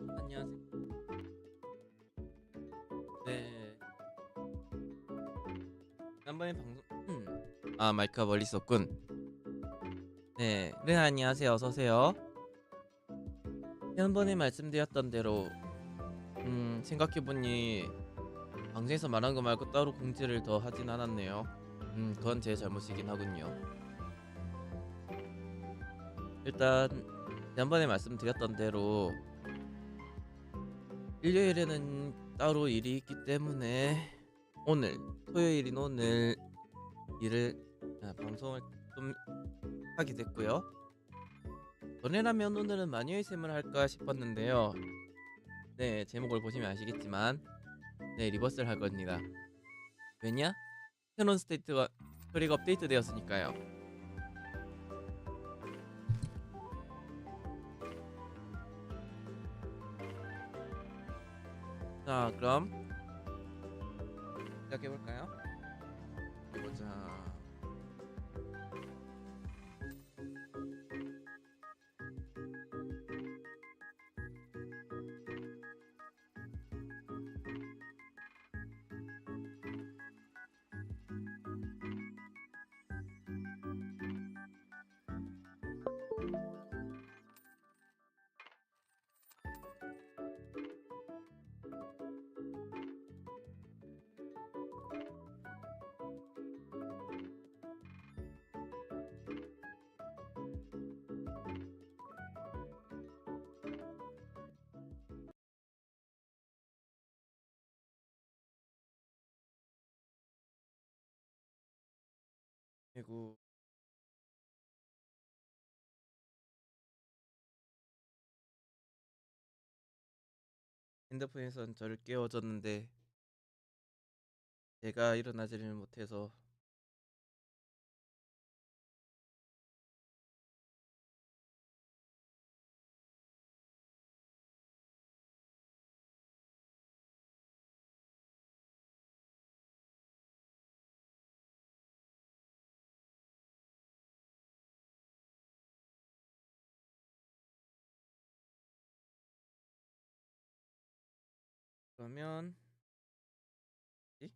안녕하세요. 네, 지난번에 방송 마이크가 멀리 있었군. 네, 안녕하세요. 어서 오세요. 지난번에 말씀드렸던 대로 생각해보니 방송에서 말한 거 말고 따로 공지를 더 하진 않았네요. 그건 제 잘못이긴 하군요. 일단 지난번에 말씀드렸던 대로 일요일에는 따로 일이 있기 때문에 오늘 토요일인 오늘 방송을 좀 하게 됐고요. 전에라면 오늘은 마녀의 샘을 할까 싶었는데요. 네, 제목을 보시면 아시겠지만 네, 리버스를 할 겁니다. 왜냐? 새로운 스토리가 업데이트 되었으니까요. 자, 그럼 시작해볼까요? 해보자. 그리고 핸드폰에선 저를 깨워줬는데 제가 일어나지를 못해서 그러면 이?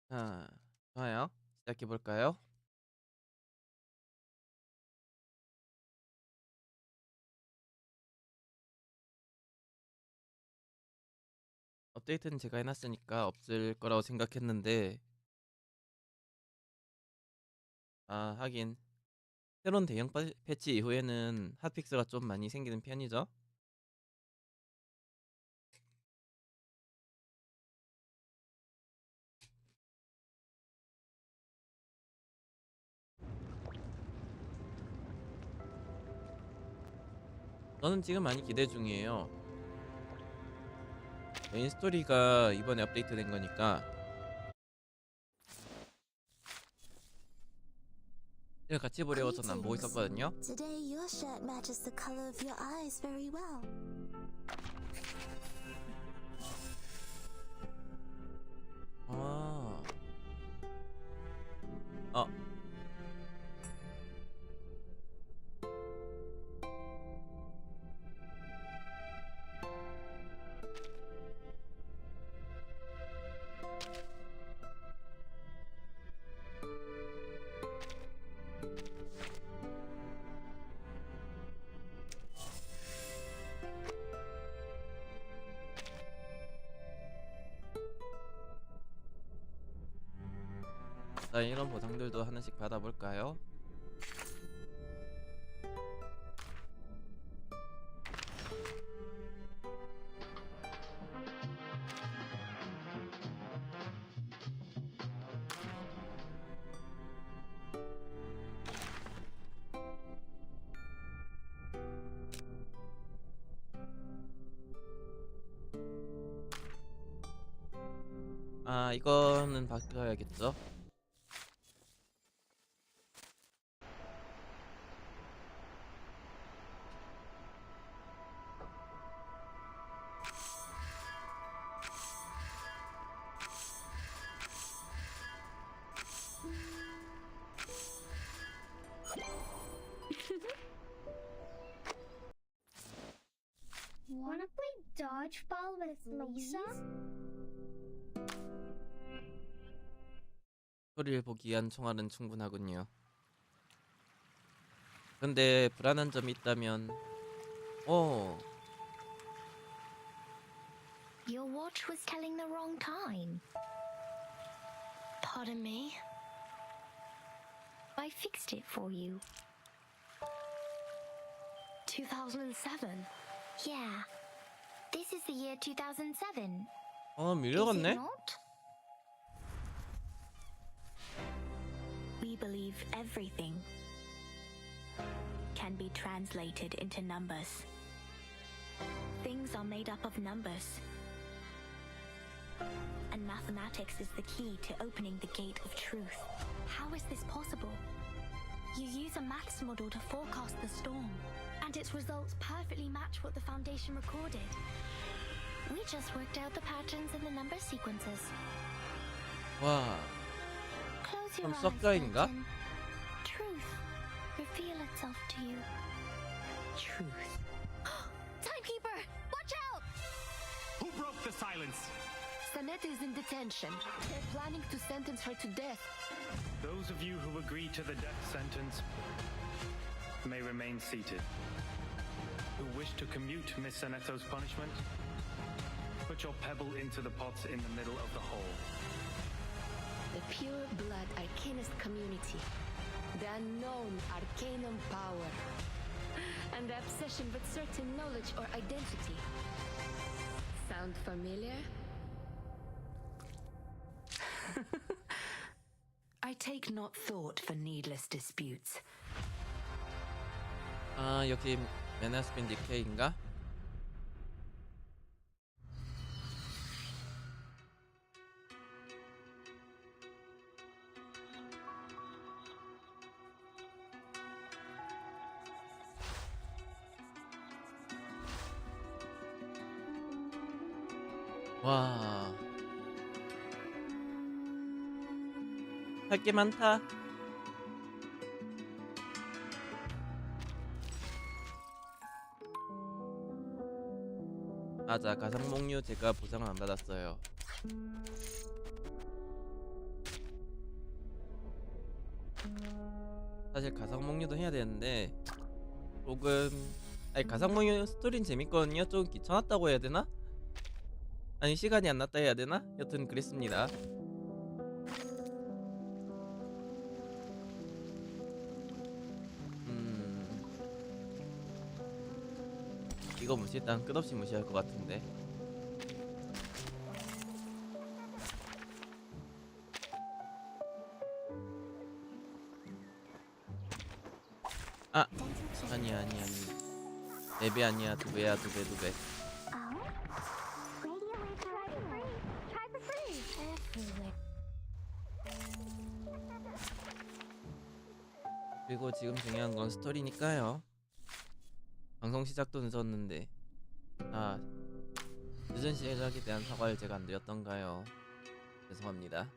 자, 좋아요. 시작해볼까요? 업데이트는 제가 해놨으니까 없을 거라고 생각했는데, 아 하긴 새로운 대형 패치 이후에는 핫픽스가 좀 많이 생기는 편이죠. 저는 지금 많이 기대 중이에요. 메인 스토리가 이번에 업데이트 된 거니까. 이걸 같이 보려고 전 안 보고 있었거든요. Today your shirt matches the color of your eyes very well. 아, 어, 자 이런 보상들도 하나씩 받아볼까요? 아 이거는 바꿔야겠죠? Wanna play dodgeball with Lisa? 소리를 보기 위한 총알은 충분하군요. 근데 불안한 점이 있다면 Your watch was telling the wrong time. Pardon me. I fixed it for you. 2007. Yeah. This is the year 2007. Is it 밀려갔네? not? We believe everything can be translated into numbers. Things are made up of numbers. And mathematics is the key to opening the gate of truth. How is this possible? You use a maths model to forecast the storm, and its results perfectly match what the Foundation recorded. We just worked out the patterns in the number sequences. 와, Close your 그럼 eyes, 썩자인가? Leunain. Truth reveal itself to you. Truth. Timekeeper, watch out! Who broke the silence? Sanette is in detention. They're planning to sentence her to death. Those of you who agree to the death sentence may remain seated. Who wish to commute Miss Sanetto's punishment? Put your pebble into the pots in the middle of the hole. The pure blood arcanist community. The unknown arcanum power. And the obsession with certain knowledge or identity. Sound familiar? I take not thought for needless disputes. 아 여기 메나스핀 디케이인가? 와, 할 게 많다. 맞아, 가상몽유 제가 보상을 안 받았어요. 사실 가상몽유도 해야 되는데 조금, 아니 가상몽유 스토리는 재밌거든요. 좀 귀찮았다고 해야 되나? 아니 시간이 안 났다 해야 되나? 여튼 그랬습니다. 이거 일단 끝없이 무시할 것 같은데. 아 아니 4배 아니야 2배야 2배. 그리고 지금 중요한 건 스토리니까요. 방송 시작도 늦었는데 늦은 시작에 대한 사과를 제가 안 드렸던가요? 죄송합니다.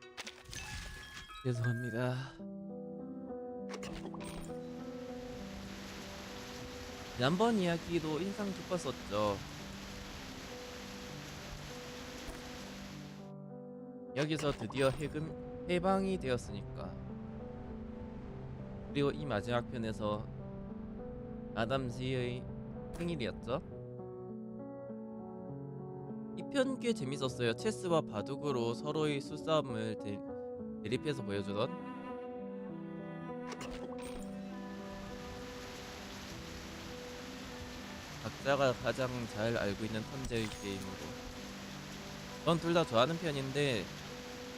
지난번 이야기도 인상 깊었었죠. 여기서 드디어 해방이 되었으니까. 그리고 이 마지막 편에서 아담지의 생일이었죠. 이 편 꽤 재밌었어요. 체스와 바둑으로 서로의 수싸움을 대립해서 보여주던. 각자가 가장 잘 알고 있는 턴제의 게임으로. 전 둘 다 좋아하는 편인데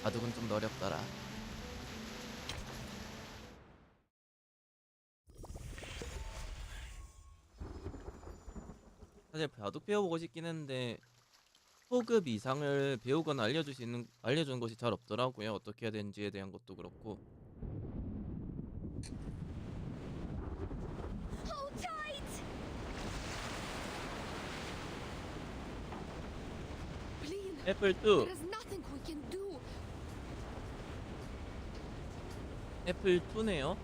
바둑은 좀 더 어렵더라. 사실 바둑 배워보고 싶긴 했는데 초급 이상을 배우거나 알려주는 것이 잘 없더라고요. 어떻게 해야 되는지에 대한 것도 그렇고. 애플 2. 애플 2네요.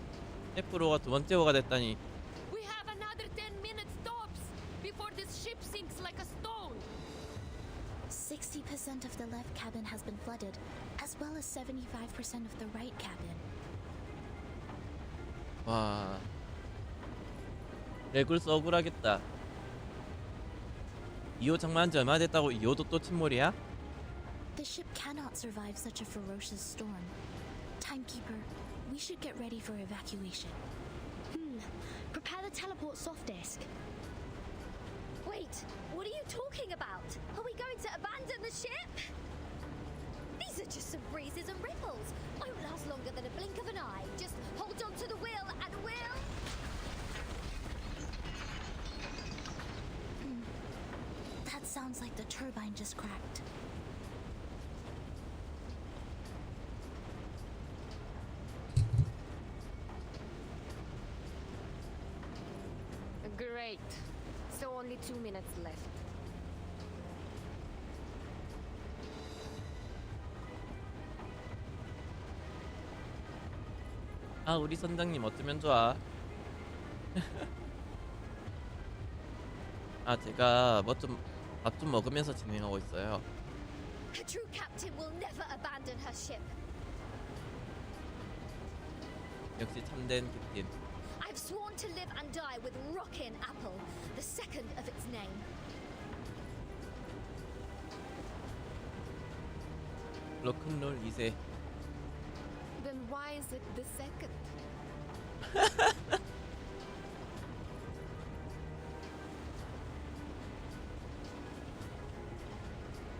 애플5가 두 번째 호가 됐다니. 60% of the left cabin has been flooded, as well as 75% of the right cabin. 와, 레굴스 억울하겠다. 2호 장만한 지 얼마 됐다고 2호도 또 침몰이야? The ship cannot survive such a ferocious storm. Timekeeper, we should get ready for evacuation. Prepare the teleport soft disk. Wait, what are you talking about? Are we going to abandon the ship? These are just some breezes and ripples. Won't last longer than a blink of an eye. Just hold on to the wheel and we'll... That sounds like the turbine just cracked. Great. So only 2 minutes left. 아, 우리 선장님 어쩌면 좋아. 아, 제가 밥 좀 먹으면서 진행하고 있어요. A true captain will never abandon her ship. 역시 참된 캡틴. I've sworn to live and die with Rockin' Apple, the second of its name. 로큰롤 2세. Then why is it the second?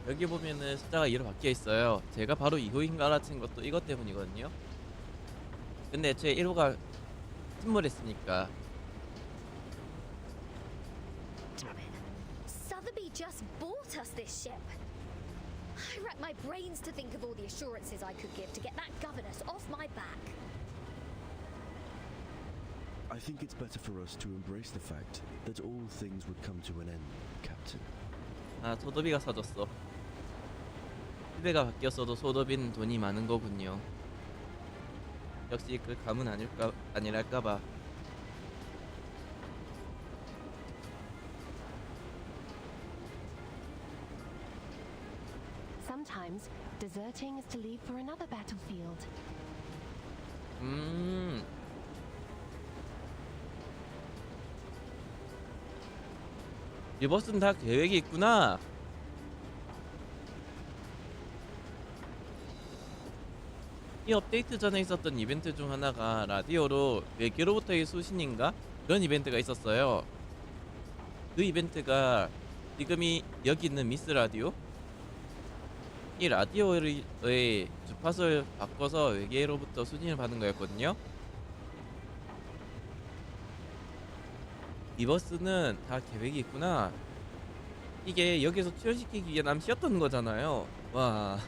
여기 보면은 숫자가 2로 바뀌어 있어요. 제가 바로 2호인가 알아챈 것도 이것 때문이거든요. 근데 애초에 1호가 침몰했으니까. Damn it. Sotheby just bought us this ship. I racked my brains to think of all the assurances I could give to get that governess off my back. I think it's better for us to embrace the fact that all things would come to an end, Captain. 아, 소도비가 사줬어. 시대가 바뀌었어도 소도비는 돈이 많은 거군요. 역시 그 감은 아니랄까봐. Sometimes deserting is to leave for another battlefield. 리버스는 다 계획이 있구나. 이 업데이트 전에 있었던 이벤트 중 하나가 라디오로 외계로부터의 수신인가? 그런 이벤트가 있었어요. 그 이벤트가 지금이 여기 있는 미스 라디오? 이 라디오의 주파수를 바꿔서 외계로부터 수신을 받는 거였거든요. 리버스는 다 계획이 있구나. 이게 여기서 출연시키기 위해 남씨였던 거잖아요. 와.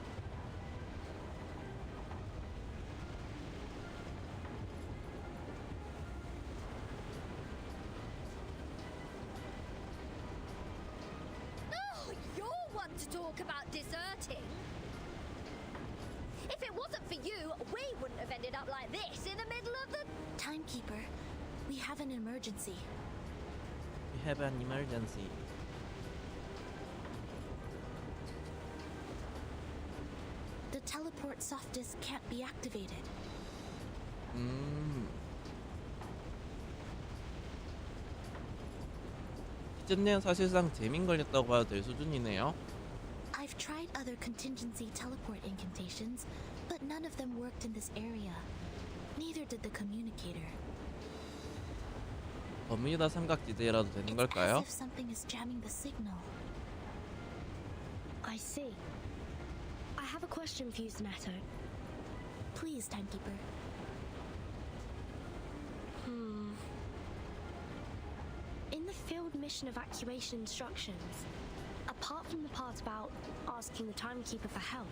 Oh, you're one to talk about deserting. If it wasn't for you, we wouldn't have ended up like this in the middle of the... Timekeeper, we have an emergency. We have an emergency. The teleport soft disk can't be activated. 이전에는 사실상 재민 걸렸다고 봐도 될 수준이네요. I've tried other contingency teleport incantations, but none of them worked in this area. Neither did the communicator. 버뮤다 삼각지대라도 되는 It's 걸까요? as if something is jamming the signal. I see. I have a question for you, Sonato. Please, Timekeeper. In the field mission evacuation instructions, apart from the part about asking the Timekeeper for help,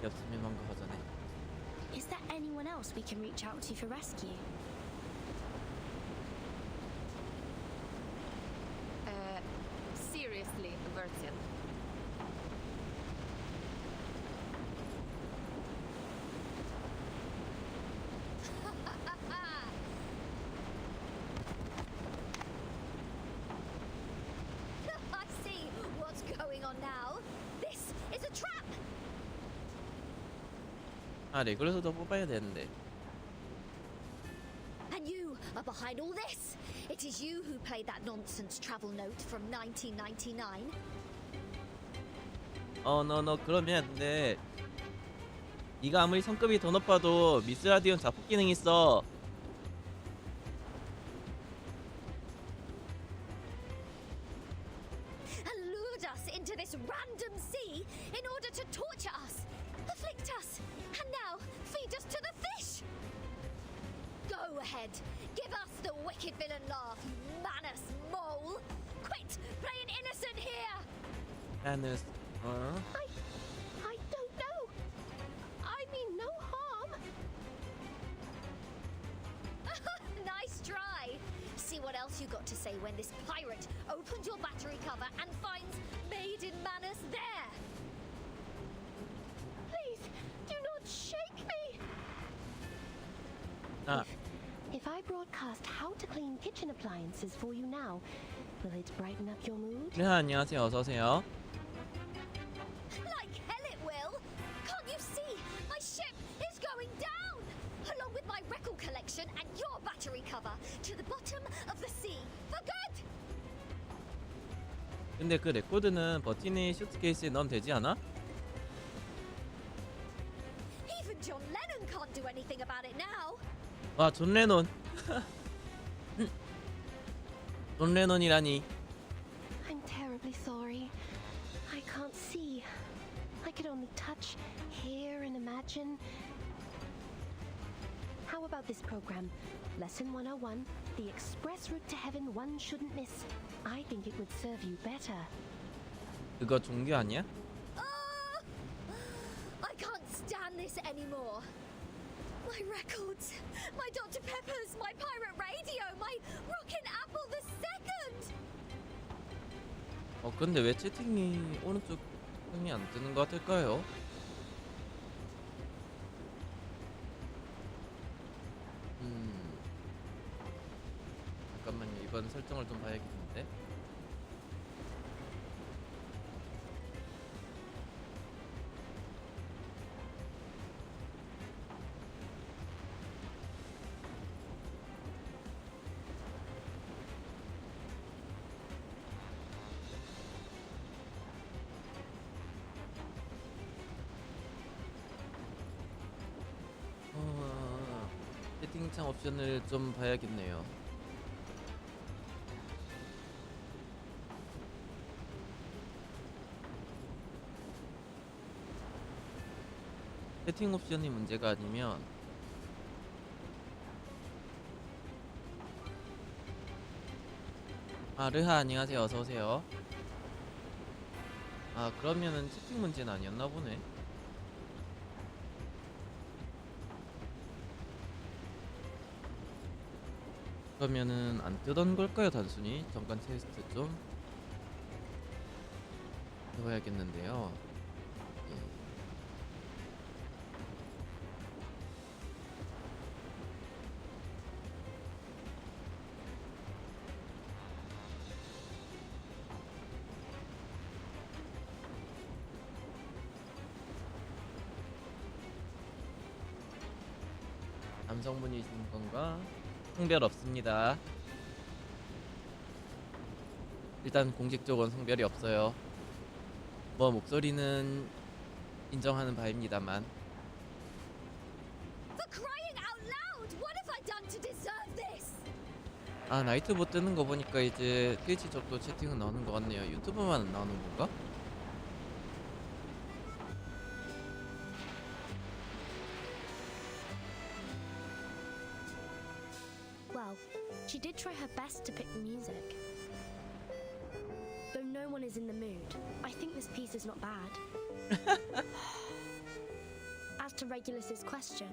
없으면 뭔가 전에. is there anyone else we can reach out to for rescue? Seriously, Vertian. I see what's going on now. This is a trap. 아 레귤러서도 뽑아야 되는데. And you are behind all this. It is you who played that nonsense travel note from 1999. 너 그러면 근데 네가 아무리 성급이 더 높아도 미스 라디오는 자폭 기능 있어. And lured us into this random sea in order to torture us, afflict us, and now feed us to the fish. Go ahead, give us the wicked villain laugh, you Manus mole. Quit playing innocent here. 나는 I don't know. I mean no harm. Nice try. See what else you got to say when this pirate opens your battery cover and finds Maiden Manus there. Please, do not shake me. 아 If I broadcast how to clean kitchen appliances for you now, will it brighten up your mood? 네 안녕하세요. 어서 오세요. Like hell it will. Can't you see? My ship is going down, along with my record collection and your battery cover, to the bottom of the sea for good. 근데 그 레코드는 버티니 슈트케이스에 넣으면 되지 않아? Even John Lennon can't do anything about it now. 와, 존 레논. 존 레논이라니. I'm terribly sorry. I can't see. I could only touch, hear, and imagine. How about this program? Lesson 101, the express route to heaven one shouldn't miss. I think it would serve you better. 그거 종교 아니야? I can't stand this anymore. My records, my Dr. Peppers, my pirate radio, my rockin' apple the second. 근데 왜 채팅이 오른쪽 창이 안 뜨는 것 같을까요? 잠깐만요. 이번 설정을 좀 봐야겠는데. 채팅창 옵션을 좀 봐야겠네요. 채팅 옵션이 문제가 아니면 르하 안녕하세요. 어서오세요. 그러면은 채팅 문제는 아니었나 보네. 그러면은 안 뜨던 걸까요? 단순히 잠깐 테스트 좀 해봐야겠는데요. 예. 남성분이신 건가? 성별 없습니다. 일단 공식적으로는 성별이 없어요. 뭐 목소리는 인정하는 바입니다만. For crying out loud! What have I done to deserve this? 나이트 못 뜨는 거 보니까 이제 트위치 쪽도 채팅은 나오는 것 같네요. 유튜브만 안 나오는 건가? Well, she did try her best to pick the music. Though no one is in the mood, I think this piece is not bad. As to Regulus's question,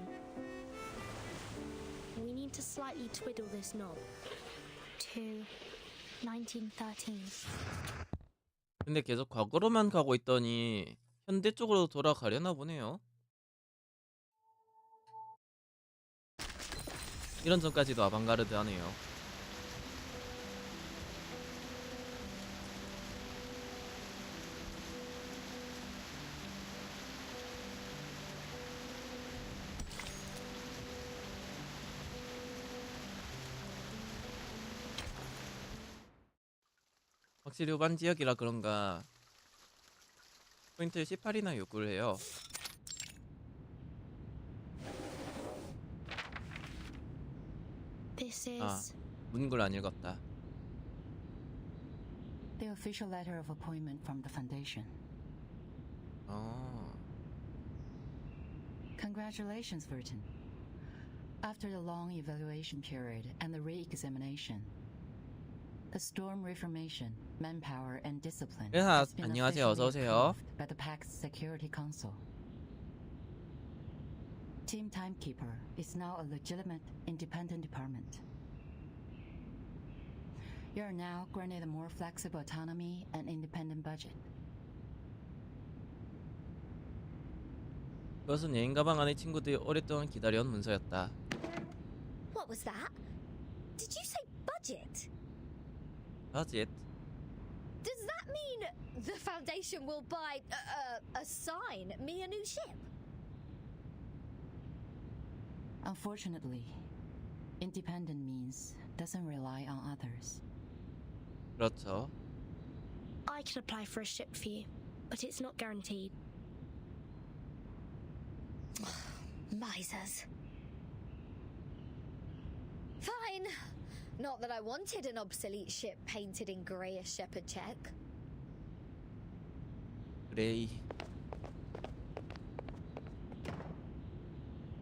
we need to slightly twiddle this knob to 1913. 근데 계속 과거로만 가고 있더니 현대 쪽으로 돌아가려나 보네요. 이런 점까지도 아방가르드하네요. 확실히 후반 지역이라 그런가 포인트 18이나 요구를 해요. This is 문구를 안 읽었다. The official letter of appointment from the Foundation. Congratulations, Virgin. After the long evaluation period and the re-examination, the storm reformation, manpower, and discipline has been 안녕하세요. 어서 officially 오세요. approved by the PAC's Security Council. Team Timekeeper is now a legitimate, independent department. You are now granted a more flexible autonomy and independent budget. 그것은 여행 가방 안의 친구들이 오랫동안 기다려온 문서였다. What was that? Did you say budget? Budget? Does that mean the Foundation will assign me a new ship? Unfortunately, independent means doesn't rely on others. 그렇죠. I can apply for a ship for you, but it's not guaranteed. Misers. Fine. Not that I wanted an obsolete ship painted in greyish shepherd check. 그레이.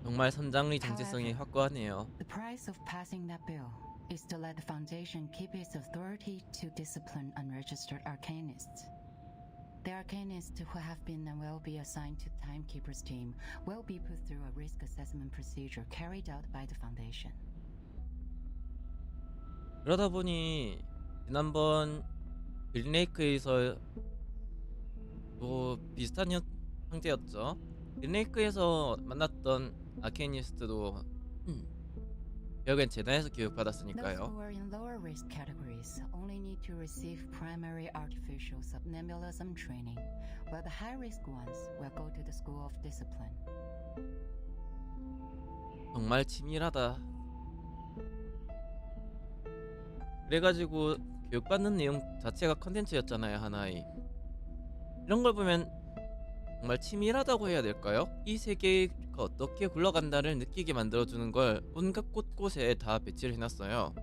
정말 선장의 정체성이 확고하네요. The price of passing that bill is to let the Foundation keep its authority to discipline unregistered arcanists. The arcanists who have been and will be assigned to the Timekeeper's team will be put through a risk assessment procedure carried out by the Foundation. 그러다 보니 지난번 릴레이크에서 또 비슷한 형태였죠. 릴레이크에서 만났던 아케니스트도 결국엔 재단에서 Those 교육받았으니까요. who are in lower risk categories only need to receive primary artificial subnebulism training, while the high risk ones will go to the School of Discipline. 정말 치밀하다. 그래가지고 교육받는 내용 자체가 컨텐츠였잖아요. 하나의 이런 걸 보면 정말 치밀하다고 해야 될까요? 이 세계가 어떻게 굴러간다를 느끼게 만들어주는 걸 온갖 곳곳에 다 배치를 해놨어요.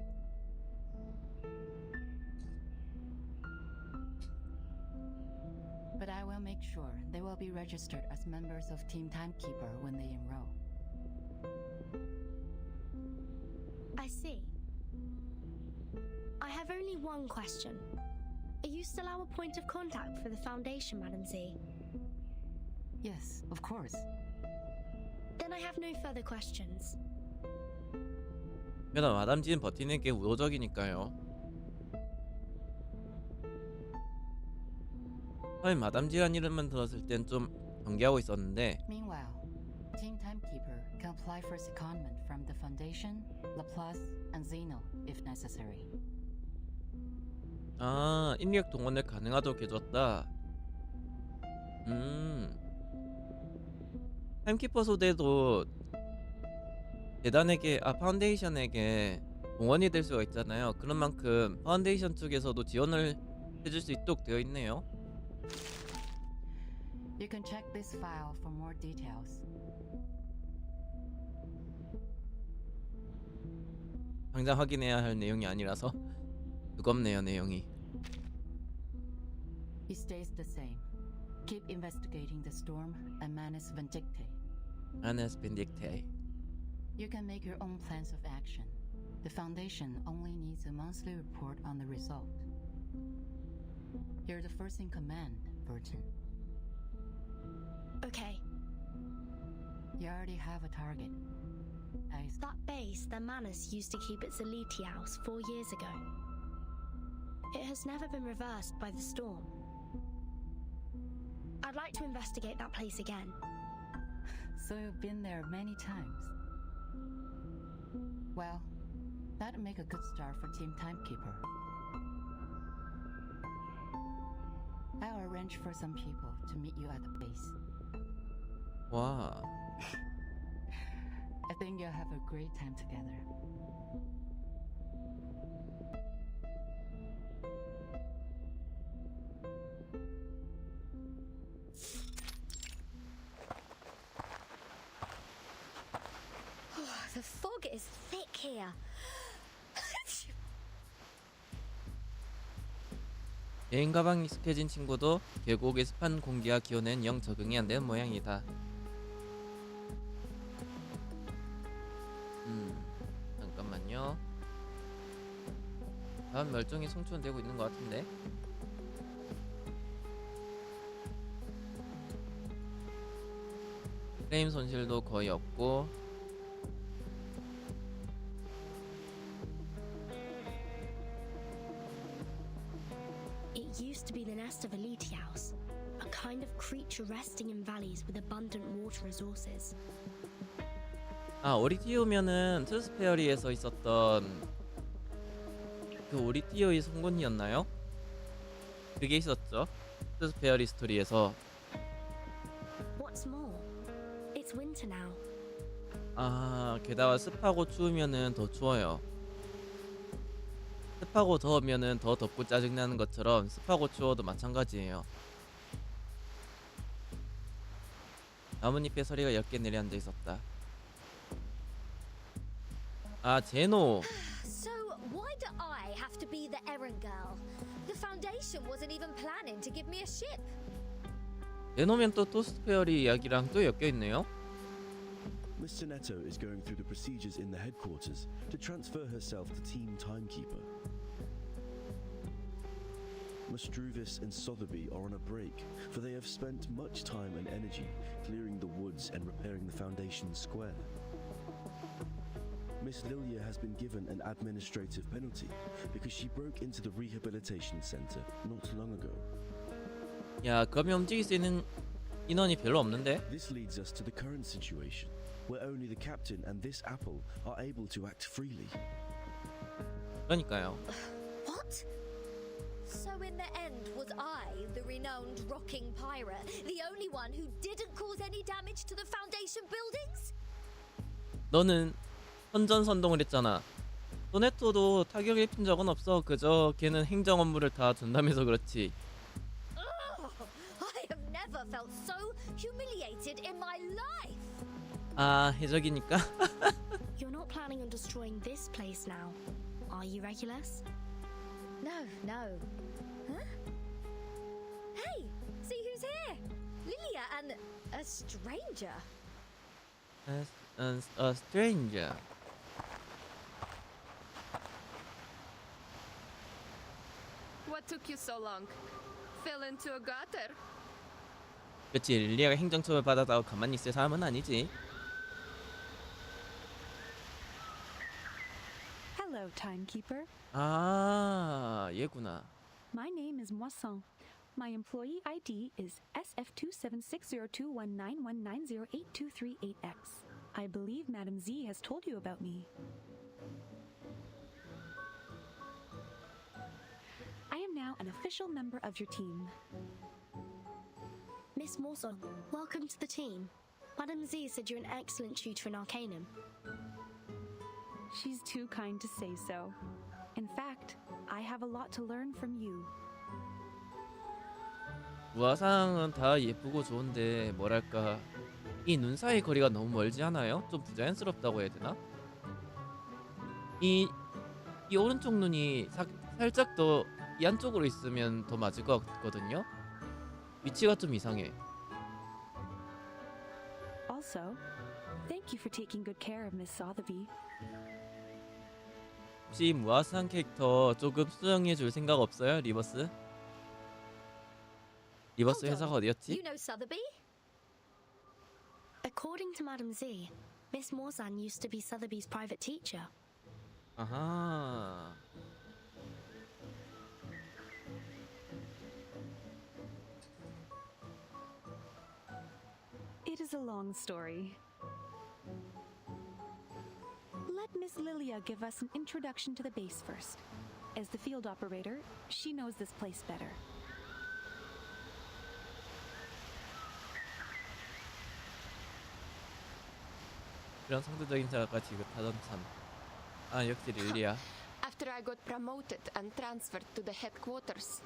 But I will make sure they will be registered as members of Team Timekeeper when they enroll. I see. I have only one question. Are you still our point of contact for the Foundation, Madam Z? Yes, of course. Then I have no further questions. 그러나 마담지는 버티는 게 우호적이니까요. 처음에 마담지란 이름만 들었을 땐 좀 경계하고 있었는데 Meanwhile, Team Timekeeper can apply for secondment from the Foundation, Laplace, and Zeno if necessary. 아, 인력 동원을 가능하도록 해줬다. 타임키퍼 소대도 재단에게, 파운데이션에게 동원이 될 수가 있잖아요. 그런 만큼 파운데이션 쪽에서도 지원을 해줄 수 있도록 되어 있네요. You can check this file for more details. 당장 확인해야 할 내용이 아니라서 두껍네요, 내용이. It stays the same. Keep investigating the storm and Manus Vindicte. Manus Vindicte. You can make your own plans of action. The Foundation only needs a monthly report on the result. You're the first in command, Burton. Okay. You already have a target. That base that Manus used to keep its elite house 4 years ago. It has never been reversed by the storm. I'd like to investigate that place again. So you've been there many times. Well, that'd make a good start for Team Timekeeper. I'll arrange for some people to meet you at the base. 와, I think you'll have a great time together. The fog is thick here. 여행 가방 익숙해진 친구도 계곡의 습한 공기와 기온엔 영 적응이 안 되는 모양이다. 잠깐만요. 다음 멸종이 송출되고 있는 것 같은데. 프레임 손실도 거의 없고. It used to be the nest of elite house, a kind of creature resting in valleys with abundant water resources. 아, 오리티오면은 투스페어리에서 있었던 그 오리티오의 송곳니였나요? 그게 있었죠. 투스페어리 스토리에서. What's more, it's winter now. 아, 게다가 습하고 추우면은 더 추워요. 습하고 더우면은 더 덥고 짜증나는 것처럼 습하고 추워도 마찬가지예요. 나뭇잎에 서리가 10개 내려앉아 있었다. 아, 제노. So why do I have to be the errand girl? The Foundation wasn't even planning to give me a ship. 제노면 또 토스페어리 이야기랑 또 엮여 있네요. Miss Sinetto is going through the procedures in the headquarters to transfer herself to Team Timekeeper. Mustruvis and Sotheby are on a break, for they have spent much time and energy clearing the woods and repairing the Foundation square. Miss Lilia has been given an administrative penalty because she broke into the rehabilitation center not long ago. 야, 그러면 움직일 수 있는 인원이 별로 없는데? This leads us to the current situation, where only the captain and this apple are able to act freely. 그러니까요. What? So in the end, was I, the renowned rocking pirate, the only one who didn't cause any damage to the Foundation buildings? 너는 선전선동을 했잖아. 소네토도 타격을 입힌 적은 없어. 그저 걔는 행정 업무를 다 전담해서 그렇지. I have never felt so violated in my life. 아, 해적이니까. You're not planning on destroying this place now, are you, Regulus? No, no. Huh? Hey, see who's here? Lilia and a stranger. A stranger. What took you so long? Fell into a gutter? 그치, 릴리아가 행정처벌 받았다고 가만히 있을 사람은 아니지. Hello, timekeeper. 아, 얘구나. My name is Moisson. My employee ID is SF27602191908238X. I believe Madam Z has told you about me. I am now an official member of your team. Miss Morson, welcome to the team. Madam Z said you're an excellent tutor in Arcanum. She's too kind to say so. In fact, I have a lot to learn from you. 무화상은 다 예쁘고 좋은데 뭐랄까 이 눈 사이 거리가 너무 멀지 않아요? 좀 부자연스럽다고 해야 되나? 이 오른쪽 눈이 살짝 더 이 안쪽으로 있으면 더 맞을 것 같거든요? 위치가 좀 이상해. Also, thank you for taking good care of Miss Sotheby. 혹시 무화상 캐릭터 조금 수정해 줄 생각 없어요? 리버스? 리버스 Hold 회사가 on. 어디였지? You know Sotheby? According to Madam Z, Miss Morzan used to be Sotheby's private teacher. 아하. It is a long story. Let Miss Lilia give us an introduction to the base first. As the field operator, she knows this place better. 이런 상대적인 자가 지긋하던 참. 아, 역시 릴리아. After I got promoted and transferred to the headquarters,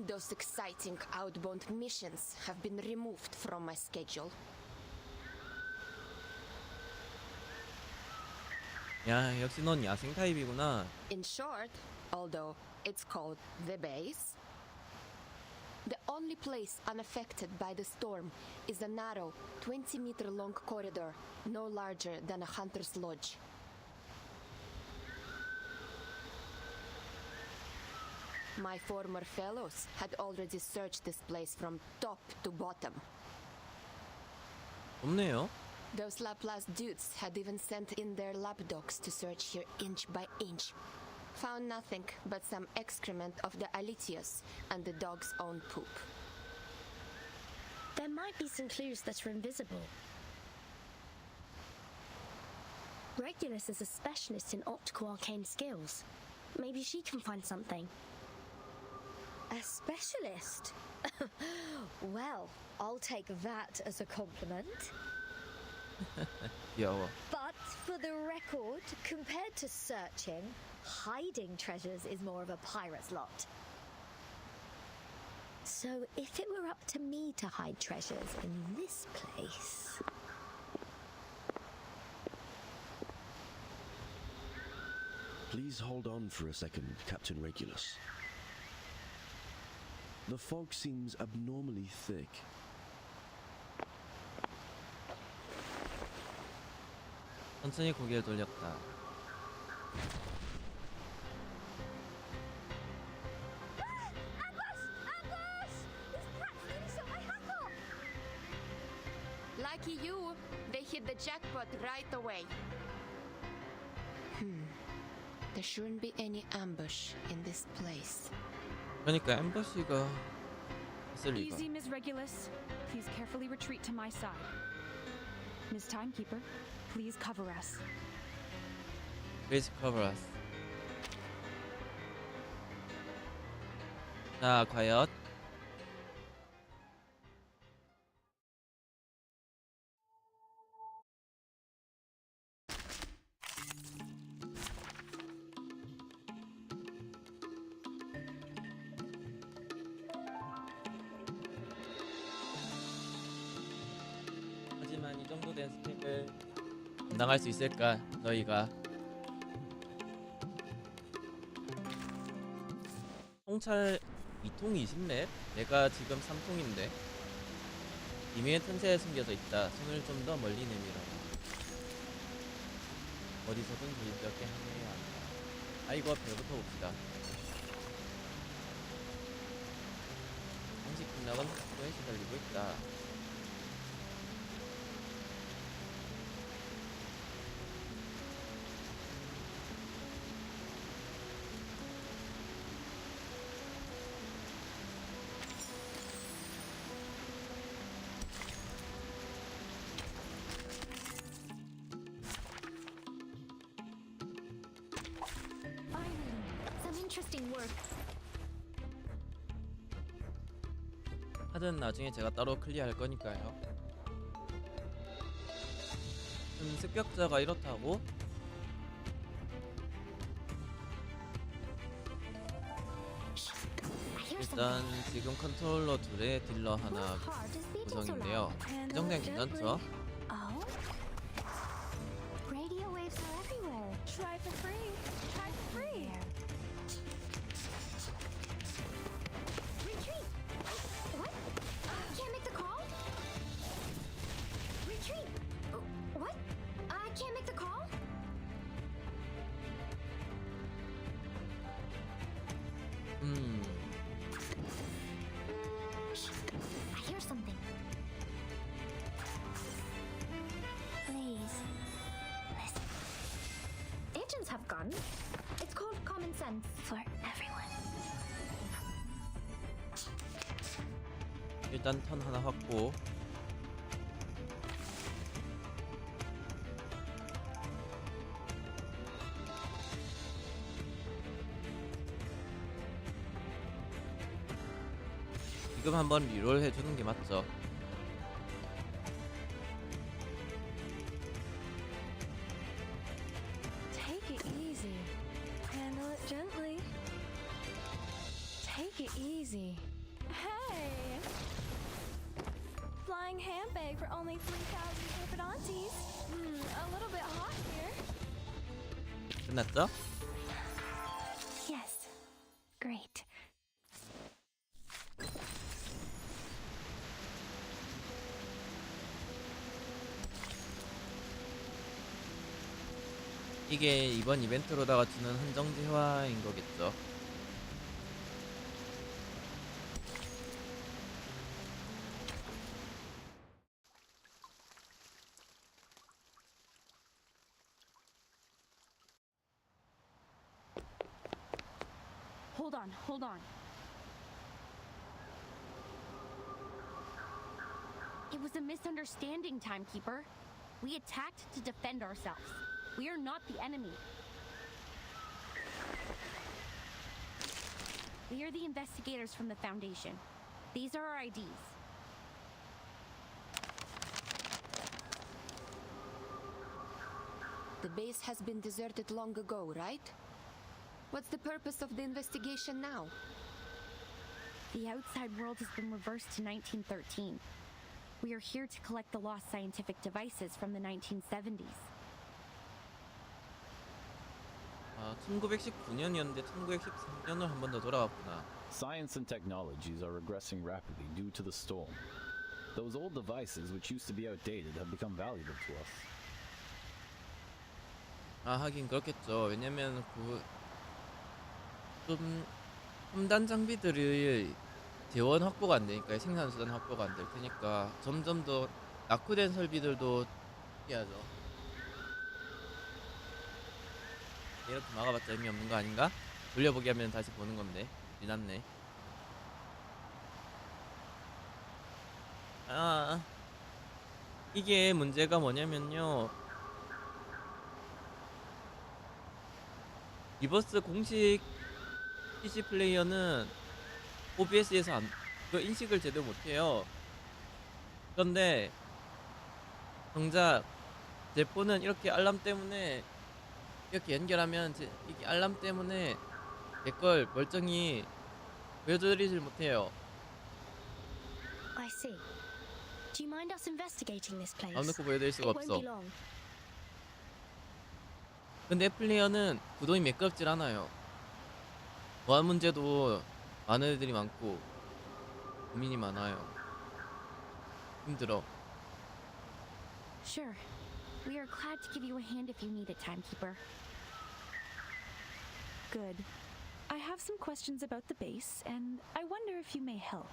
those exciting outbound missions have been removed from my schedule. 야, 역시 넌 야생 타입이구나. In short, although it's called the base, the only place unaffected by the storm is a narrow 20-meter-long corridor, no larger than a hunter's lodge. My former fellows had already searched this place from top to bottom. 없네요. Those Laplace dudes had even sent in their lapdogs to search here inch by inch. Found nothing but some excrement of the Alitius and the dog's own poop. There might be some clues that are invisible. Regulus is a specialist in optical arcane skills. Maybe she can find something. A specialist? Well, I'll take that as a compliment. 귀여워. But for the record, compared to searching, hiding treasures is more of a pirate's lot. So if it were up to me to hide treasures in this place... Please hold on for a second, Captain Regulus. The fog seems abnormally thick. 천천히 고개를 돌렸다. Lucky you, they hit the jackpot right away. There shouldn't be any ambush in this place. 그러니까 엠버시가 있을 리가. Easy, Miss Regulus. Please carefully retreat to my side. Miss Timekeeper, please cover us. Please cover us. 자, 과연 정도 된 스펙을 감당할 수 있을까 너희가. 통찰 2통 20렙? 내가 지금 3통인데 비밀의 틈새에 숨겨져 있다. 손을 좀 더 멀리 내밀어라. 어디서든 즐겁게 항해해야 한다. 아이고 별부터 봅시다. 공식 등락은 속도에 시달리고 있다. Some interesting work. 하든 나중에 제가 따로 클리어할 거니까요. 습격자가 이렇다고? 일단 지금 컨트롤러 둘에 딜러 하나 구성인데요. 이 정도면 괜찮죠? Oh? Radio waves are everywhere. Try for free. Try for free. Retreat. What? Can't make the call? Retreat. What? I can't make the call? I hear something. Please, listen. Agents have guns. It's called common sense for everyone. 일단 턴 하나 확보. 지금 한번 리롤 해주는 게 맞죠? Take it easy. Handle it gently. Take it easy. Hey! Flying handbag for only 3,000 paper aunties. A little bit hot here. 끝났죠? Yes. Great. 이게 이번 이벤트로다가 주는 한정대화인 거겠죠? Hold on. It was a misunderstanding, Timekeeper. We attacked to defend ourselves. We are not the enemy. We are the investigators from the Foundation. These are our IDs. The base has been deserted long ago, right? What's the purpose of the investigation now? The outside world has been reversed to 1913. We are here to collect the lost scientific devices from the 1970s. 1919년이었는데 1913년을 한 번 더 돌아왔구나. Science and technologies are regressing rapidly due to the storm. Those old devices, which used to be outdated, have become valuable to us. 하긴 그렇겠죠. 왜냐면 좀 첨단 장비들이 재원 확보가 안 되니까 생산 수단 확보가 안 될 테니까 점점 더 낙후된 설비들도 해야죠. 이렇게 막아봤자 의미 없는 거 아닌가? 돌려보기 하면 다시 보는 건데. 지났네. 이게 문제가 뭐냐면요. 리버스 공식 PC 플레이어는 OBS에서 그 인식을 제대로 못해요. 그런데 정작 제 폰은 이렇게 알람 때문에 이렇게 연결하면 이게 알람 때문에 제 걸 멀쩡히 보여드리질 못해요. I see. Do you mind us investigating this place? 아무놓고 보여드릴 수가 It won't 없어. be long. 근데 플레이어는 구동이 매끄럽질 않아요. 보안 문제도 많은 애들이 많고 고민이 많아요. 힘들어. Sure. We are glad to give you a hand if you need it, timekeeper. Good. I have some questions about the base, and I wonder if you may help.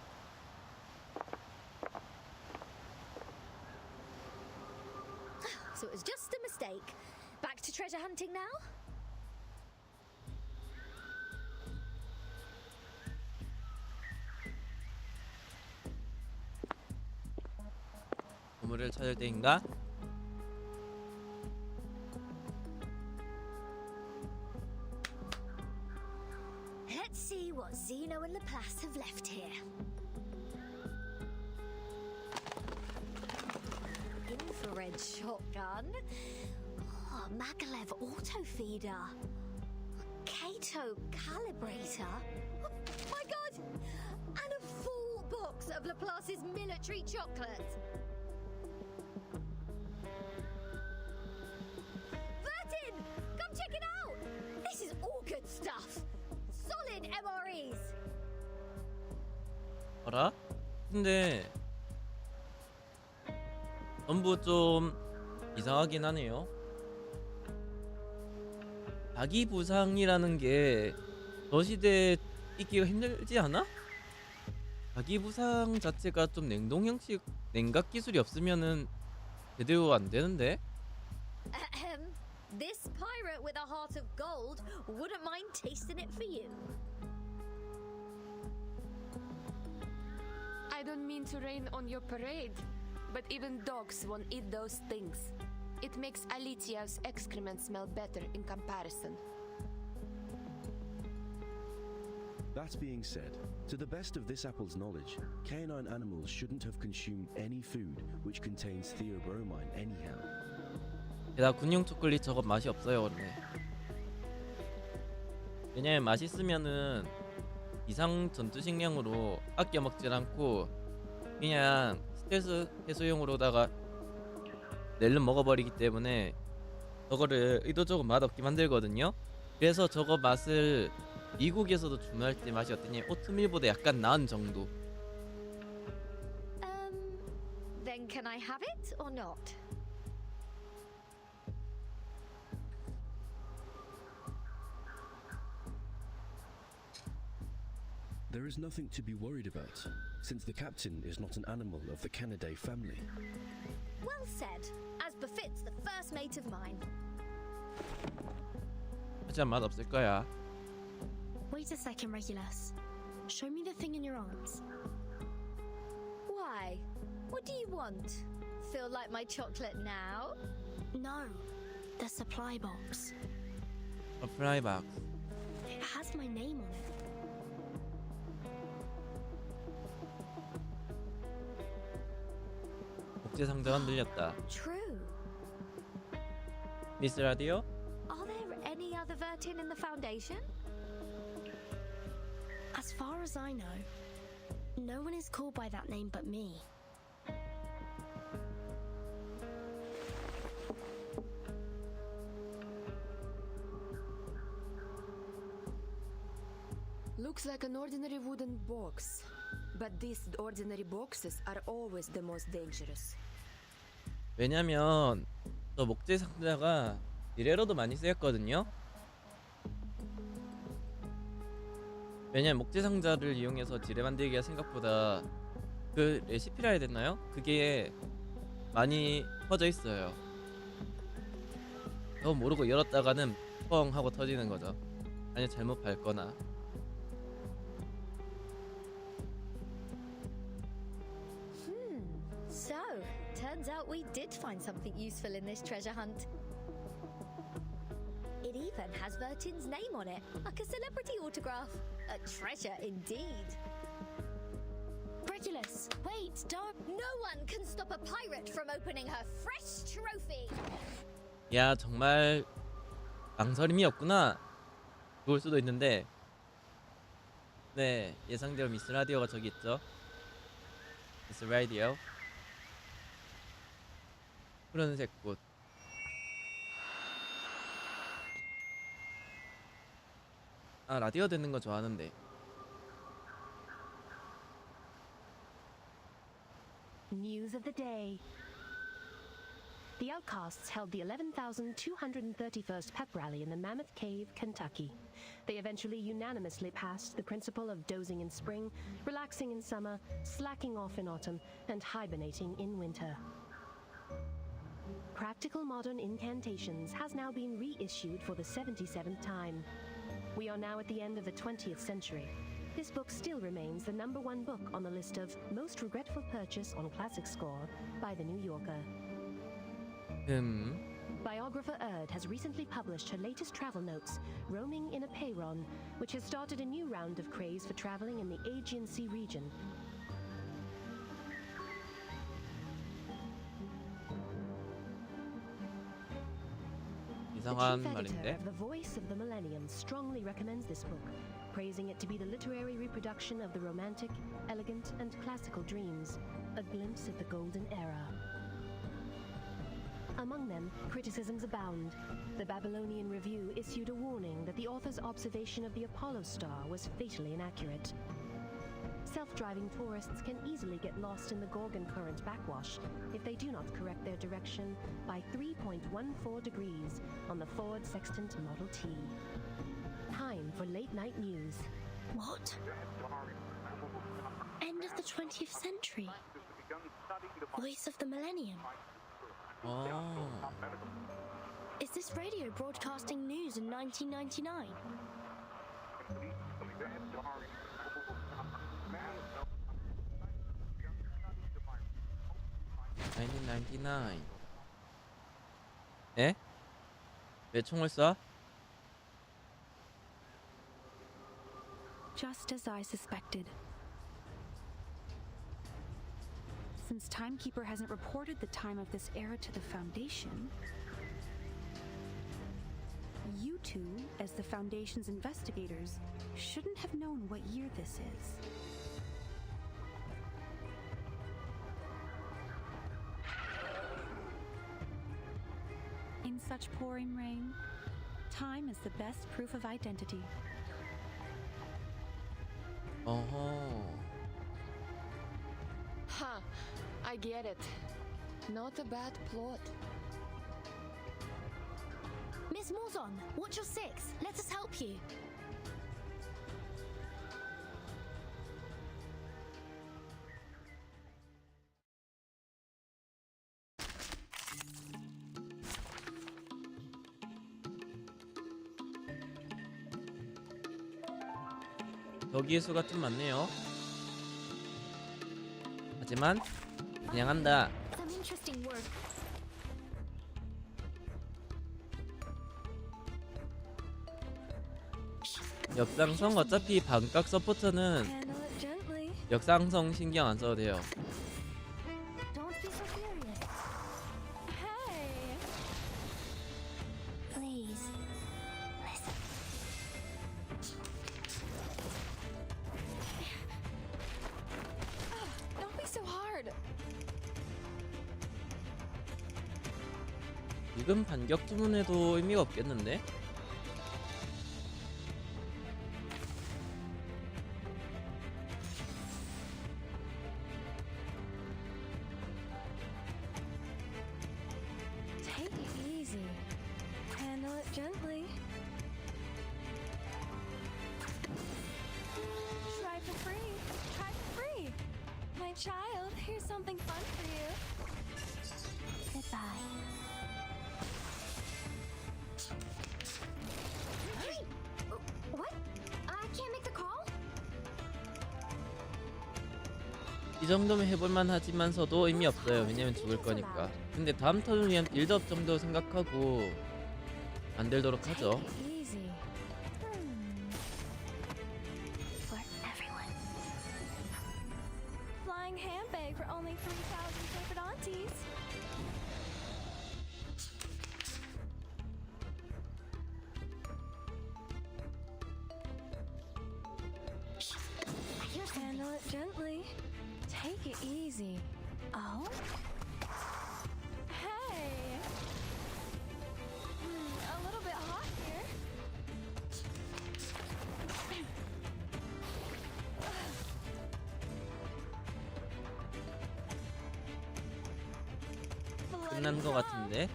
So it was just a mistake. Back to treasure hunting now? 보물을 찾을 때인가? Let's see what Zeno and Laplace have left here. Infrared shotgun. Oh, Maglev auto feeder. Kato calibrator. Oh my god! And a full box of Laplace's military chocolate. Vertin! Come check it out! This is all good stuff. Solid MREs. 어라? 근데 전부 좀 이상하긴 하네요. 자기 부상이라는 게 저 시대에 있기가 힘들지 않아? 자기 부상 자체가 좀 냉동 형식 냉각 기술이 없으면은 제대로 안 되는데? Ahem. This pirate with a heart of gold wouldn't mind tasting it for you. I don't mean to rain on your parade, but even dogs won't eat those things. It makes Alicia's excrement smell better in comparison. That being said, to the best of this apple's knowledge, canine animals shouldn't have consumed any food which contains theobromine anyhow. 게다가 군용 초콜릿 저거 맛이 없어요. 원래. 왜냐면 맛있으면은 이상 전투 식량으로 아껴 먹질 않고 그냥 스트레스 해소용으로다가 낼름 먹어버리기 때문에 저거를 의도적으로 맛없게 만들거든요. 그래서 저거 맛을 미국에서도 주문할 때 맛이 어떠냐, 오트밀보다 약간 나은 정도. Then can I have it or not? There is nothing to be worried about, since the captain is not an animal of the Canidae family. Well said, as befits the first mate of mine. 하지만 맛 없을 거야. Wait a second, Regulus. Show me the thing in your arms. Why? What do you want? Feel like my chocolate now? No, the supply box. A fry box. It has my name on it. 복제 상자가 늘렸다. True. 미스 라디오? Are there any other Vertin in the Foundation? As far as I know, no one is called by that name but me. Looks like an ordinary wooden box. But these ordinary boxes are always the most dangerous. 왜냐면 저 목재 상자가 미래로도 많이 쓰였거든요. 왜냐면 목재 상자를 이용해서 지뢰 만들기가 생각보다 그 레시피라 해야 됐나요? 그게 많이 퍼져 있어요. 너 모르고 열었다가는 뻥 하고 터지는 거죠. 아니 잘못 밟거나. So, turns out we did find something useful in this treasure hunt. It even has Vertin's name on it, like a celebrity autograph. A treasure indeed. Regulus, wait, don't. No one can stop a pirate from opening her fresh trophy. 야 정말 망설임이 없구나. 좋을 수도 있는데 네 예상대로 미스 라디오가 저기 있죠. 미스 라디오. 푸른색 꽃. 아, 라디오 듣는 거 좋아하는데. News of the day. The Outcasts held the 11,231st pep rally in the Mammoth Cave, Kentucky. They eventually unanimously passed the principle of dozing in spring, relaxing in summer, slacking off in autumn, and hibernating in winter. Practical Modern Incantations has now been reissued for the 77th time. We are now at the end of the 20th century. This book still remains the #1 book on the list of most regretful purchase on Classic Score by The New Yorker. Biographer Erd has recently published her latest travel notes, Roaming in a Peyron, which has started a new round of craze for traveling in the Aegean Sea region. The 이상한 chief editor 말인데. of The Voice of the Millennium strongly recommends this book, praising it to be the literary reproduction of the romantic, elegant, and classical dreams, a glimpse at the golden era. Among them, criticisms abound. The Babylonian Review issued a warning that the author's observation of the Apollo star was fatally inaccurate. Self-driving tourists can easily get lost in the Gorgon Current backwash if they do not correct their direction by 3.14 degrees on the Ford Sextant Model T. Time for late-night news. What? End of the 20th century. Voice of the Millennium. Oh. Is this radio broadcasting news in 1999? 1999. 에? 왜 총을 쏴? Just as I suspected. Since Timekeeper hasn't reported the time of this era to the Foundation, you two, as the Foundation's investigators, shouldn't have known what year this is. In such pouring rain, time is the best proof of identity. 어허. Huh, I get it. Not a bad plot. Miss Morzon, watch your six. Let us help you. 여기의 수가 좀 많네요. 하지만 그냥 한다. Some interesting work. 역상성 어차피 반각 서포터는 Handle it gently. 역상성 신경 안 써도 돼요. Don't be so serious. Hey! Please, listen. Don't be so hard. 지금 반격 주문해도 의미가 없겠는데? Take it easy. Handle it gently. Try for free. Try for free. My child, here's something fun for you. Goodbye. Hey! What? I can't make the call? 이 정도면 해볼만 하지만서도 의미 없어요. 왜냐면 죽을 거니까. 근데 다음 턴을 위한 빌드업 정도 생각하고 만들도록 하죠. Take it easy. For everyone. Flying handbag for only 3,000 favorite aunties. Here's the Handle it gently. Take it easy. Oh? Hey! 끝난 것 같은데.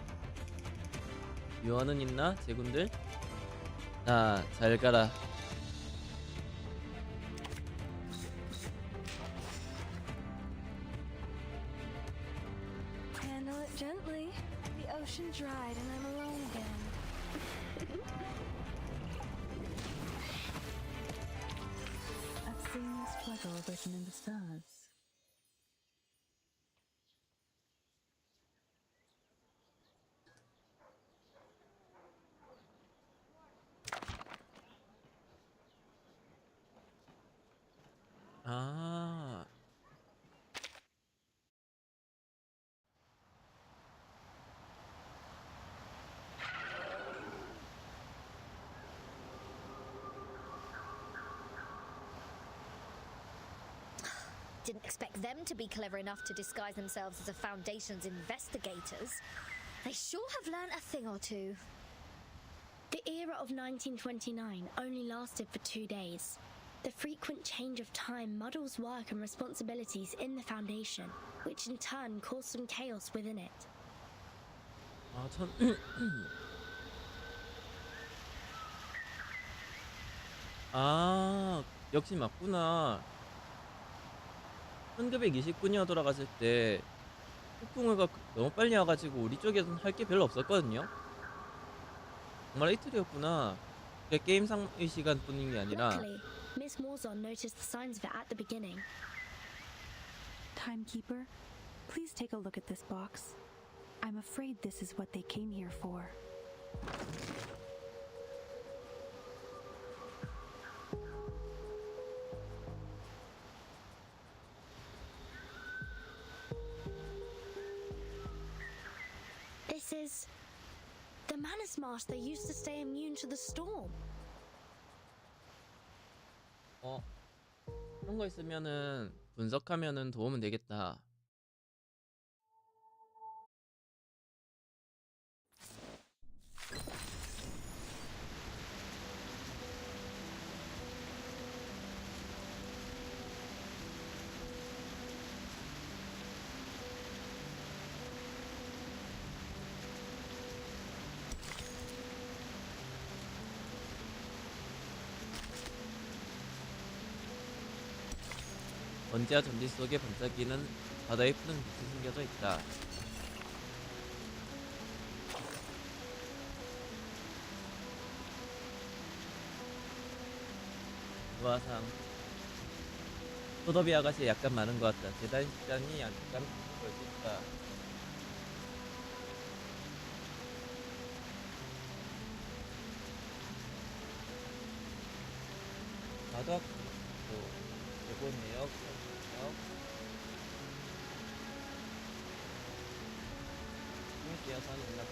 유언은 있나? 제군들? 자, 잘 가라. Handle it gently. The ocean dried and I'm alone again. I've seen this struggle written in the stars. 아. Didn't expect them to be clever enough to disguise themselves as a Foundation's investigators. They sure have learnt a thing or two. The era of 1929 only lasted for 2 days. The frequent change of time muddles work and responsibilities in the Foundation, which in turn caused some chaos within it. 아, 아, 역시 맞구나. 1929년 돌아갔을 때 폭풍우가 너무 빨리 와가지고 우리 쪽에서는 할 게 별로 없었거든요. 정말 이틀이었구나. 그게 게임상의 시간뿐인 게 아니라. Luckily, Miss Morzon noticed the signs of it at the beginning. Timekeeper, please take a look at this box. I'm afraid this is what they came here for. This is the Manus Marsh they used to stay immune to the storm. 그런 거 있으면은 분석하면은 도움은 되겠다. 먼지와 전지 속에 반짝이는 바다의 푸른 빛이 숨겨져 있다. 우아상. 소더비 아가씨 약간 많은 것 같다. 재단 시간이 약간 볼 수 있다. 바닥 요거 내역 이어서는 연락.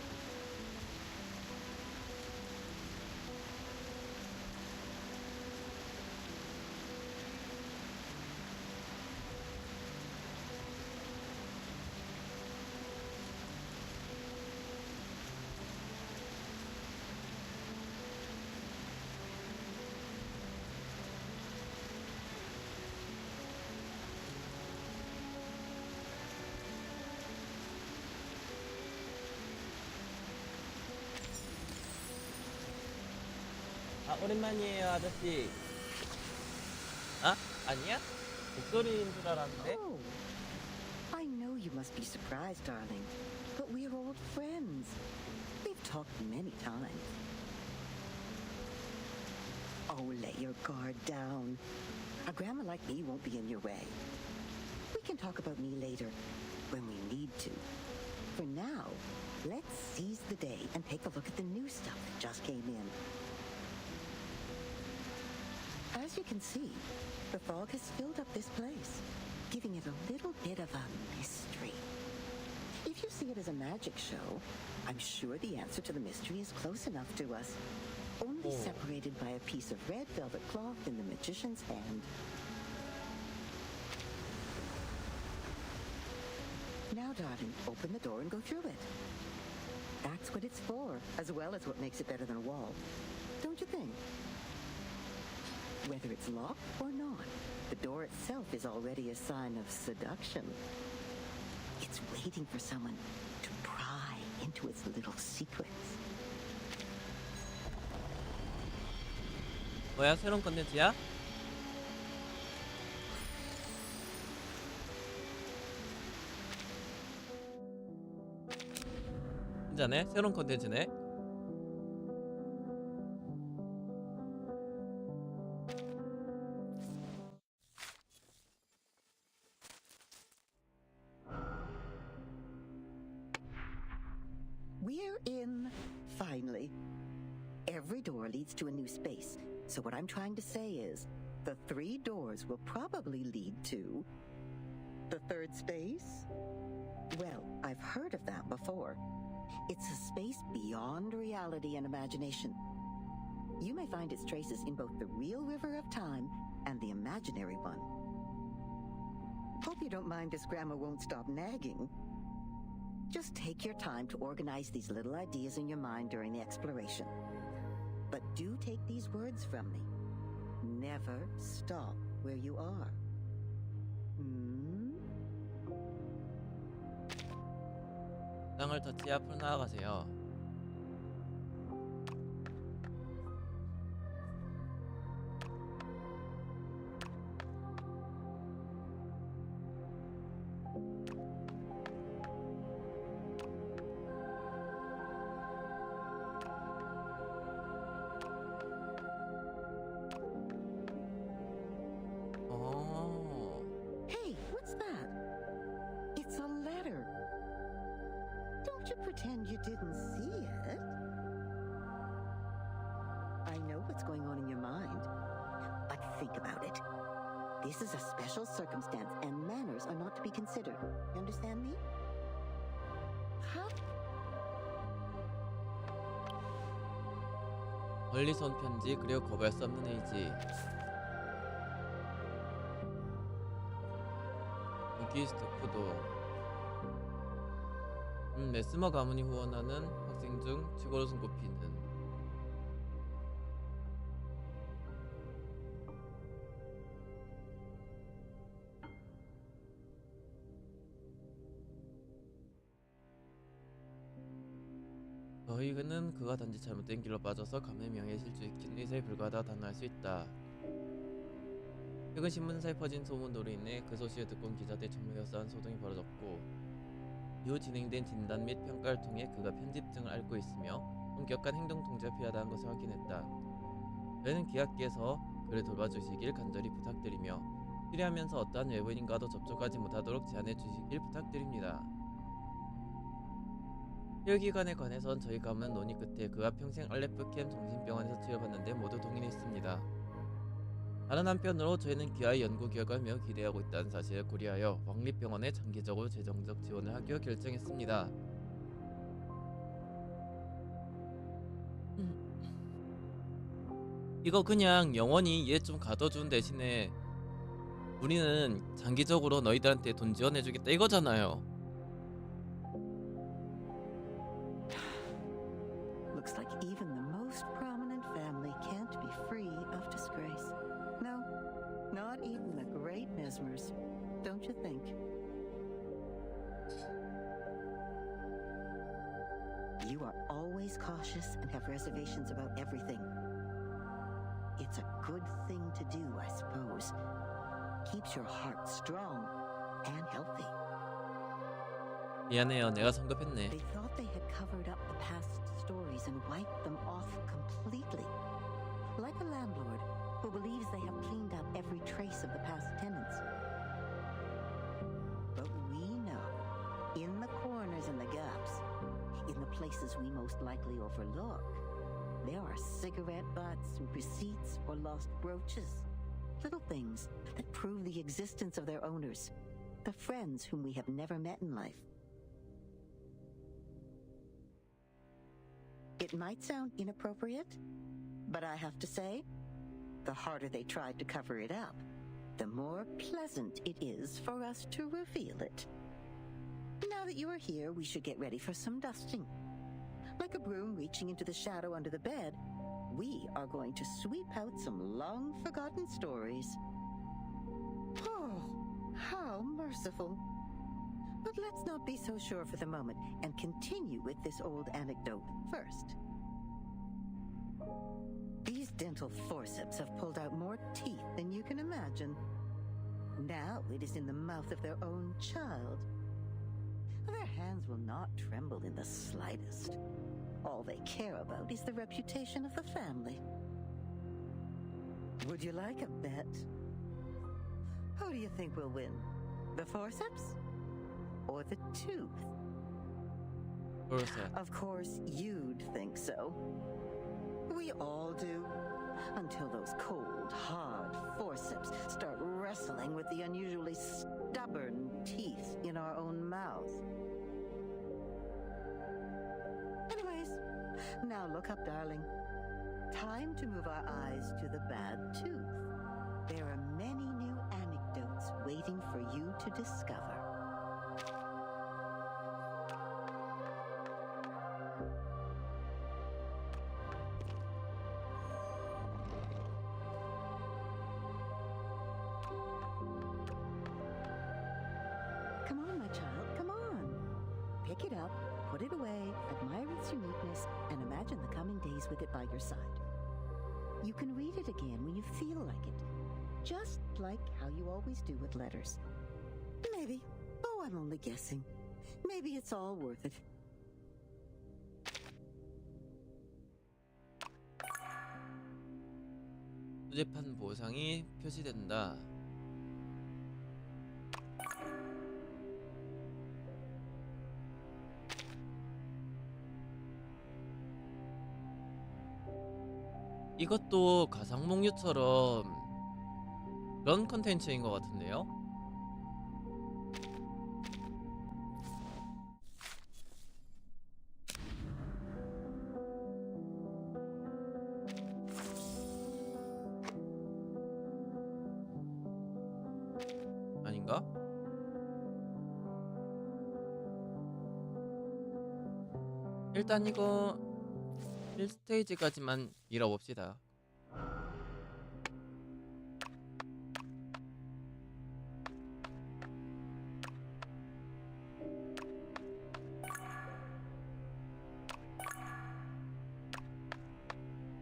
아, 오랜만이에요, 아저씨. 아? 아니야? 목소리인 줄 알았는데? Oh, I know you must be surprised, darling, but we're old friends. We've talked many times. Oh, let your guard down. A grandma like me won't be in your way. We can talk about me later, when we need to. For now, let's seize the day and take a look at the new stuff that just came in. As you can see, the fog has filled up this place, giving it a little bit of a mystery. If you see it as a magic show, I'm sure the answer to the mystery is close enough to us, only separated by a piece of red velvet cloth in the magician's hand. Now, darling, open the door and go through it. That's what it's for, as well as what makes it better than a wall. Don't you think? Whether it's locked or not, the door itself is already a sign of seduction. It's waiting for someone to to its little secrets. 뭐야, 새로운 컨텐츠야? 진짜네? 새로운 컨텐츠네? We're in, finally. Every door leads to a new space, so what I'm trying to say is, the 3 doors will probably lead to the 3rd space? Well, I've heard of that before. It's a space beyond reality and imagination. You may find its traces in both the real river of time and the imaginary one. Hope you don't mind this grandma won't stop nagging. Just take your time to organize these little ideas in your mind during the exploration. But do take these words from me. Never stop where you are. 땅을 터치 앞으로 나아가세요. Hey, what's that? It's a letter. Don't you pretend you didn't see it. I know what's going on in your mind, but think about it. This is a special circumstance, and manners are not to be considered. You understand me? Huh? 멀리서 온 편지, 그리고 거부할 수 없는 의지. 무기스트 쿠도. 메스머 가문이 후원하는 학생 중 최고로 손꼽히는. 저희는 그가 단지 잘못된 길로 빠져서 가문의 명예에 실추시킨 의사에 불과하다 단호할 수 있다. 최근 신문사에 퍼진 소문으로 인해 그 소식을 듣고 온 기자들의 전무에 쌓은 소동이 벌어졌고, 이후 진행된 진단 및 평가를 통해 그가 편집증을 앓고 있으며 엄격한 행동 통제가 필요하다는 것을 확인했다. 저희는 기악기에서 그를 돌봐주시길 간절히 부탁드리며 필요하면서 어떠한 외부인과도 접촉하지 못하도록 제한해 주시길 부탁드립니다. 치료기관에 관해선 저희 가문은 논의 끝에 그가 평생 알레프캠 정신병원에서 치료받는데 모두 동의했습니다. 다른 한편으로 저희는 그의 연구 결과를 매우 기대하고 있다는 사실을 고려하여 왕립병원에 장기적으로 재정적 지원을 하기로 결정했습니다. 이거 그냥 영원히 얘 좀 가둬준 대신에 우리는 장기적으로 너희들한테 돈 지원해주겠다 이거잖아요. Looks like even the most prominent family can't be free of disgrace. No, not even the great Mesmers, don't you think? You are always cautious and have reservations about everything. It's a good thing to do, I suppose. Keeps your heart strong and healthy. 미안해요, 내가 성급했네. They thought they had covered up the past stories and wiped them off completely. Like a landlord who believes they have cleaned up every trace of the past tenants. But we know, in the corners and the gaps, in the places we most likely overlook, there are cigarette butts, receipts, or lost brooches. Little things that prove the existence of their owners, the friends whom we have never met in life. It might sound inappropriate, but I have to say, the harder they tried to cover it up, the more pleasant it is for us to reveal it. Now that you are here, we should get ready for some dusting. Like a broom reaching into the shadow under the bed, we are going to sweep out some long-forgotten stories. Oh, how merciful. But let's not be so sure for the moment and continue with this old anecdote first. These dental forceps have pulled out more teeth than you can imagine. Now it is in the mouth of their own child. Their hands will not tremble in the slightest. All they care about is the reputation of the family. Would you like a bet? Who do you think will win? The forceps? Or the tooth? Forceps. Of course, you'd think so. We all do. Until those cold, hard forceps start wrestling with the unusually stubborn teeth in our own mouth. Anyways, now look up, darling. Time to move our eyes to the bad tooth. There are many new anecdotes waiting for you to discover. Come on, my child, come on. Pick it up, put it away, admire its uniqueness, and imagine the coming days with it by your side. You can read it again when you feel like it, just like how you always do with letters. Maybe, oh, I'm only guessing. Maybe it's all worth it. 수집한 보상이 표시된다. 이것도 가상몽유처럼 그런 컨텐츠인 것 같은데요? 아닌가? 일단 이거 1스테이지까지만 밀어봅시다.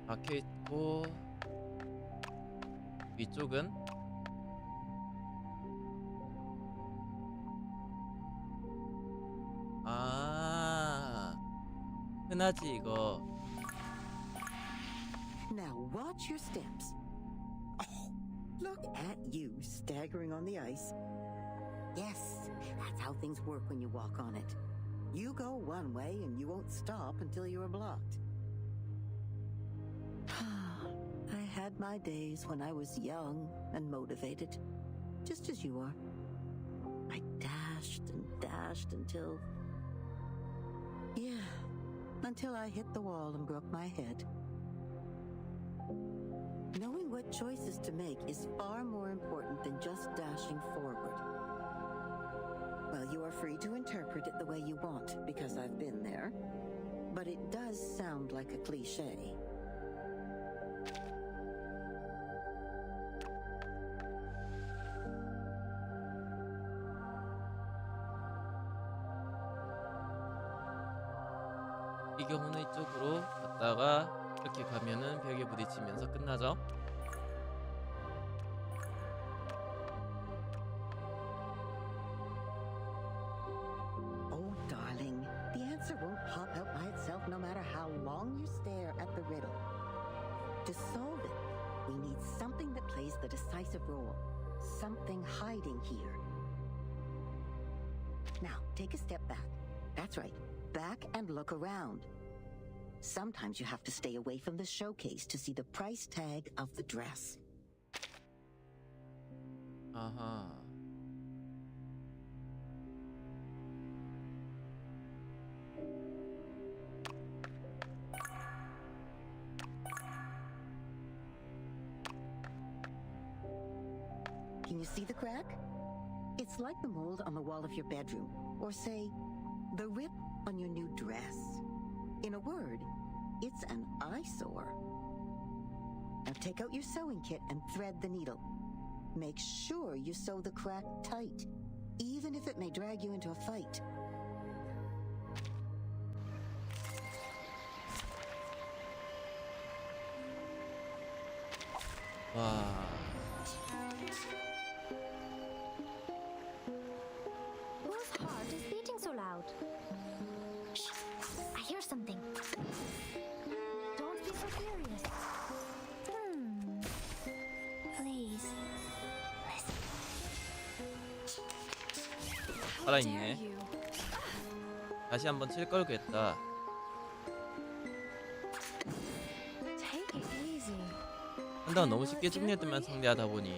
박혀있고 위쪽은 흔하지 이거. Now watch your steps. Oh, look at you staggering on the ice. Yes, that's how things work when you walk on it. You go one way and you won't stop until you are blocked. I had my days when I was young and motivated, just as you are. I dashed and dashed until I hit the wall and broke my head. Knowing what choices to make is far more important than just dashing forward. Well, you are free to interpret it the way you want, because I've been there. But it does sound like a cliché. 이 경우는 이쪽으로 갔다가 이렇게 가면은 벽에 부딪히면서 끝나죠. Oh, darling, the answer won't pop out by itself no matter how long you stare at the riddle. To solve it, we need something that plays the decisive role, something hiding here. Now, take a step back. That's right. Back and look around. Sometimes you have to stay away from the showcase to see the price tag of the dress. Can you see the crack? It's like the mold on the wall of your bedroom, or say, the rip on your new dress. In a word, it's an eyesore. Now take out your sewing kit and thread the needle. Make sure you sew the crack tight. even if it may drag you into a fight. 와. Whose heart is beating so loud? Shh! I hear something. Don't be so furious. Please. Listen. 살아있네. 다시 한번 칠 걸 그랬다. Take it easy. 한동안 너무 쉽게 중립들만 상대하다 보니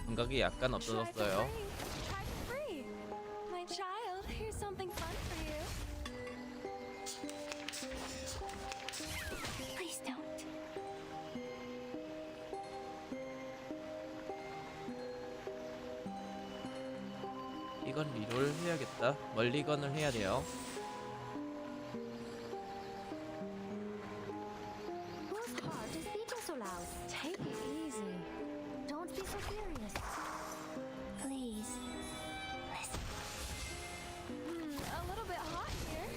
감각이 약간 없어졌어요. Try free. My child, here's something fun for you. Please don't. 이건 리롤 해야겠다. 멀리건을 해야 돼요. Whose heart is beating so loud? Take it easy. Don't be so furious. Please. Listen. A little bit hot here.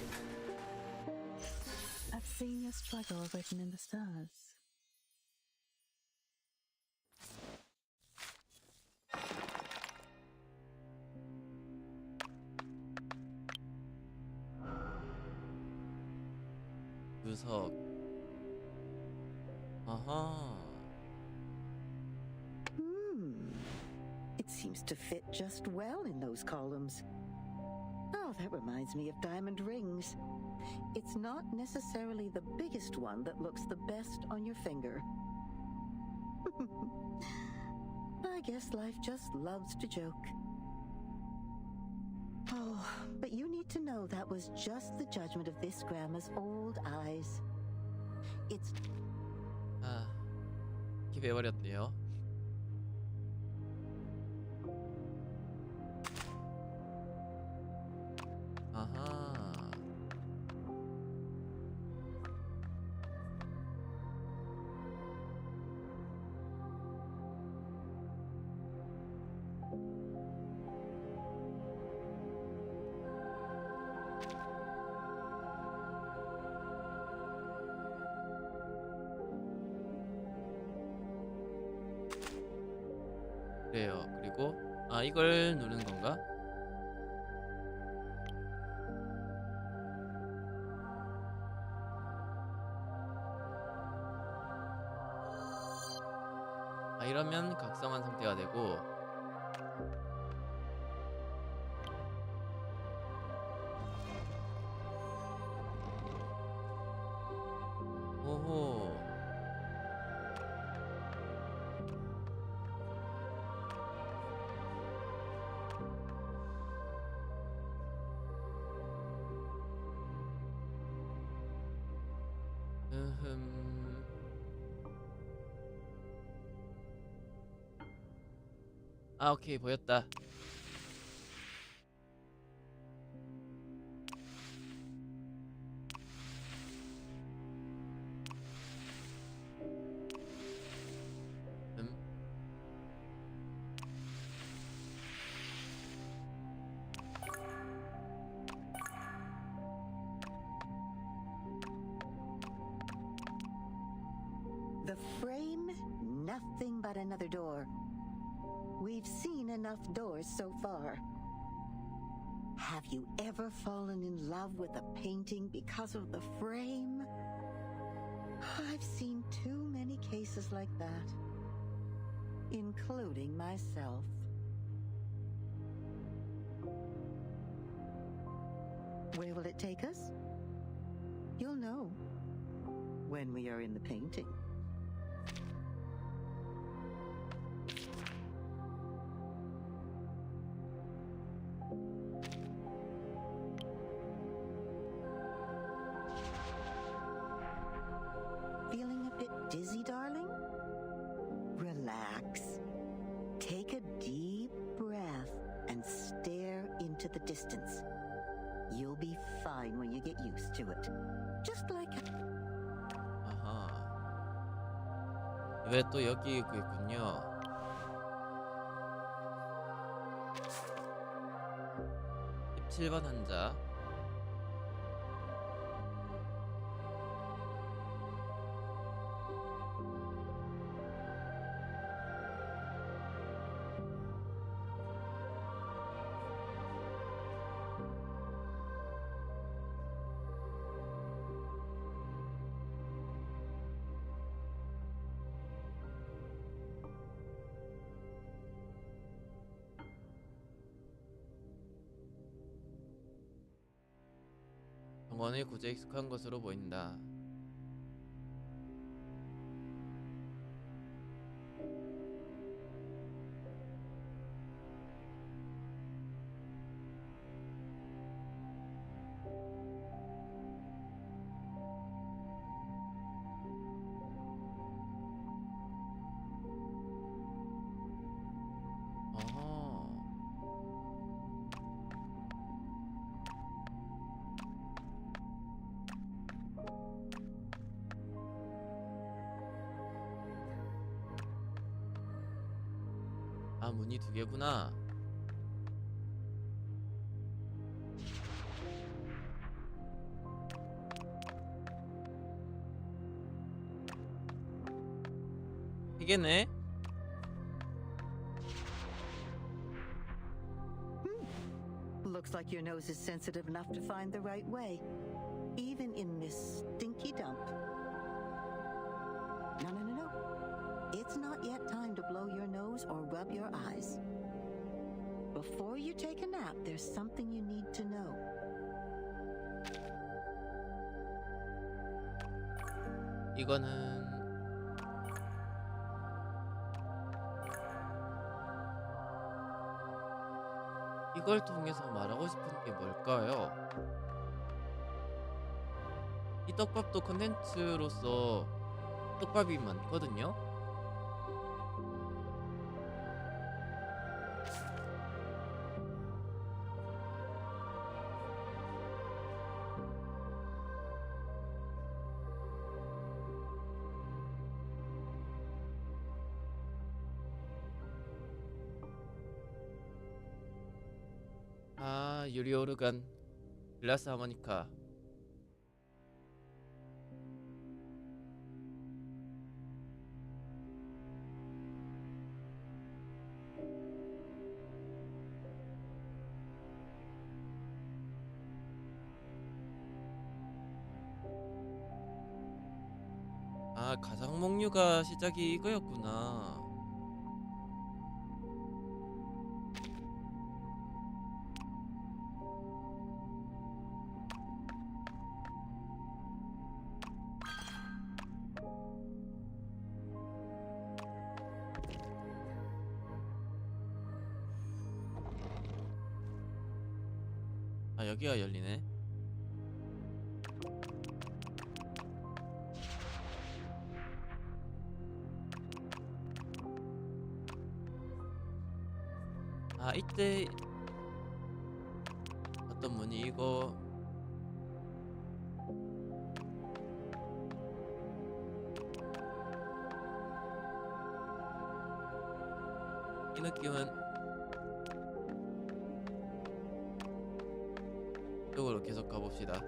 I've seen your struggle written in the stars. 유석. 아하. It seems to fit just well in those columns. Oh, that reminds me of diamond rings. It's not necessarily the biggest one that looks the best on your finger. I guess life just loves to joke. Oh, but you need to know that was just the judgment of this grandma's old eyes. It's... 아, 기대해버렸네요. 아하. 그래요. 그리고 이걸 누르는 건가? 이러면 각성한 상태가 되고 오호. 오케이, 보였다. The frame, nothing but another door. We've seen enough doors so far. Have you ever fallen in love with a painting because of the frame? I've seen too many cases like that, including myself. Where will it take us? You'll know when we are in the painting. Feeling a bit dizzy, darling? Relax. Take a deep breath and stare into the distance. You'll be fine when you get used to it. Just like... 아하. 왜 또 여기 있군요. 7번 환자. 병원의 구조에 익숙한 것으로 보인다. 아, 문이 두 개구나. 세 개네. Looks like your nose is sensitive enough to find the right way, even in this stinky dump. No. It's not yet time to blow your nose or rub your eyes. Before you take a nap, there's something you need to know. 이거는 이걸 통해서 말하고 싶은 게 뭘까요? 이 떡밥도 컨텐츠로서 떡밥이 많거든요? 아, 유리 오르간, 글라스 하모니카. 아, 가상몽유가 시작이 이거였구나. 아, 여기가 열리네. 아, 이때 어떤 문이 이거 이 느낌은 이쪽으로 계속 가봅시다.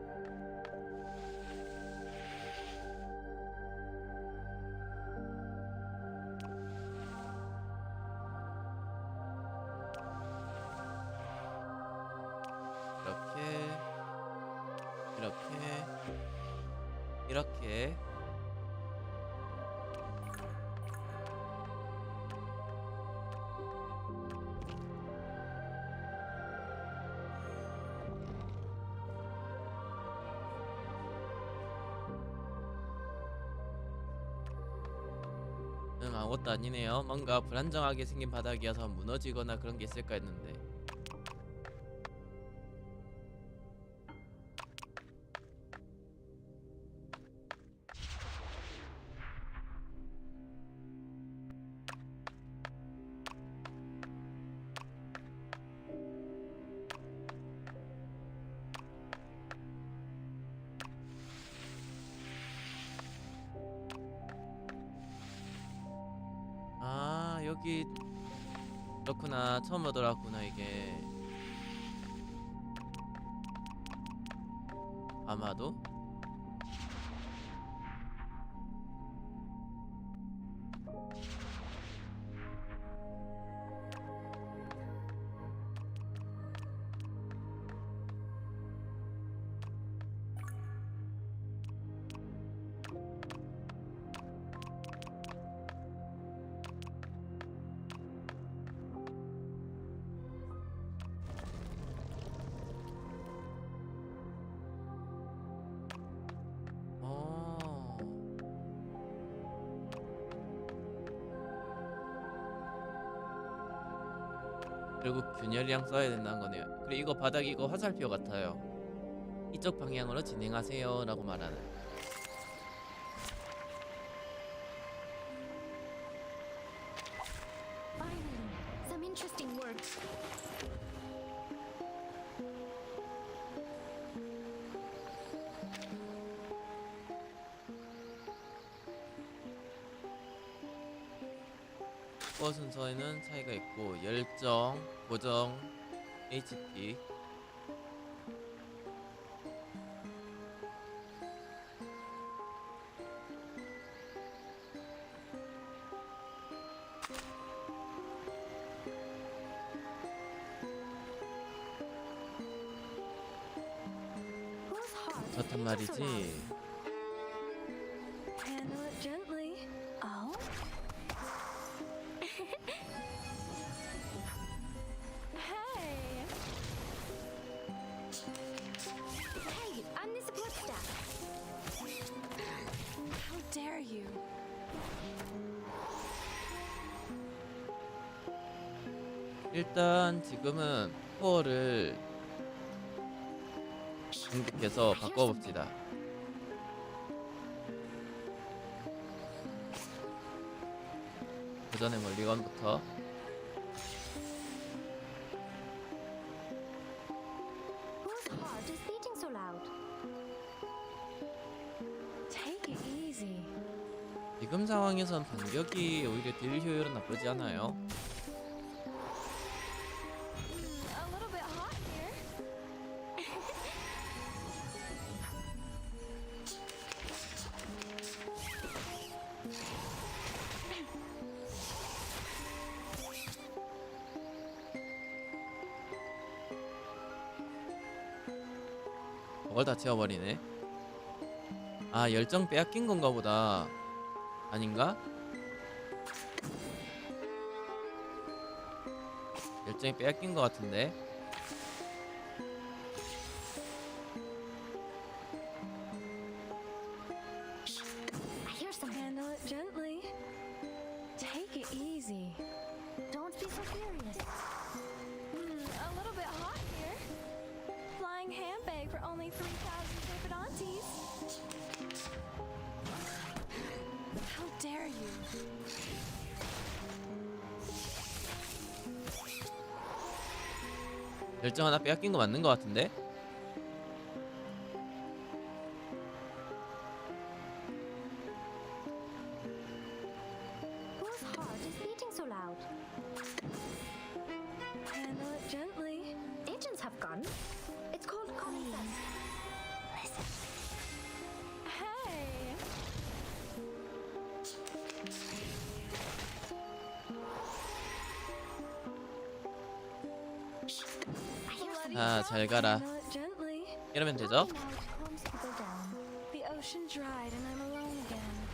이렇게 아무것도 아니네요. 뭔가 불안정하게 생긴 바닥이어서 무너지거나 그런 게 있을까 했는데. 아, 여기 그렇구나. 처음 오더라구나 이게. 아마도. 결국 균열이랑 써야 된다는 거네요. 그리고 이거 바닥 이거 화살표 같아요. 이쪽 방향으로 진행하세요 라고 말하는. Finally, some interesting words. 스코어 순서에는 차이가 있고 열정, 고정, HP. 좋단 말이지. Handle it gently. Oh? Hey! Hey, I'm the support staff. How dare you? 일단 지금은 스코어를 중국해서 바꿔봅시다. 그 전에 멀리건부터. Whose heart is beating so loud? Take it easy. 지금 상황에선 반격이 오히려 딜 효율은 나쁘지 않아요. A little bit hot here. 저걸 다 채워버리네. 아, 열정 빼앗긴 건가 보다. 아닌가? 열정이 빼앗긴 것 같은데. I hear something. Handle it gently. Take it easy. Don't be so furious. A little bit hot here. Flying handbag for only 3,000 favorite aunties. How dare you? 열정 하나 빼앗긴 거 맞는 것 같은데? Whose heart is beating so loud? Handle it gently. Agents have gone. It's called common sense. Listen. Hey! I hear something. 아, 잘 가라. Handle it gently. 이러면 되죠? Now it calms people down. The ocean dried and I'm alone again.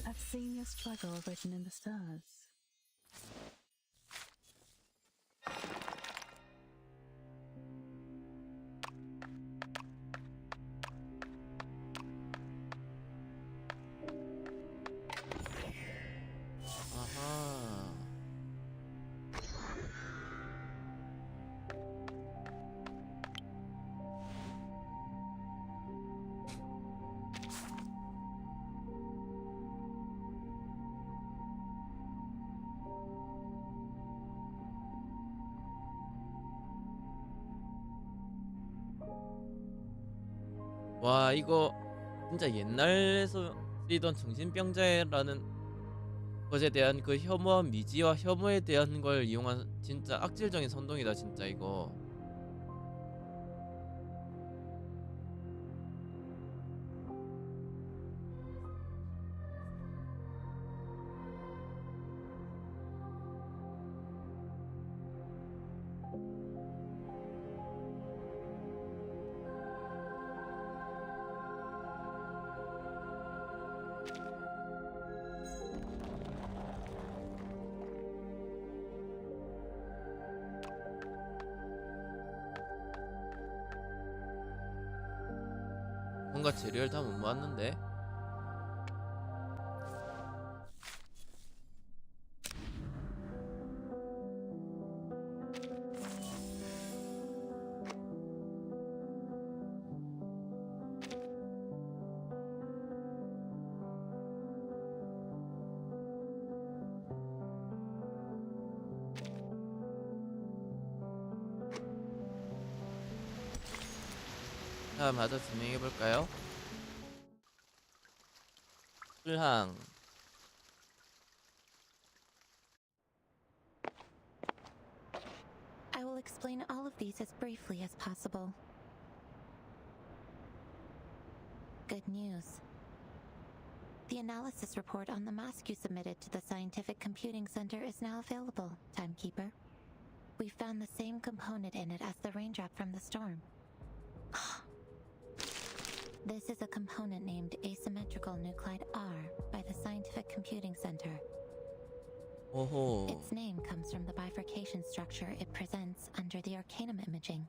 I've seen your struggle written in the stars. 아하. 와, 이거 진짜 옛날에서 쓰이던 정신병자라는 것에 대한 그 혐오한 미지와 혐오에 대한 걸 이용한 진짜 악질적인 선동이다 진짜 이거. 뭔가 재료를 다 못 모았는데. 자, 마저 진행해볼까요? 쁠항. I will explain all of these as briefly as possible. Good news. The analysis report on the mask you submitted to the Scientific Computing Center is now available, Timekeeper. We found the same component in it as the raindrop from the storm. This is a component named asymmetrical nuclide R by the Scientific Computing Center. 오호. Its name comes from the bifurcation structure it presents under the Arcanum imaging.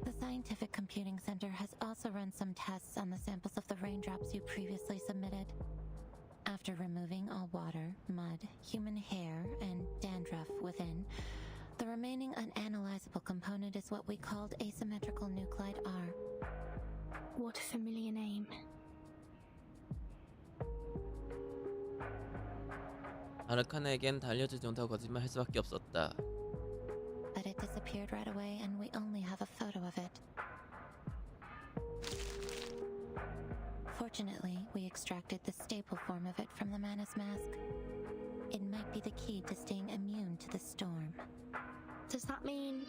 The Scientific Computing Center has also run some tests on the samples of the raindrops you previously submitted. After removing all water, mud, human hair, and dandruff within, the remaining unanalyzable component is what we called asymmetrical nuclide R. What a familiar name. 아르카나에겐 달려주지 못하고 거짓말할 수밖에 없었다. But it disappeared right away and we only have a photo of it. Fortunately, we extracted the stable form of it from the Manus mask. It might be the key to staying immune to the storm. Does that mean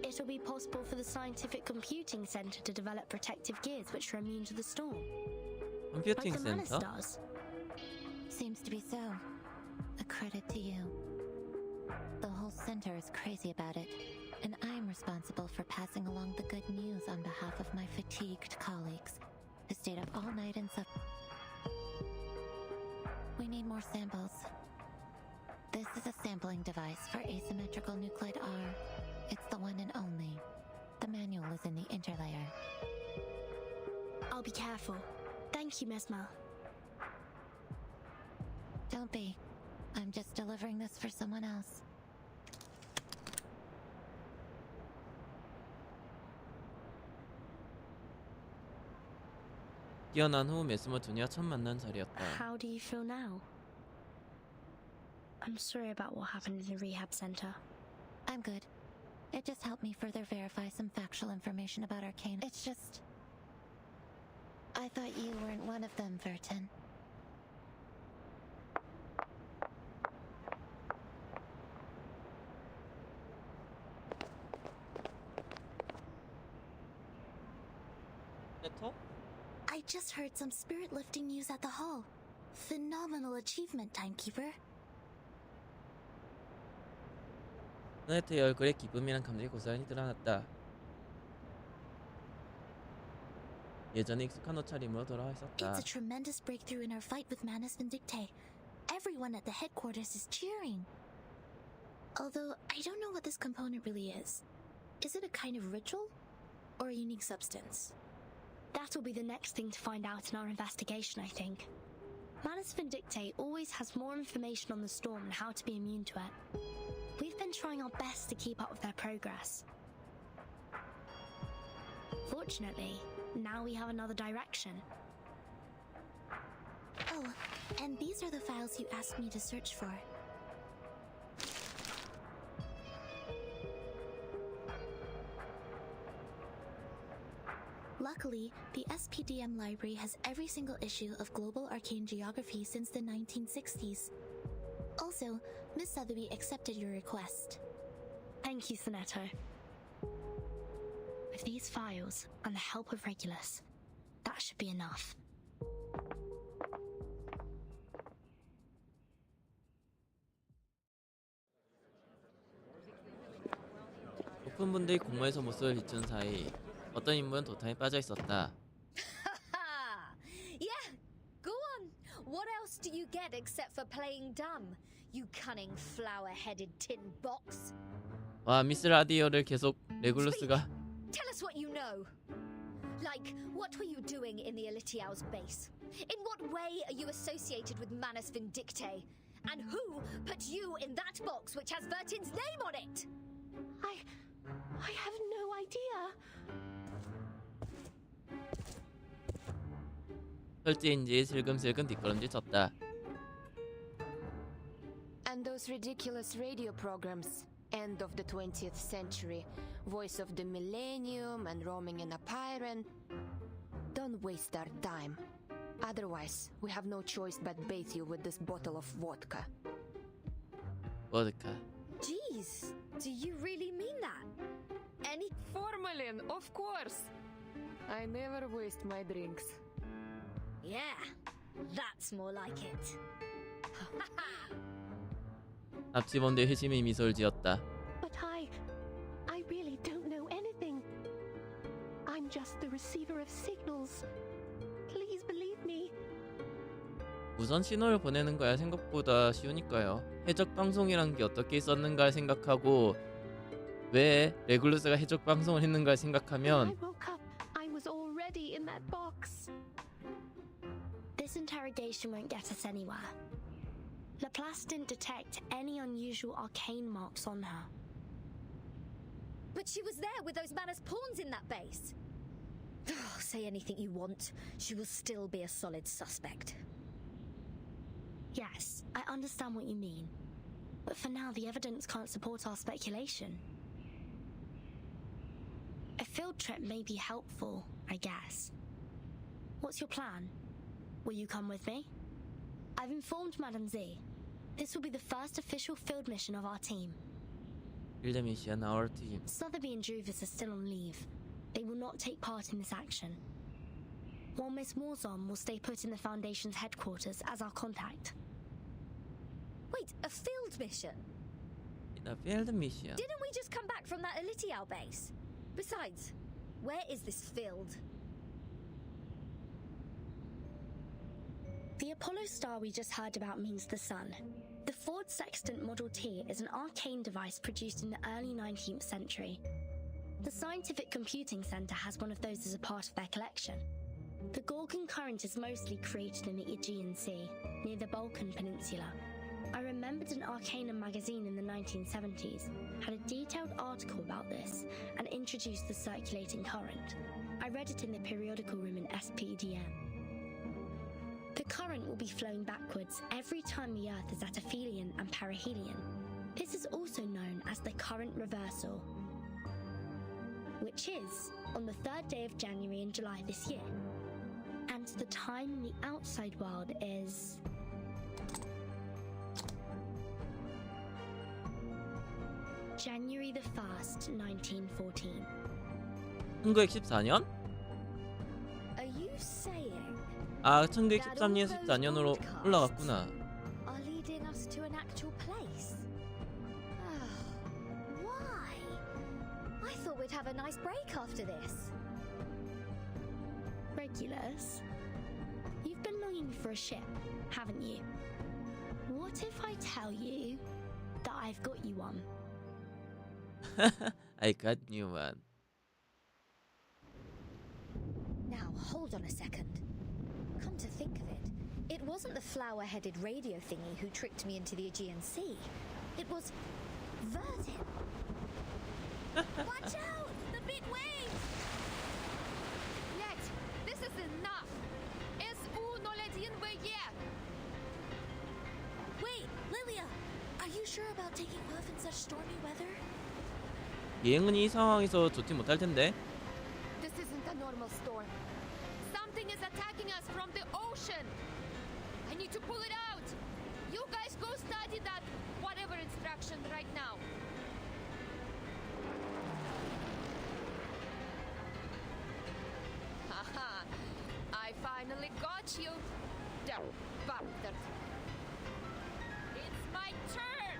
it'll be possible for the Scientific Computing Center to develop protective gears which are immune to the storm? 컴퓨팅 Like the Manus 센터? does? Seems to be so. A credit to you. The whole center is crazy about it, and I'm responsible for passing along the good news on behalf of my fatigued colleagues who stayed up all night and We need more samples. This is a sampling device for asymmetrical nuclide R. It's the one and only. The manual is in the interlayer. I'll be careful. Thank you, Mesmer. Don't be. I'm just delivering this for someone else. 뛰어난 후 메스머 두니와 첫 만난 자리였다. How do you feel now? I'm sorry about what happened in the rehab center. I'm good. It just helped me further verify some factual information about Arcane. It's just... I thought you weren't one of them, Verton. I just heard some spirit-lifting news at the hall. Phenomenal achievement, Timekeeper. 너네트의 얼굴에 기쁨이란 감정이 고스란히 드러났다. 예전에 익숙한 옷차림으로 돌아와 있었다. It's a tremendous breakthrough in our fight with Manus Vindictae. Everyone at the headquarters is cheering. Although, I don't know what this component really is. Is it a kind of ritual? Or a unique substance? That'll be the next thing to find out in our investigation, I think. Manus Vindictae always has more information on the storm and how to be immune to it. We've been trying our best to keep up with their progress. Fortunately, now we have another direction. Oh, and these are the files you asked me to search for. Luckily, the SPDM library has every single issue of global arcane geography since the 1960s. Also, Miss Sotheby accepted your request. Thank you, Senator. With these files and the help of Regulus, that should be enough. 높은 분들이 공모에서 모습을 비춘 사이 어떤 인물은 도탄에 빠져 있었다. Yeah, go on. What else do you get except for playing dumb? You cunning flower-headed tin box. 와, 미스 라디오를 계속 레굴루스가 Tell us what you know. Like, what were you doing in the Elitiao's base? In what way are you associated with Manus Vindictae? And who put you in that box which has Vertin's name on it? I have no idea. 설지인지 슬금슬금 뒷걸음질 쳤다. And those ridiculous radio programs, end of the 20th century, voice of the millennium and roaming in a pyren. Don't waste our time. Otherwise, we have no choice but bathe you with this bottle of vodka. 보드카. Jeez, do you really mean that? Any Formalin, of course. I never waste my drinks. Yeah, that's more like it. 납치범들 회심의 미소를 지었다. But I really don't know anything. I'm just the receiver of signals. Please believe me. 무선 신호를 보내는 거야 생각보다 쉬우니까요. 해적 방송이란 게 어떻게 있었는가 생각하고 왜 레굴루스가 해적 방송을 했는가 I 생각하면 woke up. I was already in that box. This interrogation won't get us anywhere. Laplace didn't detect any unusual arcane marks on her. But she was there with those Manus pawns in that base. Say anything you want, she will still be a solid suspect. Yes, I understand what you mean. But for now, the evidence can't support our speculation. A field trip may be helpful, I guess. What's your plan? Will you come with me? I've informed Madame Z. This will be the first official field mission of our team. 필드 미션 our team. Sotheby and Druvis are still on leave. They will not take part in this action. While Miss Warzon will stay put in the Foundation's headquarters as our contact. Wait, a field mission? A field mission. Didn't we just come back from that Elitiao base? Besides, where is this field? The Apollo star we just heard about means the sun. The Ford Sextant Model T is an arcane device produced in the early 19th century. The Scientific Computing Center has one of those as a part of their collection. The Gorgon current is mostly created in the Aegean Sea, near the Balkan Peninsula. I remembered an Arcanum magazine in the 1970s had a detailed article about this and introduced the circulating current. I read it in the periodical room in SPDM. The current will be flowing backwards every time the Earth is at aphelion and perihelion. This is also known as the current reversal, which is on the 3rd day of January and July this year. And the time in the outside world is... January the 1st, 1914. 1914년? Are you saying 아, 1913년 14년으로 올라갔구나. are leading us to an actual place? Why? I thought we'd have a nice break after this. Regulus, you've been longing for a ship, haven't you? What if I tell you that I've got you one? I got new one. Now, hold on a second. Come to think of it, it wasn't the flower-headed radio thingy who tricked me into the Aegean Sea. It was Vertin. Watch out! The big waves! Нет, this is enough. Wait, Lilia! Are you sure about taking off in such stormy weather? 예응은 이 상황에서 좋지 못할 텐데. This isn't a normal normal storm. Something is attacking us from the ocean. I need to pull it out. You guys go study that whatever instruction right now. Haha, I finally got you. Damn bastard. It's my turn.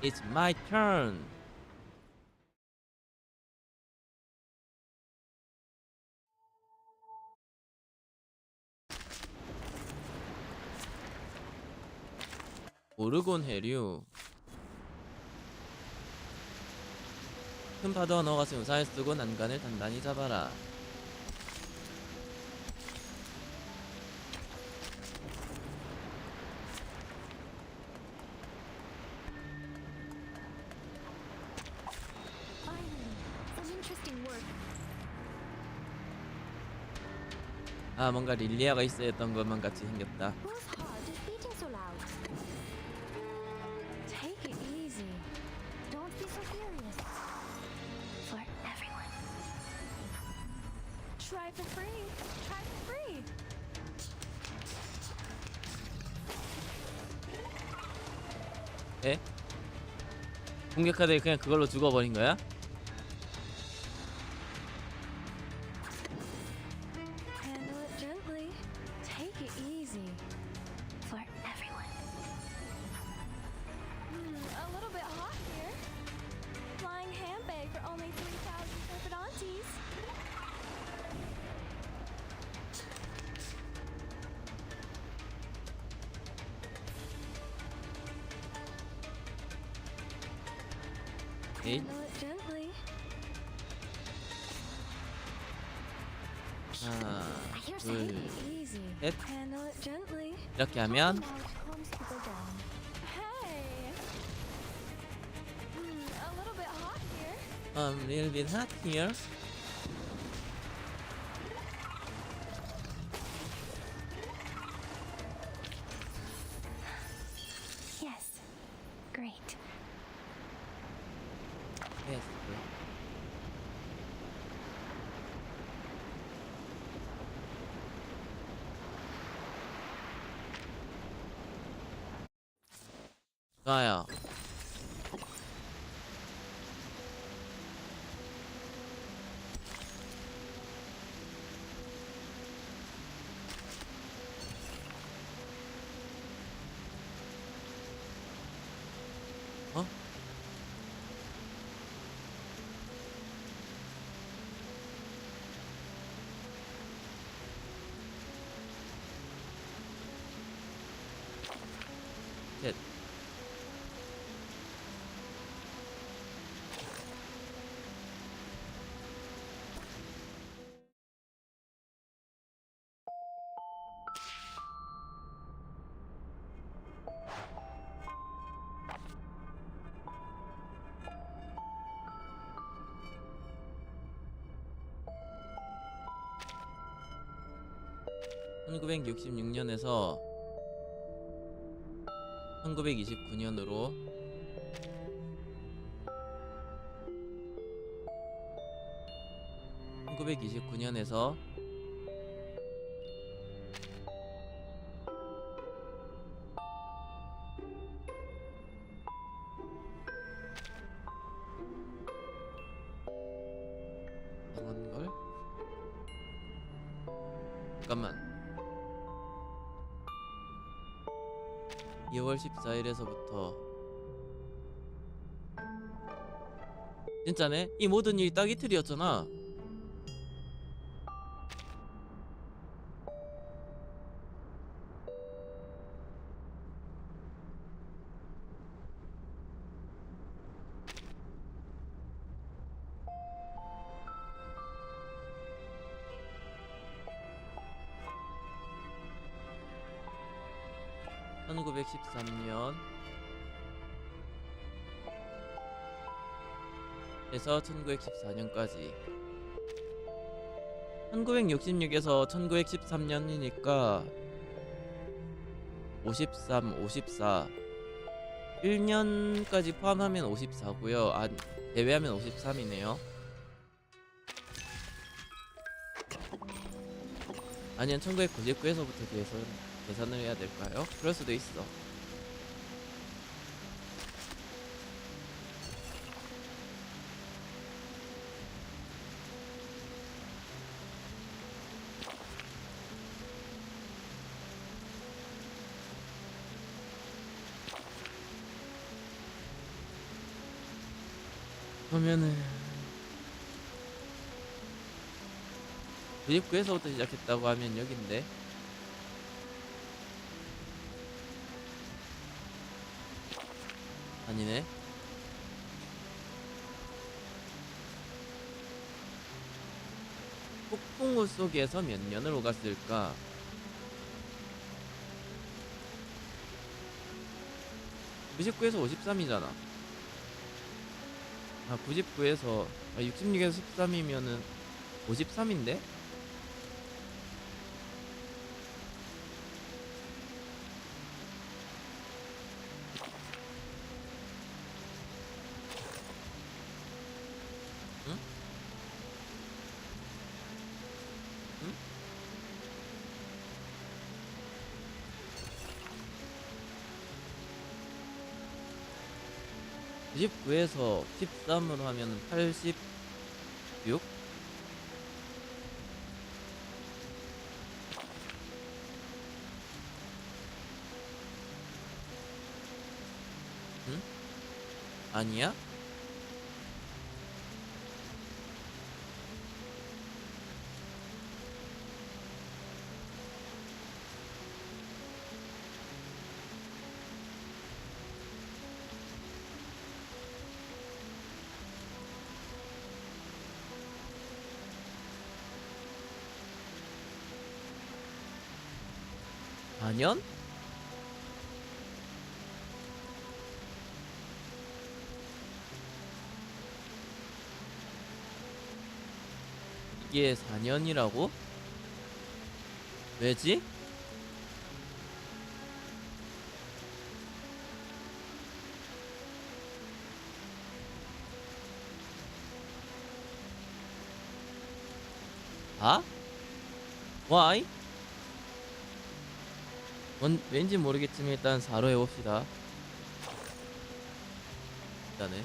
It's my turn. 오르곤 해류. 큰 파도가 넘어갔으면 우산을 쓰고 난간을 단단히 잡아라. 아, 뭔가 릴리아가 있어야 했던 것만 같이 생겼다. Take it easy. Don't be so serious. For everyone. Try for free. Try for free. 에? 공격하되 그냥 그걸로 죽어버린 거야? Handle it gently. Take it easy. For everyone. A little bit hot here. Flying handbag for only 3,000 perfidantes. 에잇. Handle it gently. 하나, Take 둘, it easy. 셋. Handle it gently. 이렇게 하면 Calms people down. Hey. A little bit hot here. a little bit hot here. Yes. Great. Yes. 좋아요. 어? 셋. (1966년에서) 1929년으로 (1929년에서) 이런걸? 잠깐만. 2월 14일에서부터 진짜네? 이 모든 일이 딱 이틀이었잖아. (1913년) 에서 1914년까지 1966에서 1913년이니까 53, 54 1년까지 포함하면 54고요. 아, 제외하면 53이네요. 아니면 1999에서부터 계산을 해야 될까요? 그럴 수도 있어. 그러면은 99에서부터 시작했다고 하면 여긴데 아니네. 폭풍우 속에서 몇 년을 오갔을까? 99에서 53이잖아. 아 99에서 66에서 13이면은 53인데? 응? 응? 99에서 13으로 하면 86? 응? 아니야? 반년? 이게 4년이라고? 왜지? 아? Why? 왠지 모르겠지만 일단 4로 해봅시다. 일단은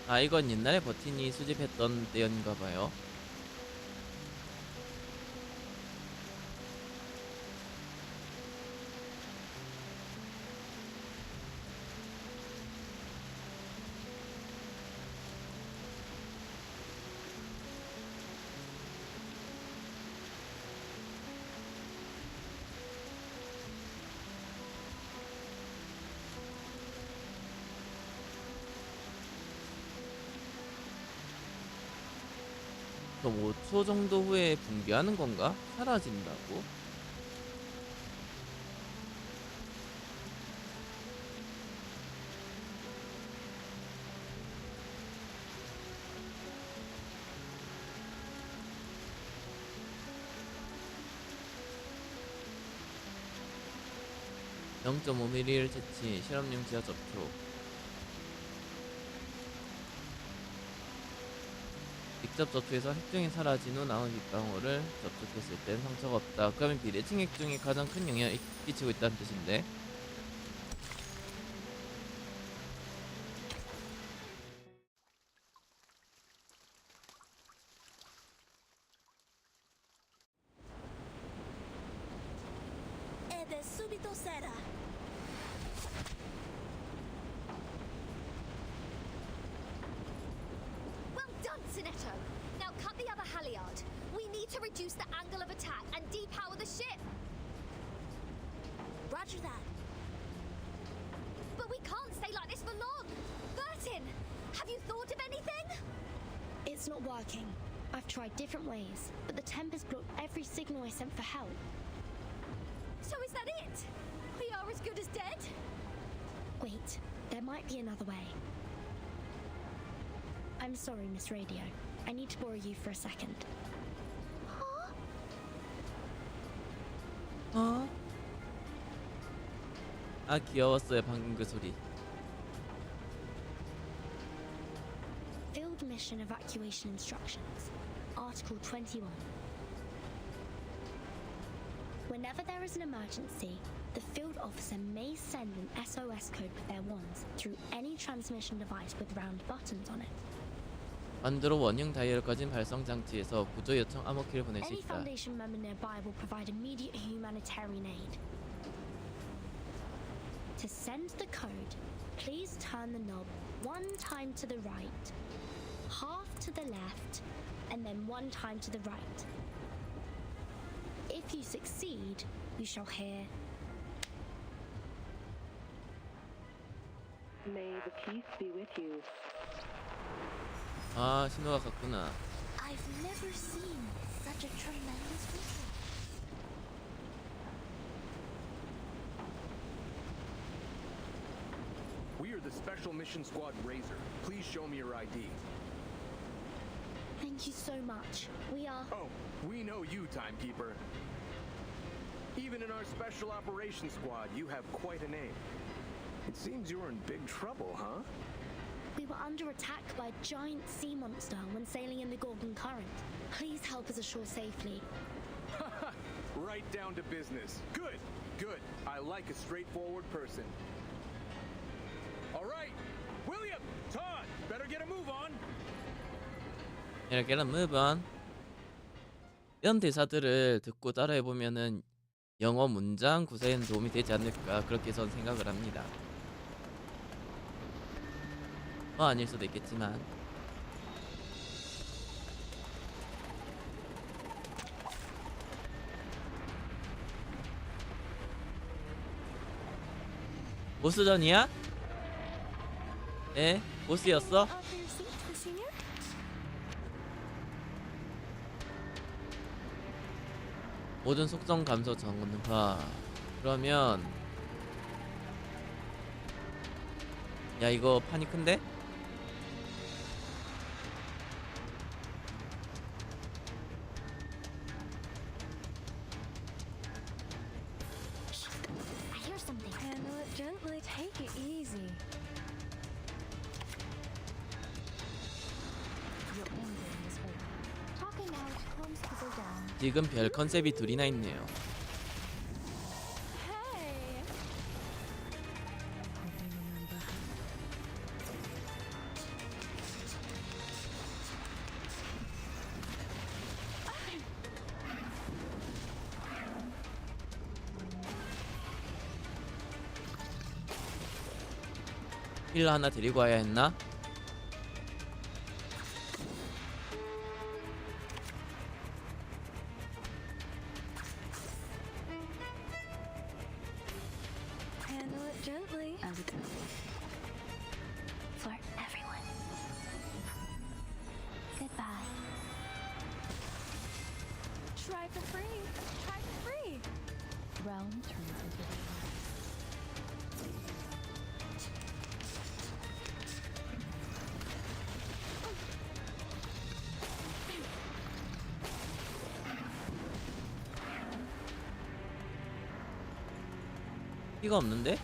아 이건 옛날에 버틴이 수집했던 때인가봐요. 그럼 5초 정도 후에 붕괴하는 건가? 사라진다고? (0.5mm) 채취 실험용 지하 접촉. 직접 접촉해서 핵종이 사라진 후 남은 빗방울을 접촉했을 땐 상처가 없다. 그러면 비대칭 핵종이 가장 큰 영향을 끼치고 있다는 뜻인데. Now cut the other halyard. We need to reduce the angle of attack and depower the ship. Roger that. But we can't stay like this for long. Bertin, have you thought of anything? It's not working. I've tried different ways, but the Tempest blocked every signal I sent for help. So is that it? We are as good as dead? Wait, there might be another way. I'm sorry, Miss Radio. I need to borrow you for a second. 어? 아 귀여웠어요 방금 그 소리. Field Mission Evacuation Instructions, Article 21. Whenever there is an emergency, the field officer may send an SOS code with their wands through any transmission device with round buttons on it. 반대로 원형 다이얼을 가진 발성 장치에서 구조 요청 암호키를 보낼 수 Any 있다. Foundation member nearby will provide immediate humanitarian aid. To send the code, please turn the knob one time to the right, half to the left, and then one time to the right. If you succeed, you shall hear. May the peace be with you. 아 신호가 갔구나. I've never seen such a tremendous visual. We are the Special Mission Squad Razor. Please show me your ID. Thank you so much. We are. Oh, we know you, Timekeeper. Even in our Special Operations Squad, you have quite a name. It seems you're in big trouble, huh? We were under attack by a giant sea monster when sailing in the Gorgon Current. Please help us ashore safely. Right down to business. Good, good. I like a straightforward person. All right, William, Todd, better get a move on. 이렇게 move on. 이런 대사들을 듣고 따라해보면은 영어 문장 구사에는 도움이 되지 않을까 그렇게 전 생각을 합니다. 뭐 아닐 수도 있겠지만. 보스전이야? 네? 보스였어? 모든 속성 감소 정원화. 그러면 야 이거 판이 큰데? I hear something. Handle it gently. Take it easy. Your ending is over. Talking out calms people down. 지금 별 컨셉이 둘이나 있네요. Hey. 힐러 하나 데리고 와야 했나? Handle it gently. For everyone. Goodbye. Try for free. Try for free. Realm turns into 피가 없는데?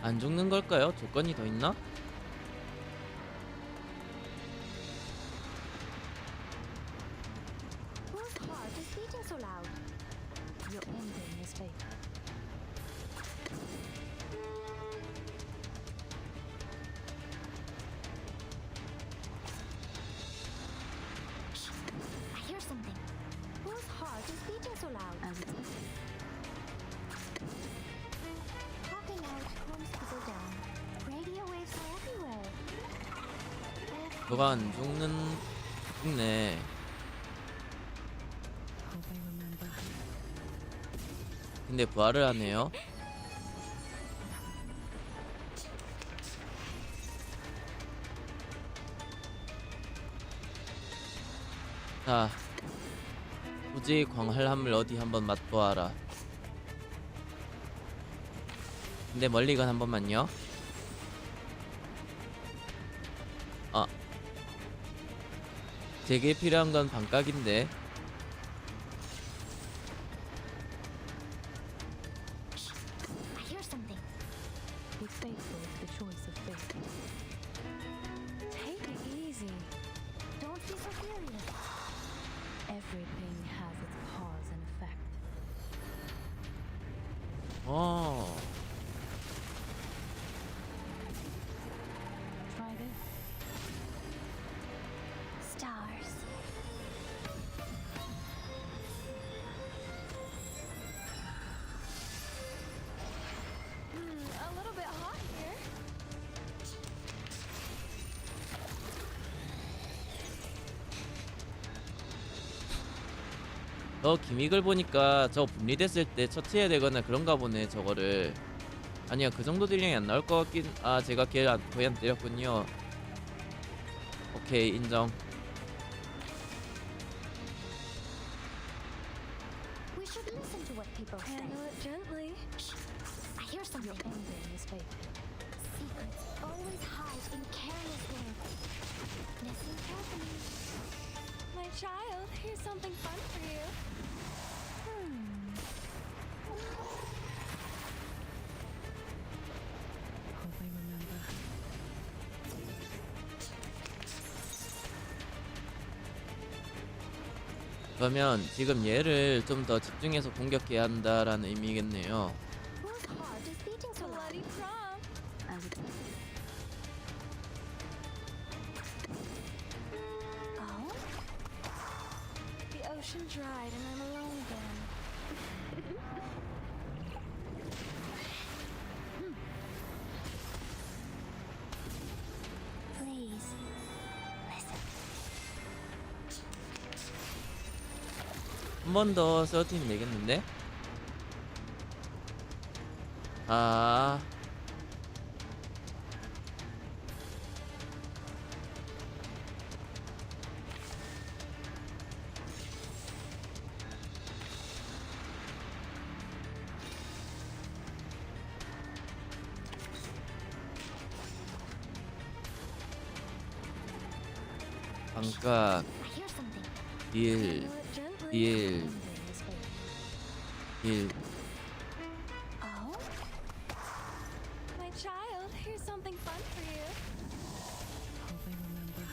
안 죽는 걸까요? 조건이 더 있나? Whose heart is beating so loud? Your ending is fate. I hear something. Whose heart is beating so loud? Talking out calms people down. Radio waves are everywhere. 너가 안 죽네. 근데 부활을 하네요. 자, 굳이 광활함을 어디 한번 맛보아라. 근데 멀리건 한 번만요. 제게 필요한 건 반각인데. 어. Try this. Stars. A little bit hot here. 저 기믹을 보니까 저 분리됐을 때 처치해야 되거나 그런가 보네. 저거를. 아니야, 그 정도 딜량이 안 나올 것 같긴. 아, 제가 걔를 거의 안 때렸군요. 오케이, 인정. We should listen to what people say. Handle it gently. I hear something. Secrets always hide in careless words. Listen carefully. My child, here's something fun for you. Hope I remember. 그러면 지금 얘를 좀 더 집중해서 공격해야 한다라는 의미겠네요. Whose heart is beating so loud? Bloody prom. Oh? The ocean dried and I'm alone again. Please. Listen. 한 번 더 서팅이 되겠는데? 아. 반각 I hear something. 1 1 1 Oh? My child, here's something fun for you. Hope I remember.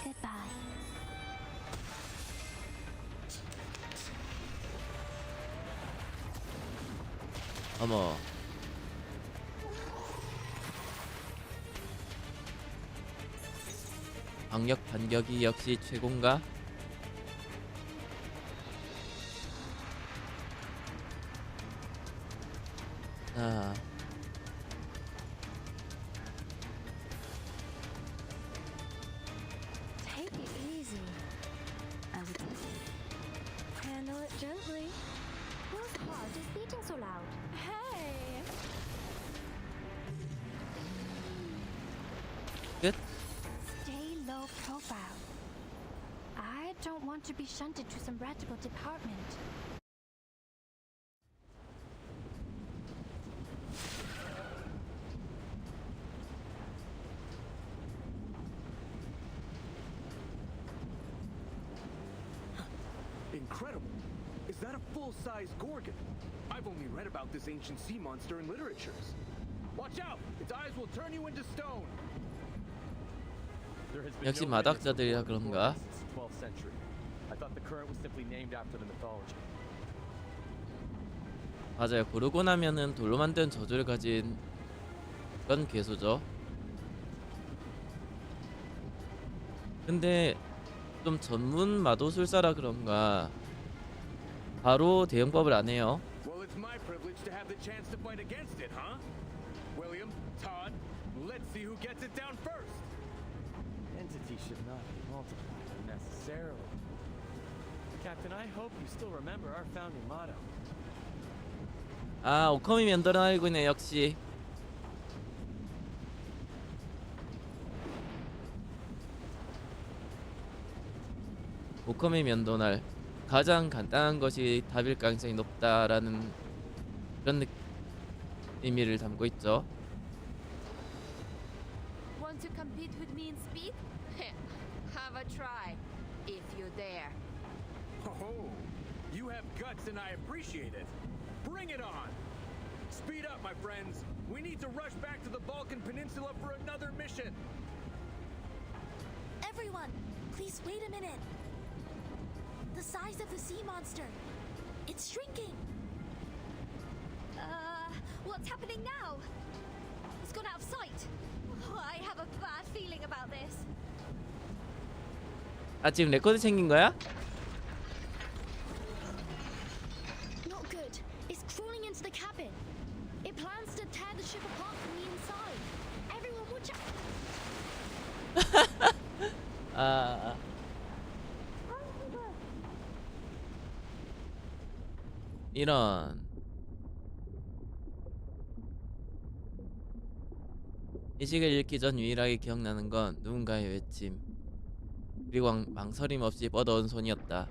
Goodbye. 어머. 방역 반격이 역시 최고인가? 자, Take it easy. Handle it gently. Whose heart is beating so loud? Hey. 끝. Stay low profile. I don't want to be shunted to some radical department. Incredible. Is that a full-size Gorgon? I've only read about this ancient sea monster in literatures. Watch out! Its eyes will turn you into stone. There has been 역시 no witness 마닥자들이라 report of 그런가? Gorgon since the 12th century. I thought the current was simply named after the mythology. 맞아요. 고르고 나면은 돌로 만든 저주를 가진 그런 괴수죠. 근데 좀 전문 마도술사라 그런가 바로 대응법을 안 해요. Well, it's my privilege to have the chance to fight against it, huh? William, Todd, let's see who gets it down first. Entity should not be multiplied unnecessarily. Captain, I hope you still remember our founding motto. 아, 오커미 면도를 알고 있네. 역시 오커미 면도날 가장 간단한 것이 답일 가능성이 높다라는 그런 의미를 담고 있죠. Want to compete with me in speed? Have a try, if you dare. Oh, you have guts and I appreciate it. Bring it on! Speed up, my friends. We need to rush back to the Balkan Peninsula for another mission. Everyone, please wait a minute. The size of the sea monster. It's shrinking. What's happening now? It's gone out of sight. Oh, I have a bad feeling about this. 아 지금 레코드 생긴 거야? Not good. It's crawling into the cabin. It plans to tear the ship apart from the inside. Everyone watch out. 이런. 이 책을 읽기 전 유일하게 기억나는 건 누군가의 외침 그리고 망설임 없이 뻗어온 손이었다.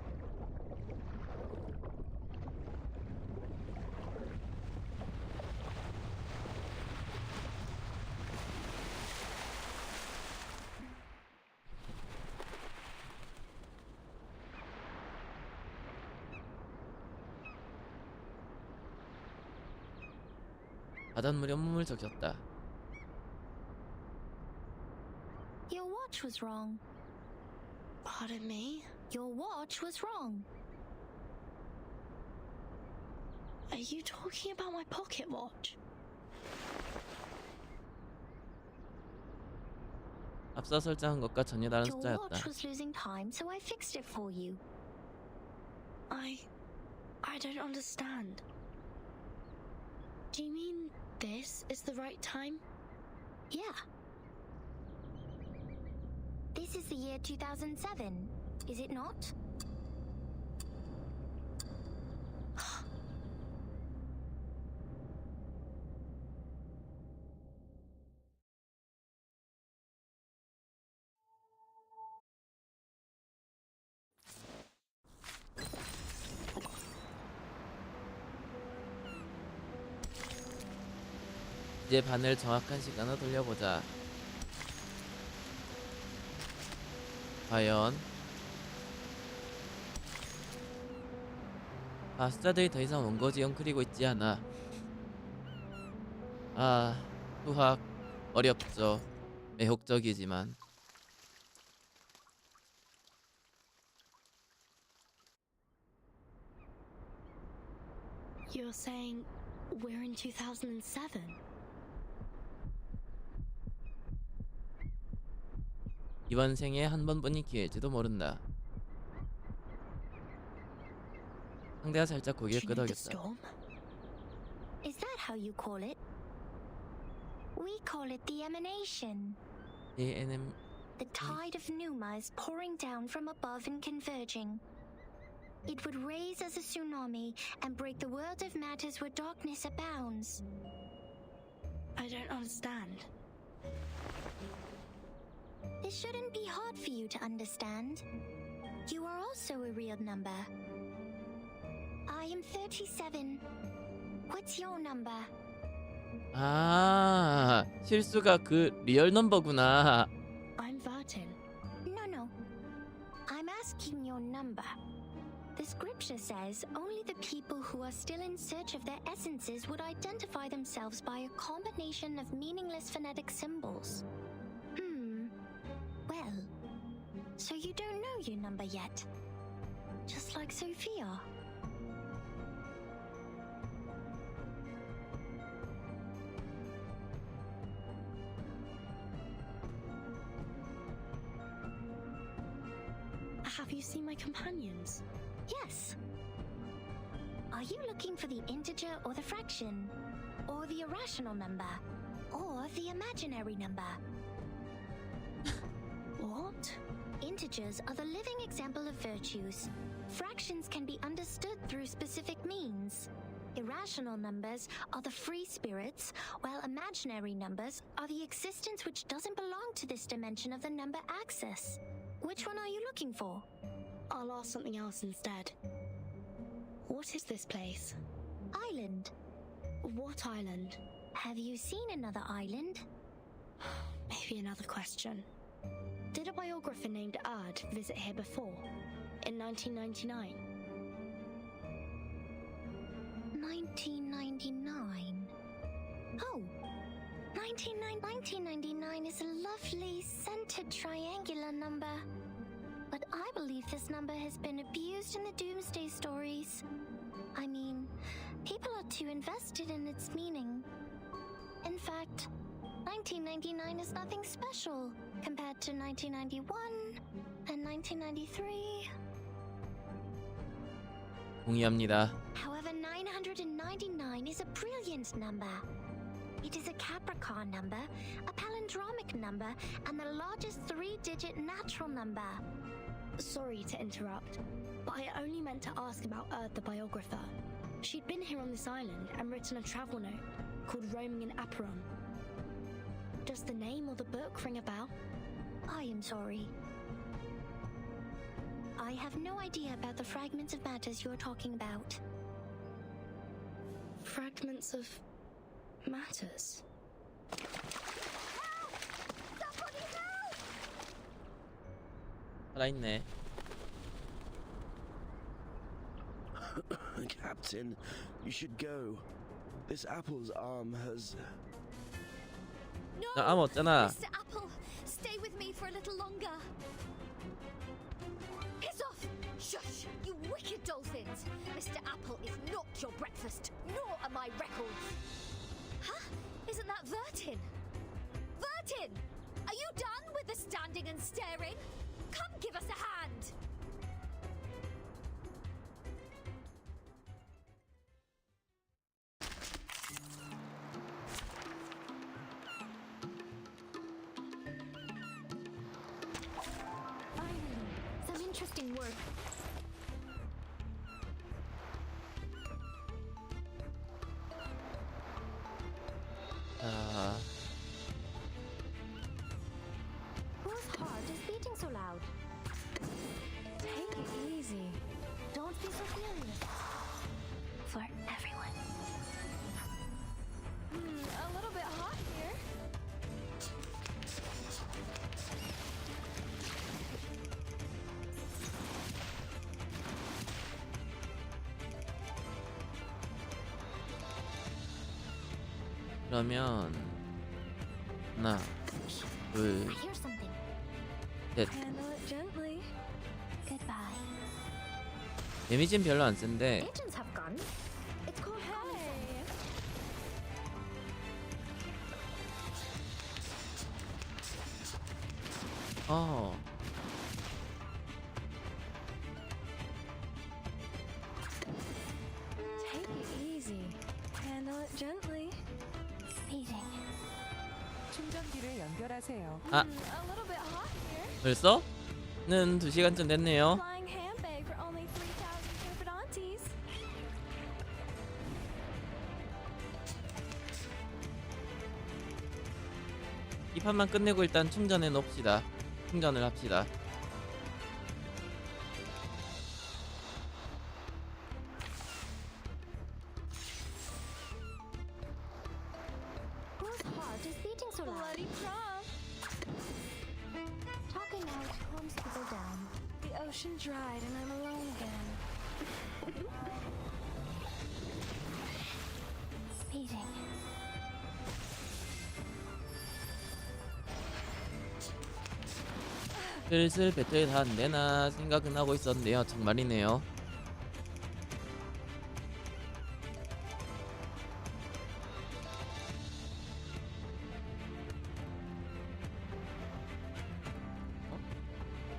바닷물이 온몸을 적셨다. Your watch was wrong. Pardon me? Your watch was wrong. Are you talking about my pocket watch? 앞서 설정한 것과 전혀 다른 Your 숫자였다. watch was losing time, so I fixed it for you. I don't understand. Do you mean this is the right time? Yeah. This is the year 2007, is it not? 이제 바늘 정확한 시간을 돌려보자. 과연 숫자들이 더 이상 원고지 엉클이고 있지 않아. 수학 어렵죠. 매혹적이지만 You're saying we're in 2007? 이번 생에 한 번뿐인 기회일지도 모른다. 상대가 살짝 고개를 끄덕였다. Is that how you call it? We call it the emanation. The tide of pneuma is pouring down from above and converging. It would raise as a tsunami and break the world of matters where darkness abounds. I don't understand. This shouldn't be hard for you to understand. You are also a real number. I am 37. What's your number? 실수가 그 리얼 넘버구나. I'm Vartan. No. I'm asking your number. The scripture says only the people who are still in search of their essences would identify themselves by a combination of meaningless phonetic symbols. Well, so you don't know your number yet. Just like Sophia. Have you seen my companions? Yes. Are you looking for the integer or the fraction? Or the irrational number? Or the imaginary number? What? Integers are the living example of virtues. Fractions can be understood through specific means. Irrational numbers are the free spirits, while imaginary numbers are the existence which doesn't belong to this dimension of the number axis. Which one are you looking for? I'll ask something else instead. What is this place? Island. What island? Have you seen another island? Maybe another question. Did a biographer named Ad visit here before? In 1999? 1999? Oh! 1999 is a lovely, centered triangular number. But I believe this number has been abused in the Doomsday stories. I mean, People are too invested in its meaning. In fact, 1999 is nothing special compared to 1991 and 1993. 동의합니다. However, 999 is a brilliant number. It is a Capricorn number, a palindromic number, and the largest three-digit natural number. Sorry to interrupt, but I only meant to ask about Earth the biographer. She'd been here on this island and written a travel note called Roaming in Aperon. Does the name or the book ring a bell? I am sorry. I have no idea about the fragments of matters you're talking about. Fragments of matters? 살아있네. Captain, you should go. This apple's arm has... No, 나 아무 없잖아. Mr. Apple, stay with me for a little longer. Piss off! Shush, you wicked dolphins! Mr. Apple is not your breakfast, nor are my records. Huh? Isn't that Vertin? Vertin! Are you done with the standing and staring? Come give us a hand! Finally, some interesting work. Whose heart is beating so loud? Take it easy. Don't be so serious. For everyone. A little bit hot here. 그러면 하나, 둘, I hear something. 셋. Handle it gently. Goodbye. 데미지는 별로 안 센데 Agents have gone. It's called common sense. Take it easy. Handle it gently. Beating. 충전기를 연결하세요. 아, A little bit hot here. 벌써? 는 2시간쯤 됐네요. Flying handbag for only 3,000 turbidantes. 이 판만 끝내고 일단 충전해 놓읍시다. 충전을 합시다. Whose heart is beating so loud? Bloody prom. Talking out calms people down. The ocean dried and I'm alone again. Beating. 슬슬 배터리 다 안 되나 생각은 하고 있었는데요. 정말이네요.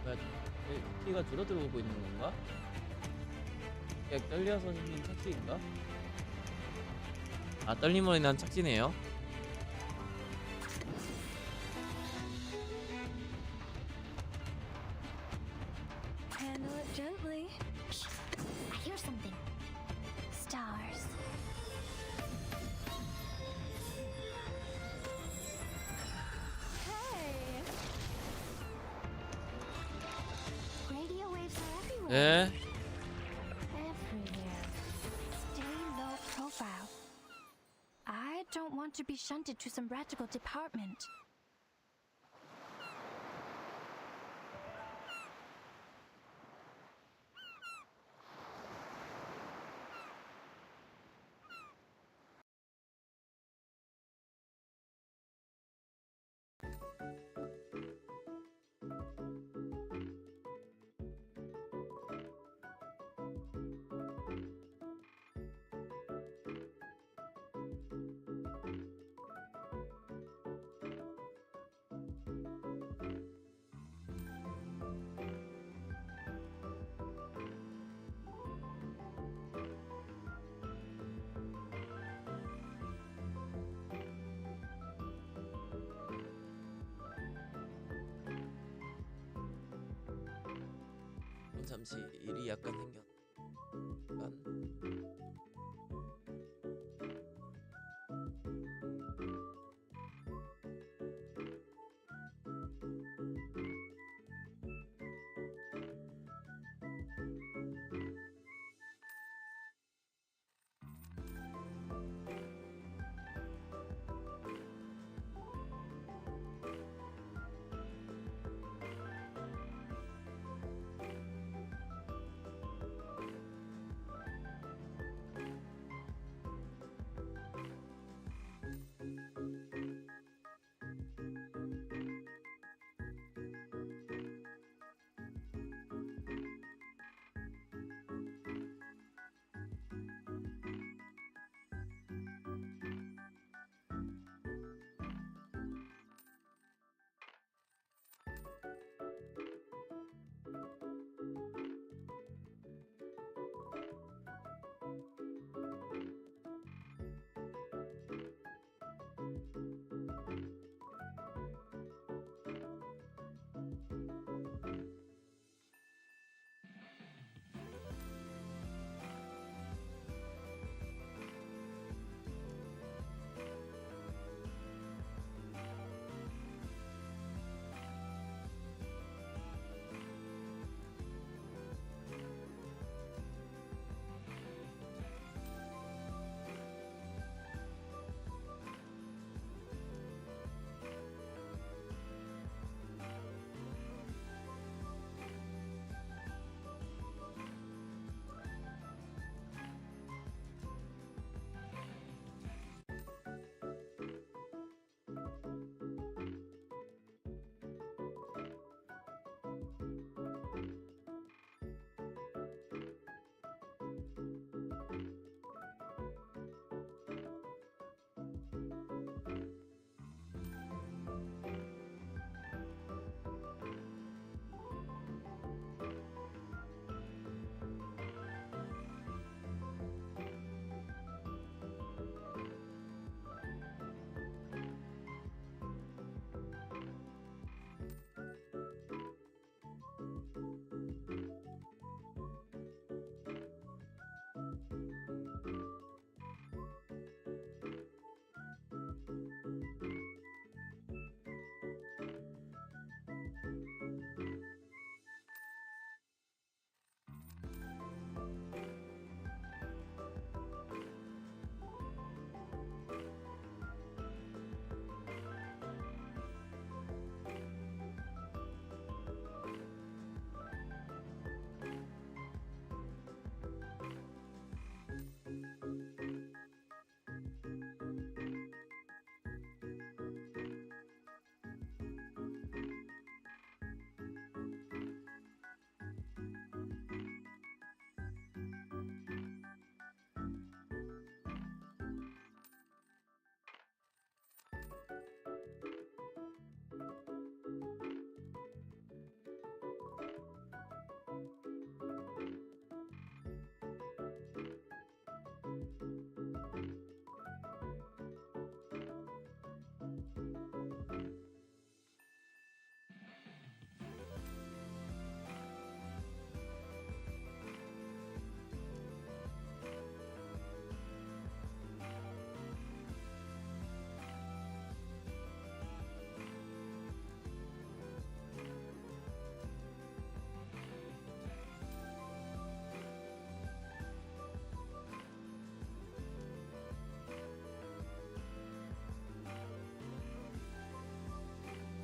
뭐야, 키가 줄어들고 있는 건가? 그냥 떨려서 생긴 착지인가? 아, 떨림으로 인한 착지네요. Handle it gently. I hear something. Stars. Hey. Radio waves are everywhere. 네. Everywhere. Stay low profile. I don't want to be shunted to some radical department. 잠시 일이 약간 생겼.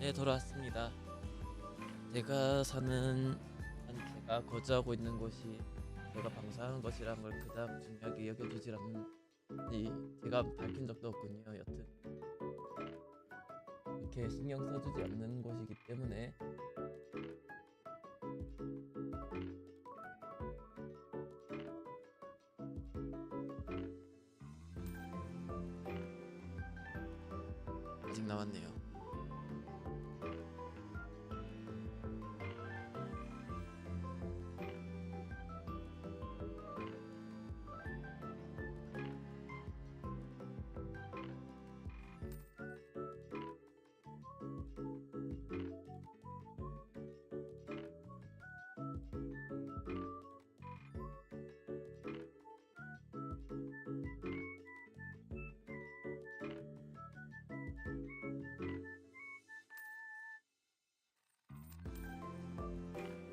네, 돌아왔습니다. 제가 거주하고 있는 곳이 제가 방사한 것이란 걸 그다음 중요하게 여겨주질 않는지 제가 밝힌 적도 없군요. 여튼 이렇게 신경 써주지 않는 곳이기 때문에 아직 남았네요.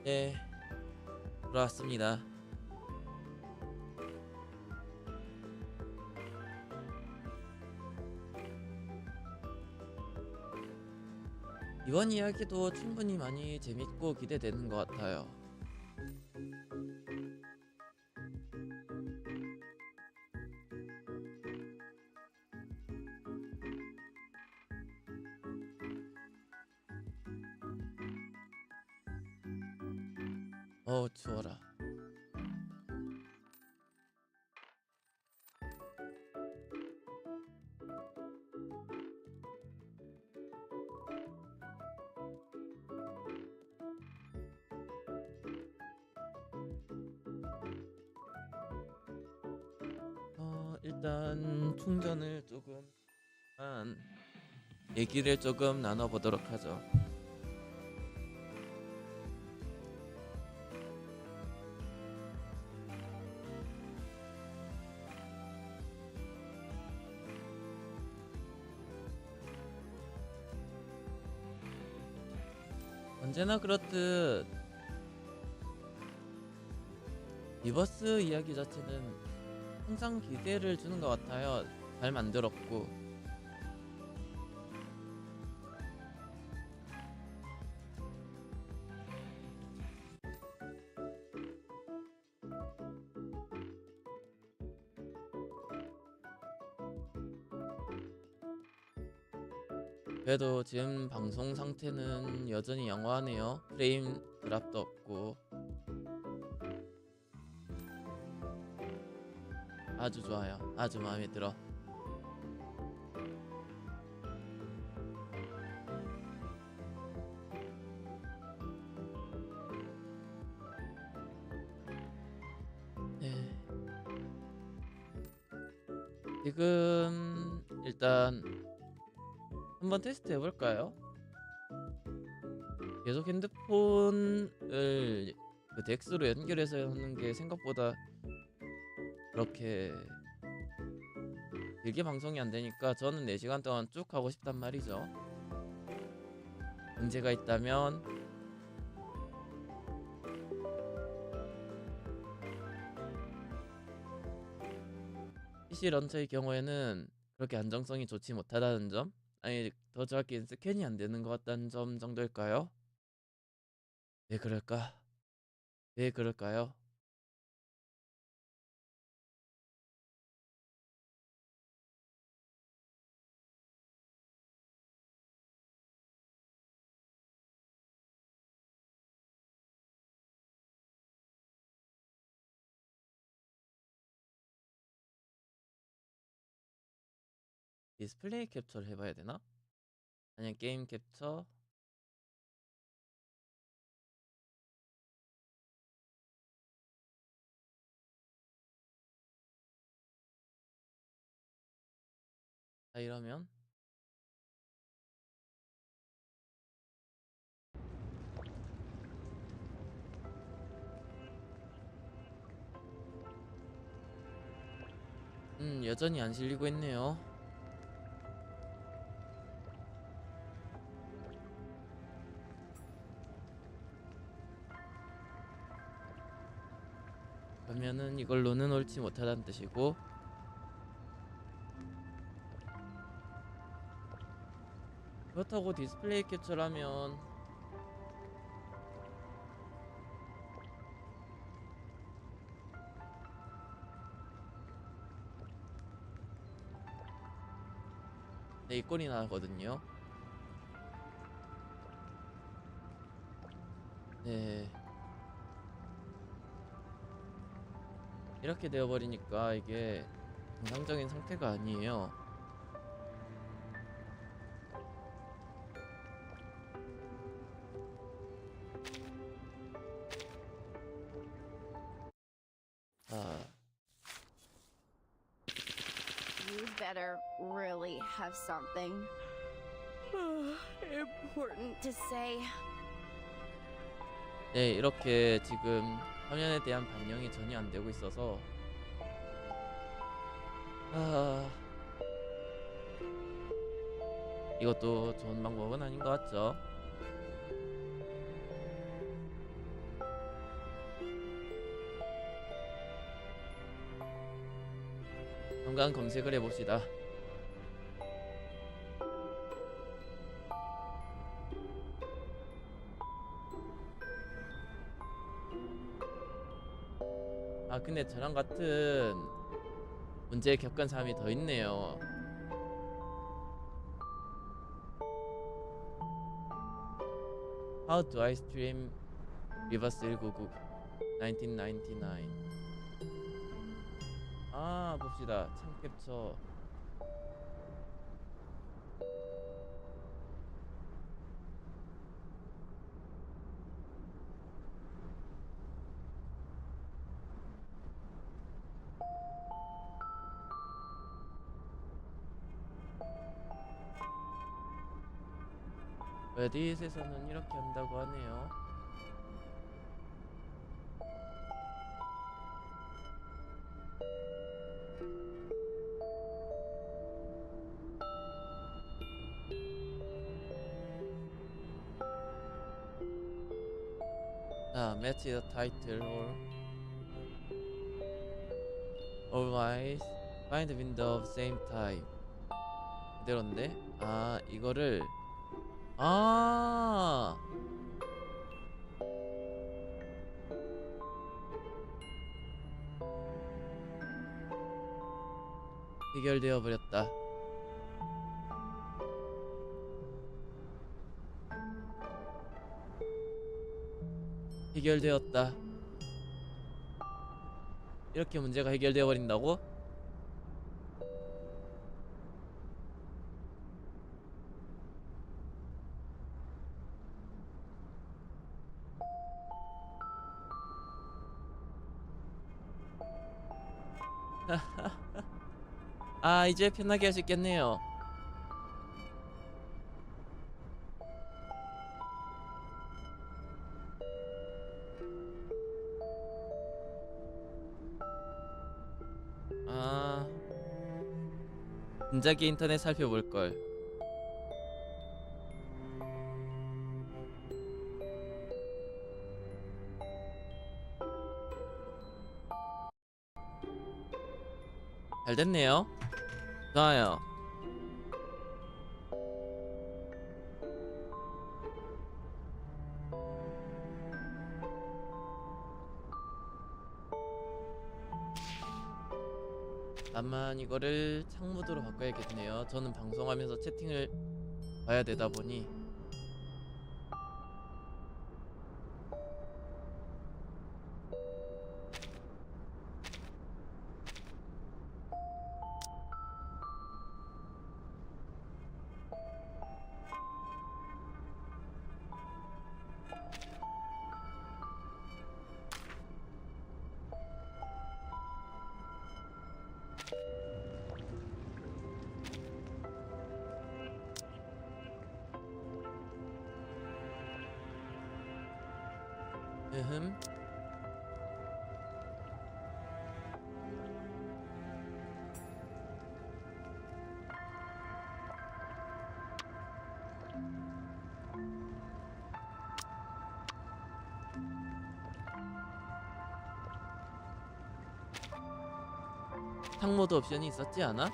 네, 돌아왔습니다. 이번 이야기도 충분히 많이 재밌고 기대되는 것 같아요. 추워라. 일단 충전을 조금 얘기를 조금 나눠보도록 하죠. 언제나 그렇듯 리버스 이야기 자체는 항상 기대를 주는 것 같아요. 잘 만들었고. 그래도 지금 방송 상태는 여전히 양호하네요. 프레임 드랍도 없고 아주 좋아요. 아주 마음에 들어. 네. 지금 일단 한번 테스트 해볼까요? 계속 핸드폰을 그 덱스로 연결해서 하는 게 생각보다 그렇게 길게 방송이 안 되니까 저는 4시간 동안 쭉 하고 싶단 말이죠. 문제가 있다면 PC 런처의 경우에는 그렇게 안정성이 좋지 못하다는 점, 아니 더 정확히 스캔이 안 되는 것 같다는 점 정도일까요? 왜 그럴까? 왜 그럴까요? 디스플레이 캡처를 해봐야 되나? 아니면 게임 캡처? 이러면 여전히 안 실리고 있네요. 그러면은 이걸로는 옳지 못하다는 뜻이고, 그렇다고 디스플레이 캡처라면 네, 이 꼴이 나거든요. 네, 이렇게 되어버리니까 이게 정상적인 상태가 아니에요. You better really have something important to say. 네, 이렇게 지금 화면에 대한 반영이 전혀 안 되고 있어서 이것도 좋은 방법은 아닌 것 같죠. 잠깐 검색을 해봅시다. 아 근데 저랑 같은 문제 겪은 사람이 더 있네요. How do I stream 리버스 1999 1999. 아 봅시다. 창 캡처. 레딧에서는 이렇게 한다고 하네요. 자, match the title or otherwise find the window of same type. 그대로인데? 아, 이거를 해결되어 버렸다. 해결되었다. 이렇게 문제가 해결되어 버린다고? 아 이제 편하게 할 수 있겠네요. 아 진작에 인터넷 살펴볼걸. 잘 됐네요. 좋아요. 다만 이거를 창모드로 바꿔야겠네요. 저는 방송하면서 채팅을 봐야 되다 보니. 창모드 옵션이 있었지 않아?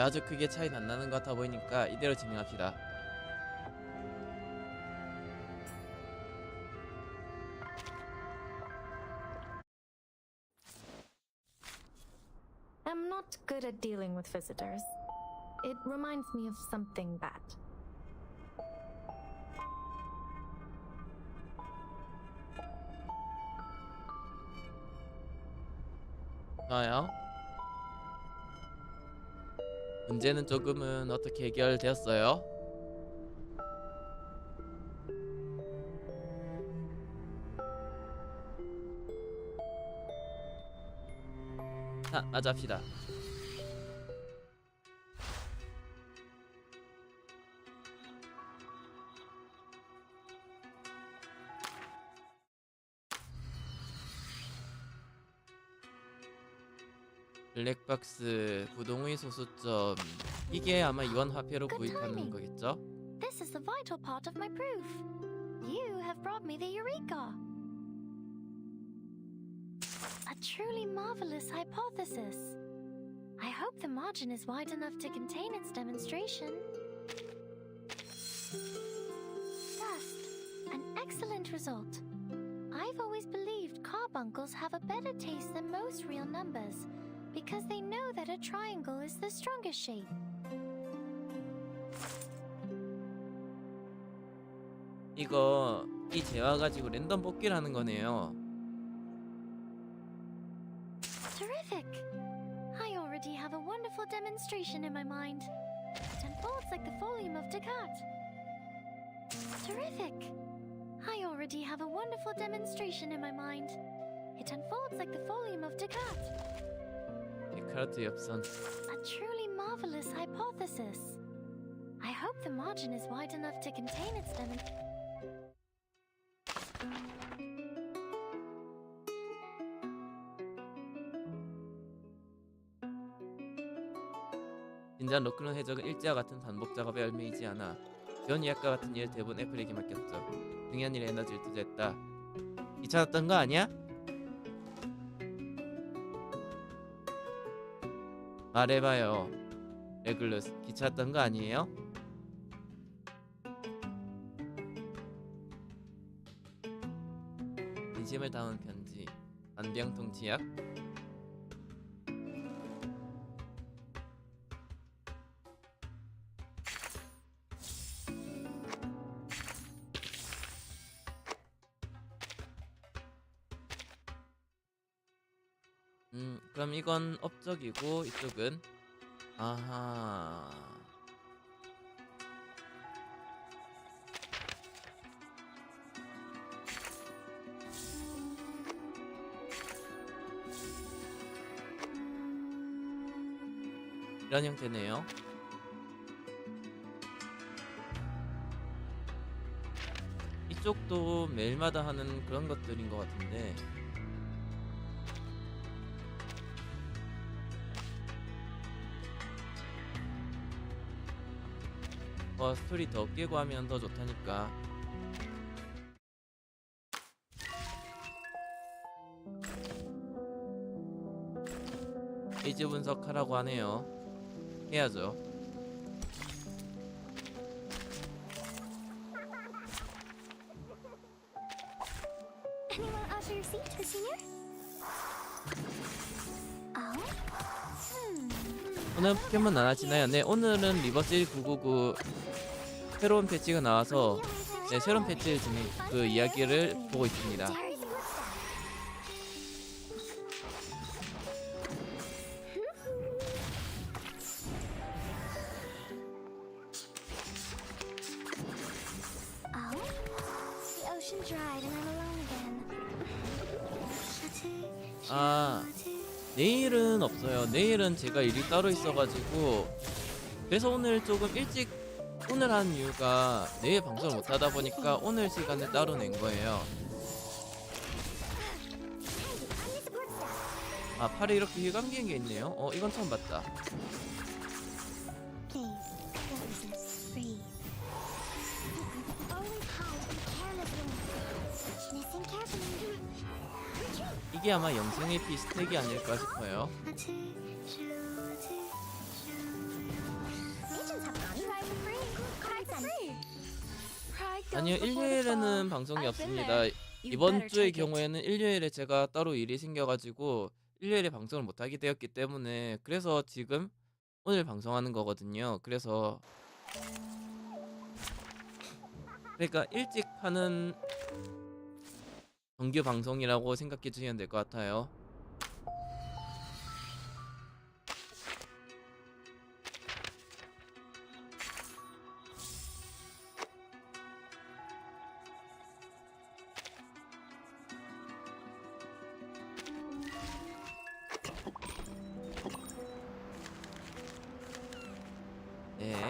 아주 크게 차이는 안 나는 것 같아 보이니까 이대로 진행합시다. I'm not good at dealing with visitors. It reminds me of something bad. 좋아요. 문제는 조금은 어떻게 해결되었어요? 자, 마저 합시다. 블랙박스, 부동의 소수점. 이게 아마 이원 화폐로 구입하는 거겠죠? This is the vital part of my proof. You have brought me the Eureka. A truly marvelous hypothesis. I hope the margin is wide enough to contain its demonstration. Dust. An excellent result. I've always believed carbuncles have a better taste than most real numbers because they know that a triangle is the strongest shape. 이거 이 재화 가지고 랜덤 뽑기를 하는 거네요. Terrific! I already have a wonderful demonstration in my mind. It unfolds like the volume of Descartes. Terrific! I already have a wonderful demonstration in my mind. It unfolds like the volume of Descartes. 데카르트 엽선. A truly marvelous hypothesis. I hope the margin is wide enough to contain its demonstration. 진작 로클론 해적은 일지와 같은 반복 작업에 얽매이지 않아 지원 예약과 같은 일 대부분 애플에게 맡겼죠. 중요한 일에 에너지를 투자했다. 귀찮았던 거 아니야? 말해봐요. 레글루스, 귀찮았던 거 아니에요? 진심을 담은 편지. 안병통 치약. 그럼 이건 업적이고 이쪽은 아하. 이런 형태네요. 이쪽도 매일마다 하는 그런 것들인 것 같은데 스토리 더 깨고 하면 더 좋다니까. 페이지 분석하라고 하네요. 해야죠. Anyone alter your seat, Senior? 오늘 포켓몬 나눠지나요? 네, 오늘은 리버스 1999 새로운 패치가 나와서 네, 새로운 패치를 진행 그 이야기를 보고 있습니다. 아, 내일은 없어요. 내일은 제가 일이 따로 있어가지고 그래서 오늘 조금 일찍 오늘 한 이유가 내일 방송을 못하다 보니까 오늘 시간을 따로 낸 거예요. 아, 팔에 이렇게 휘감기는 게 있네요. 이건 처음 봤다. 이게 아마 영생의 피 스택이 아닐까 싶어요. 아니요, 일요일에는 방송이 없습니다. 이번 주의 경우에는 일요일에 제가 따로 일이 생겨가지고 일요일에 방송을 못하게 되었기 때문에 그래서 지금 오늘 방송하는 거거든요. 그래서 그러니까 일찍 하는 정규 방송이라고 생각해 주시면 될 것 같아요.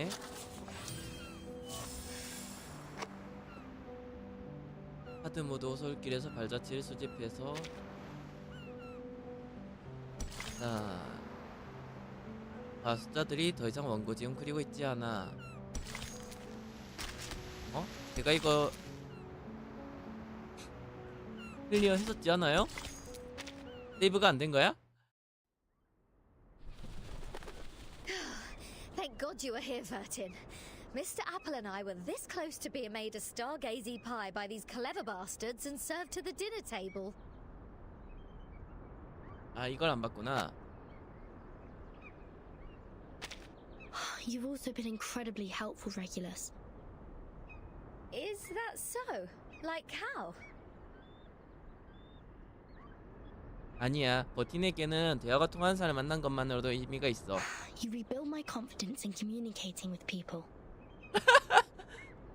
네. 하드모드 호솔길에서 발자취를 수집해서 자, 숫자들이 더 이상 원고지음 그리고 있지 않아. 제가 이거 클리어 했었지 않아요? 세이브가 안 된 거야? Thank God you were here, Vertin. Mr. Apple and I were this close to being made a stargazy pie by these clever bastards and served to the dinner table. 아, 이걸 안 봤구나. You've also been incredibly helpful, Regulus. Is that so? Like how? 아니야, 버틴에게는 대화가 통하는 사람을 만난 것만으로도 의미가 있어. You rebuild my confidence in communicating with people.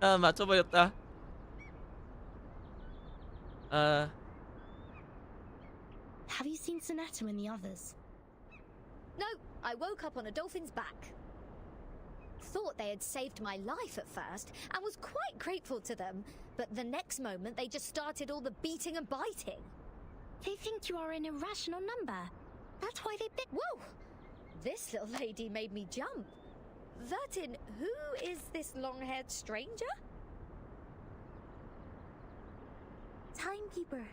아, 맞춰버렸다. Have you seen Sonetto and the others? No, I woke up on a dolphin's back. Thought they had saved my life at first and was quite grateful to them, but the next moment they just started all the beating and biting. They think you are an irrational number. That's why they bit. Whoa! This little lady made me jump. Vertin, who is this long-haired stranger? Timekeeper.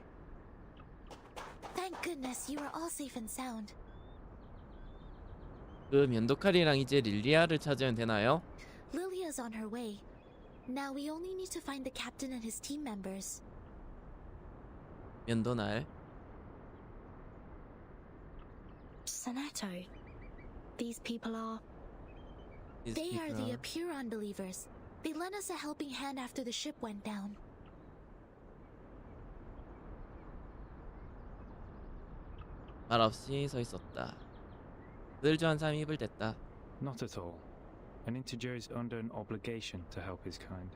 Thank goodness you are all safe and sound. 그 면도칼이랑 이제 릴리아를 찾으면 되나요? Lilia's on her way. Now we only need to find the captain and his team members. 면도날. Sonetto. These people are... They are the Apuron believers. They lent us a helping hand after the ship went down. 말 없이 서 있었다. 늘 좋아하는 사람이 입을 댔다. Not at all. An integer is under an obligation to help his kind.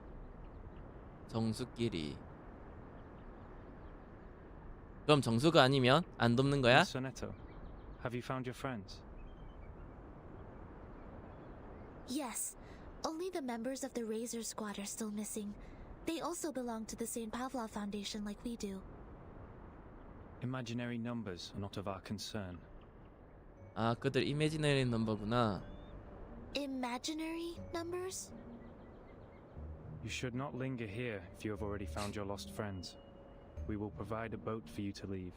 정수끼리. 그럼 정수가 아니면 안 돕는 거야? Sonetto, have you found your friends? Yes. Only the members of the Razor Squad are still missing. They also belong to the St. Pavlov Foundation like we do. Imaginary numbers are not of our concern. 아, 그들 이미지너리 넘버구나. Imaginary numbers? You should not linger here if you have already found your lost friends. We will provide a boat for you to leave.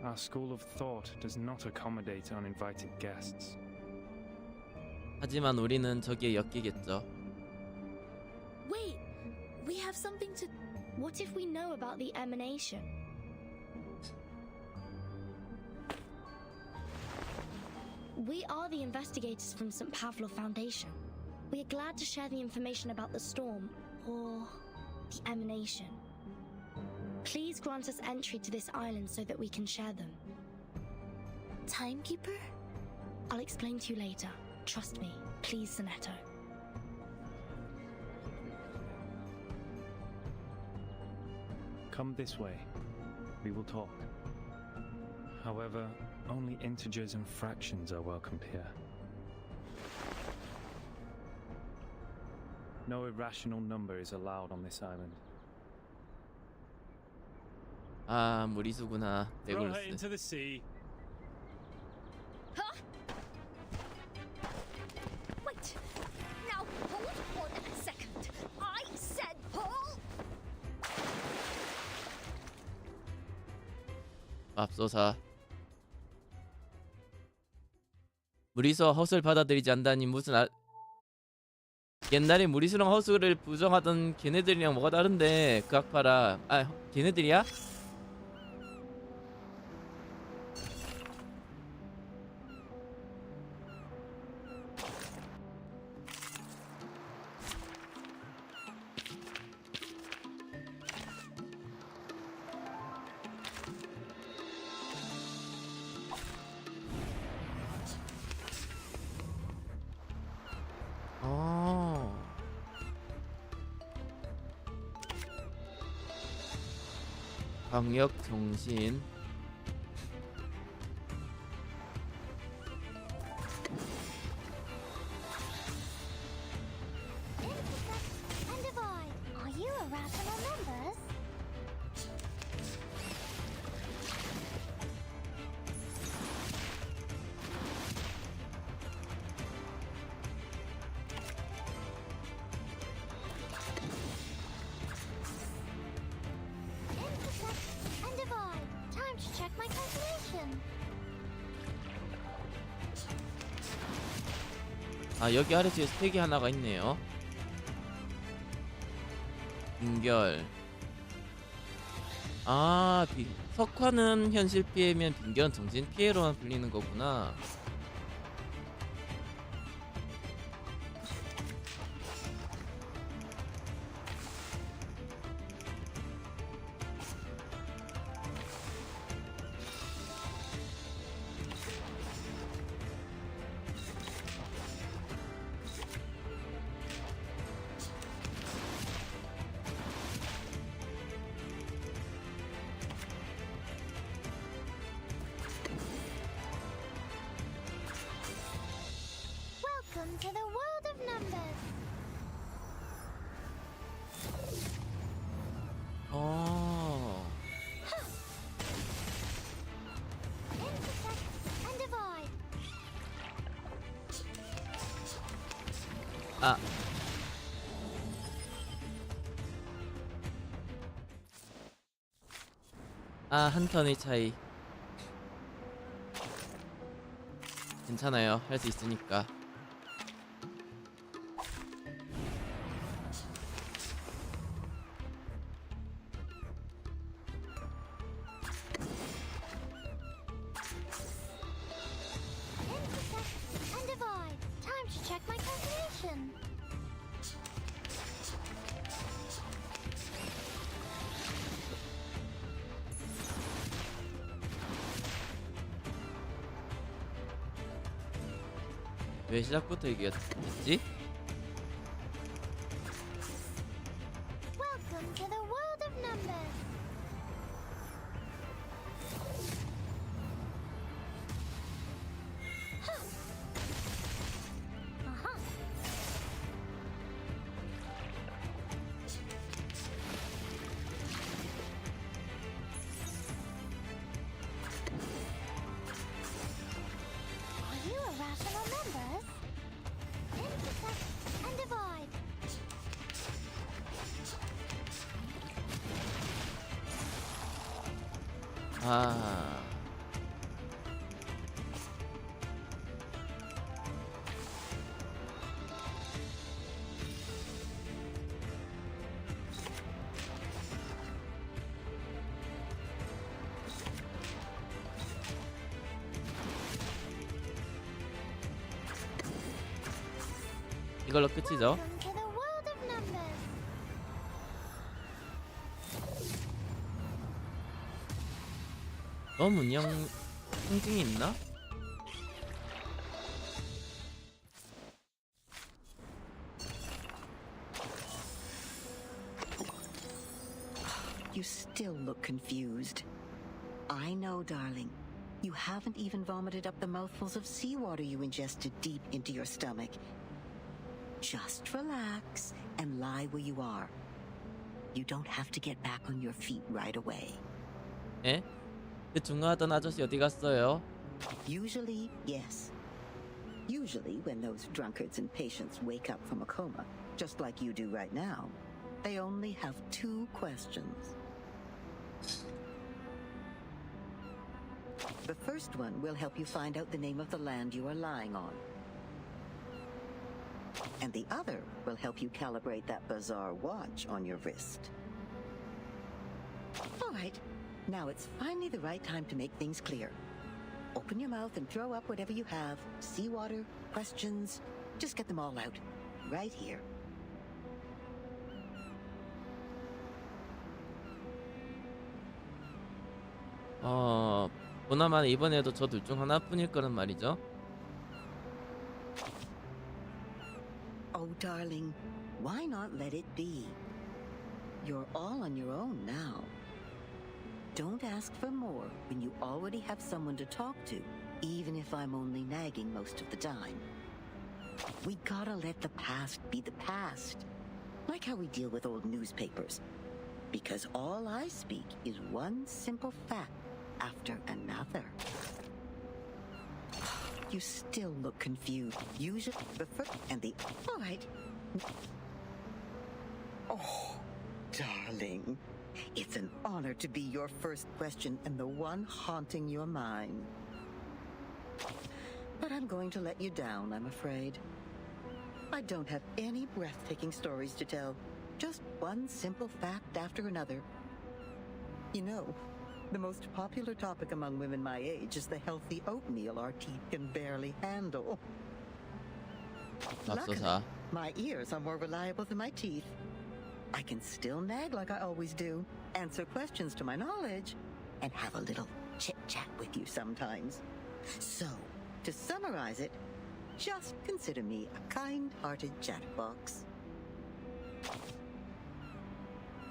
Our school of thought does not accommodate uninvited guests. 하지만 우리는 저기에 엮이겠죠. Wait! We have something to... What if we know about the emanation? We are the investigators from St. Pavlov Foundation. We are glad to share the information about the storm, or the emanation. Please grant us entry to this island so that we can share them. Timekeeper? I'll explain to you later. Trust me. Please, Sonetto. Come this way. We will talk. However, only integers and fractions are welcomed here. No irrational number is allowed on this island. 아, 무리수구나. Throw her 네골스. into the sea. Huh? Wait. Now hold on a second. I said hold. 맙소사. 무리수와 허수를 받아들이지 않다니 무슨 옛날에 무리수랑 허수를 부정하던 걔네들이랑 뭐가 다른데 그 악파라. 아, 걔네들이야? 광역 정신. 아, 여기 아래쪽에 스택이 하나가 있네요. 빈결. 아, 석화는 현실 피해면 빈결은 정신 피해로만 불리는 거구나. Welcome to the world of numbers. 어. Intersect and divide. 아. 아, 한 턴의 차이. 괜찮아요. 할 수 있으니까. Intersect and divide. Time to check my calculation. 왜 시작부터 얘기했지? Welcome to the world of numbers. Uh-huh. Are you irrational numbers? Intersect and divide. 아. 이걸로 끝이죠. Welcome to the world of numbers. 너 문형 상징이 있나? You still look confused. I know, darling. You haven't even vomited up the mouthfuls of seawater you ingested deep into your stomach. Just relax and lie where you are. You don't have to get back on your feet right away. 에? 그 중화하던 아저씨 어디 갔어요? Usually, yes. Usually, when those drunkards and patients wake up from a coma, just like you do right now, they only have 2 questions. The first one will help you find out the name of the land you are lying on. And the other will help you calibrate that bizarre watch on your wrist. All right, now it's finally the right time to make things clear. Open your mouth and throw up whatever you have. Seawater, questions, just get them all out. Right here. 보나마나 이번에도 저 둘 중 하나뿐일 거란 말이죠. Oh, darling, why not let it be? You're all on your own now. Don't ask for more when you already have someone to talk to, even if I'm only nagging most of the time. We gotta let the past be the past, like how we deal with old newspapers. Because all I speak is one simple fact after another. You still look confused. Usually the first and the... All right. Oh, darling. It's an honor to be your first question and the one haunting your mind. But I'm going to let you down, I'm afraid. I don't have any breathtaking stories to tell. Just one simple fact after another. You know, the most popular topic among women my age is the healthy oatmeal our teeth can barely handle. Luckily, my ears are more reliable than my teeth. I can still nag like I always do, answer questions to my knowledge, and have a little chit-chat with you sometimes. So, to summarize it, just consider me a kind-hearted chatterbox.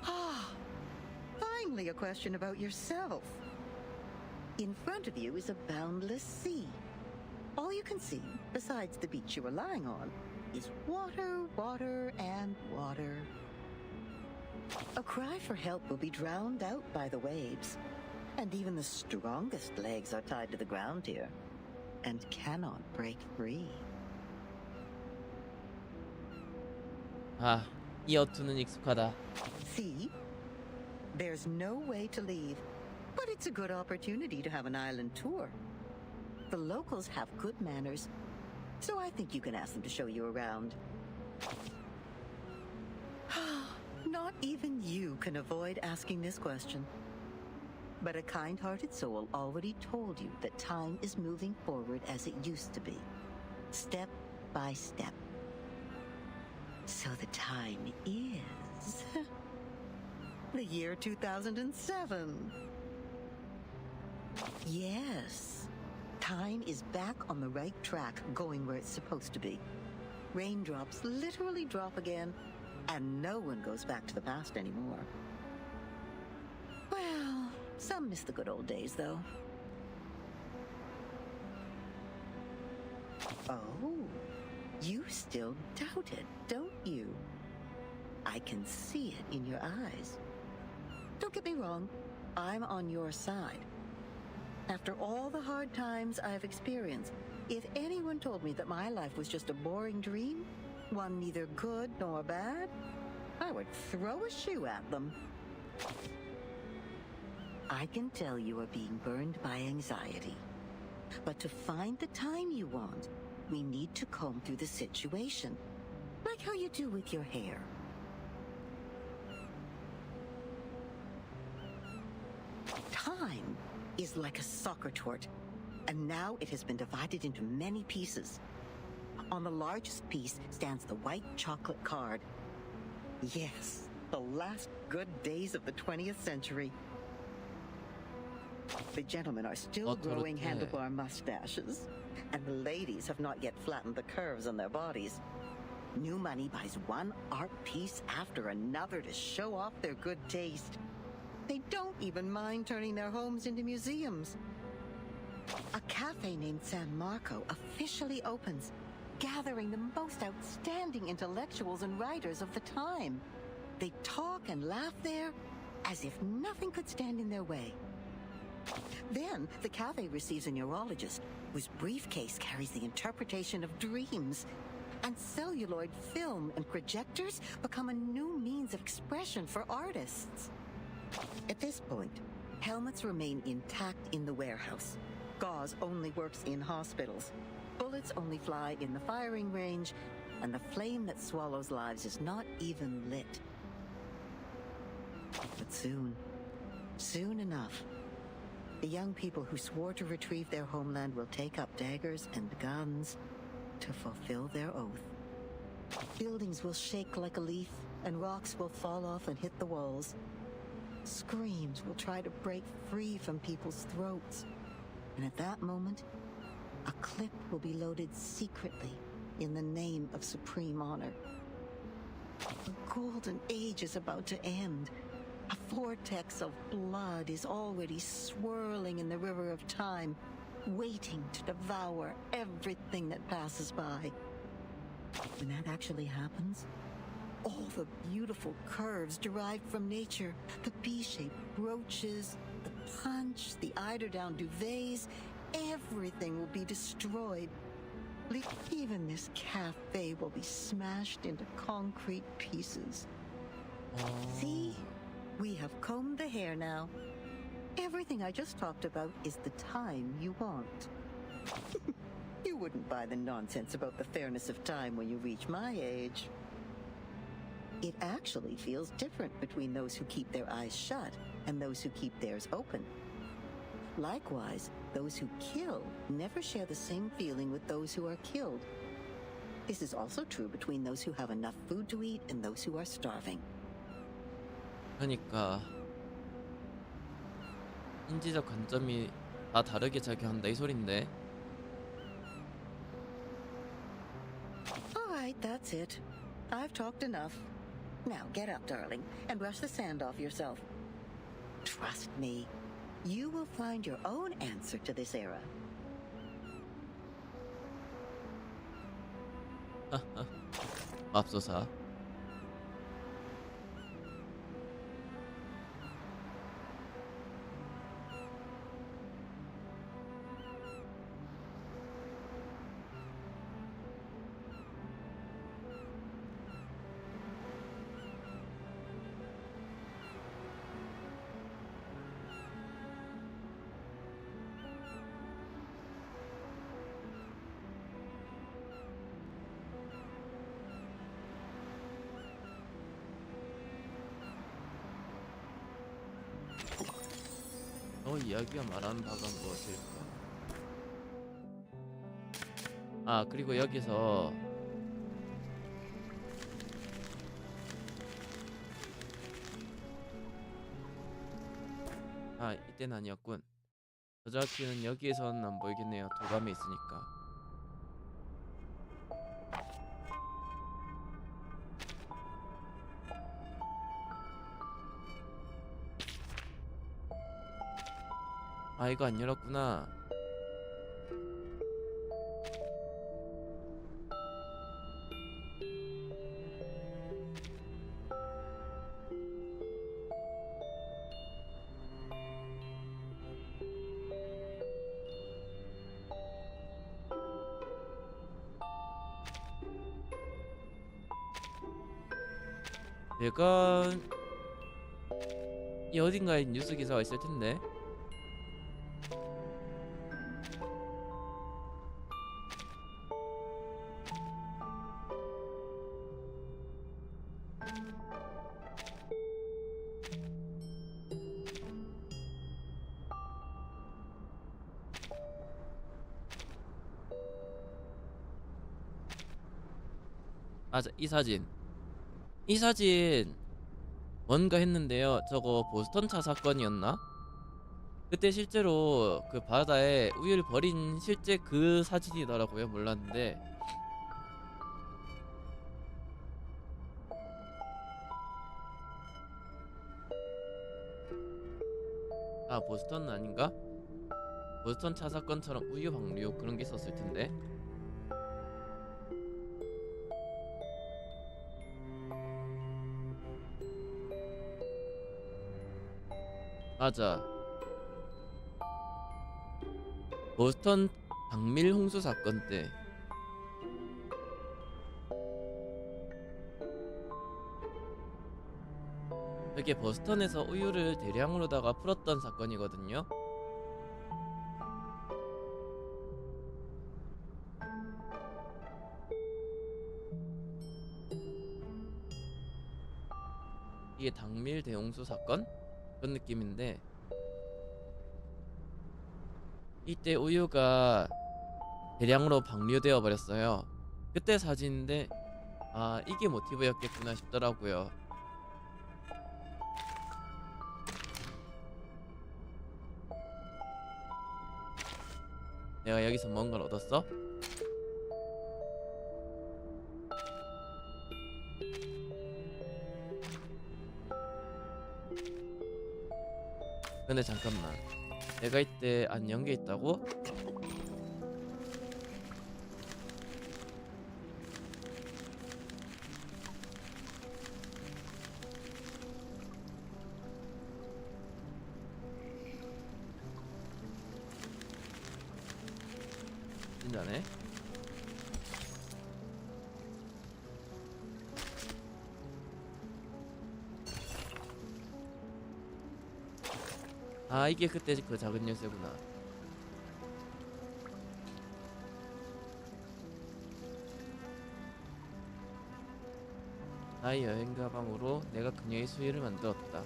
Ah, finally a question about yourself. In front of you is a boundless sea. All you can see, besides the beach you are lying on, is water, water, and water. A cry for help will be drowned out by the waves, and even the strongest legs are tied to the ground here, and cannot break free. 아, 이 어투는 익숙하다. See? There's no way to leave, but it's a good opportunity to have an island tour. The locals have good manners, so I think you can ask them to show you around. Not even you can avoid asking this question. But a kind-hearted soul already told you that time is moving forward as it used to be, step by step. So the time is the year 2007. Yes, time is back on the right track, going where it's supposed to be. Raindrops literally drop again, and no one goes back to the past anymore. Well, some miss the good old days, though. Oh, you still doubt it, don't you? I can see it in your eyes. Don't get me wrong, I'm on your side. After all the hard times I've experienced, if anyone told me that my life was just a boring dream, one neither good nor bad, I would throw a shoe at them. I can tell you are being burned by anxiety. But to find the time you want, we need to comb through the situation, like how you do with your hair. Time is like a soccer court, and now it has been divided into many pieces. On the largest piece stands the white chocolate card. Yes, the last good days of the 20th century. The gentlemen are still growing handlebar mustaches, and the ladies have not yet flattened the curves on their bodies. New money buys one art piece after another to show off their good taste. They don't even mind turning their homes into museums. A cafe named San Marco officially opens, gathering the most outstanding intellectuals and writers of the time. They talk and laugh there as if nothing could stand in their way. Then the cafe receives a neurologist whose briefcase carries the interpretation of dreams. And celluloid film and projectors become a new means of expression for artists. At this point, helmets remain intact in the warehouse. Gauze only works in hospitals. Bullets only fly in the firing range, and the flame that swallows lives is not even lit. But soon enough, the young people who swore to retrieve their homeland will take up daggers and guns to fulfill their oath. Buildings will shake like a leaf, and rocks will fall off and hit the walls. Screams will try to break free from people's throats. And at that moment, a clip will be loaded secretly in the name of supreme honor. The golden age is about to end. A vortex of blood is already swirling in the river of time, waiting to devour everything that passes by. When that actually happens, all the beautiful curves derived from nature, the B-shaped brooches, the punch, the eiderdown duvets, everything will be destroyed. Even this cafe will be smashed into concrete pieces. See? We have combed the hair now. Everything I just talked about is the time you want. You wouldn't buy the nonsense about the fairness of time when you reach my age. It actually feels different between those who keep their eyes shut and those who keep theirs open. Likewise, those who kill never share the same feeling with those who are killed. This is also true between those who have enough food to eat and those who are starving. 그러니까 인지적 관점이 다 다르게 작용한다 이 소린데. All right, that's it. I've talked enough. Now get up, darling, and brush the sand off yourself. Trust me, you will find your own answer to this era. 맙소사. 이야기가 말하는 바가 무엇일까? 아, 그리고 여기서 아, 이때는 아니었군. 저자키는 여기에서는 안 보이겠네요. 도감에 있으니까. 아, 이거 안 열었구나. 내가 이 어딘가에 뉴스 기사가 있을 텐데. 맞아, 이 사진 뭔가 했는데요. 저거 보스턴 차 사건이었나? 그때 실제로 그 바다에 우유를 버린 실제 그 사진이더라고요. 몰랐는데. 아, 보스턴은 아닌가? 보스턴 차 사건처럼 우유 방류 그런 게 있었을 텐데. 맞아. 보스턴 박밀 홍수 사건 때. 이게 보스턴에서 우유를 대량으로다가 풀었던 사건이거든요. 이게 당밀 대홍수 사건? 그런 느낌인데, 이때 우유가 대량으로 방류되어 버렸어요. 그때 사진인데, 아, 이게 모티브였겠구나 싶더라고요. 내가 여기서 뭔가를 얻었어? 근데 잠깐만, 내가 이때 안 연계 있다고? 진짜네. 아, 이게 그때 그 작은 열쇠구나. 나의 여행 가방으로 내가 그녀의 수위를 만들었다.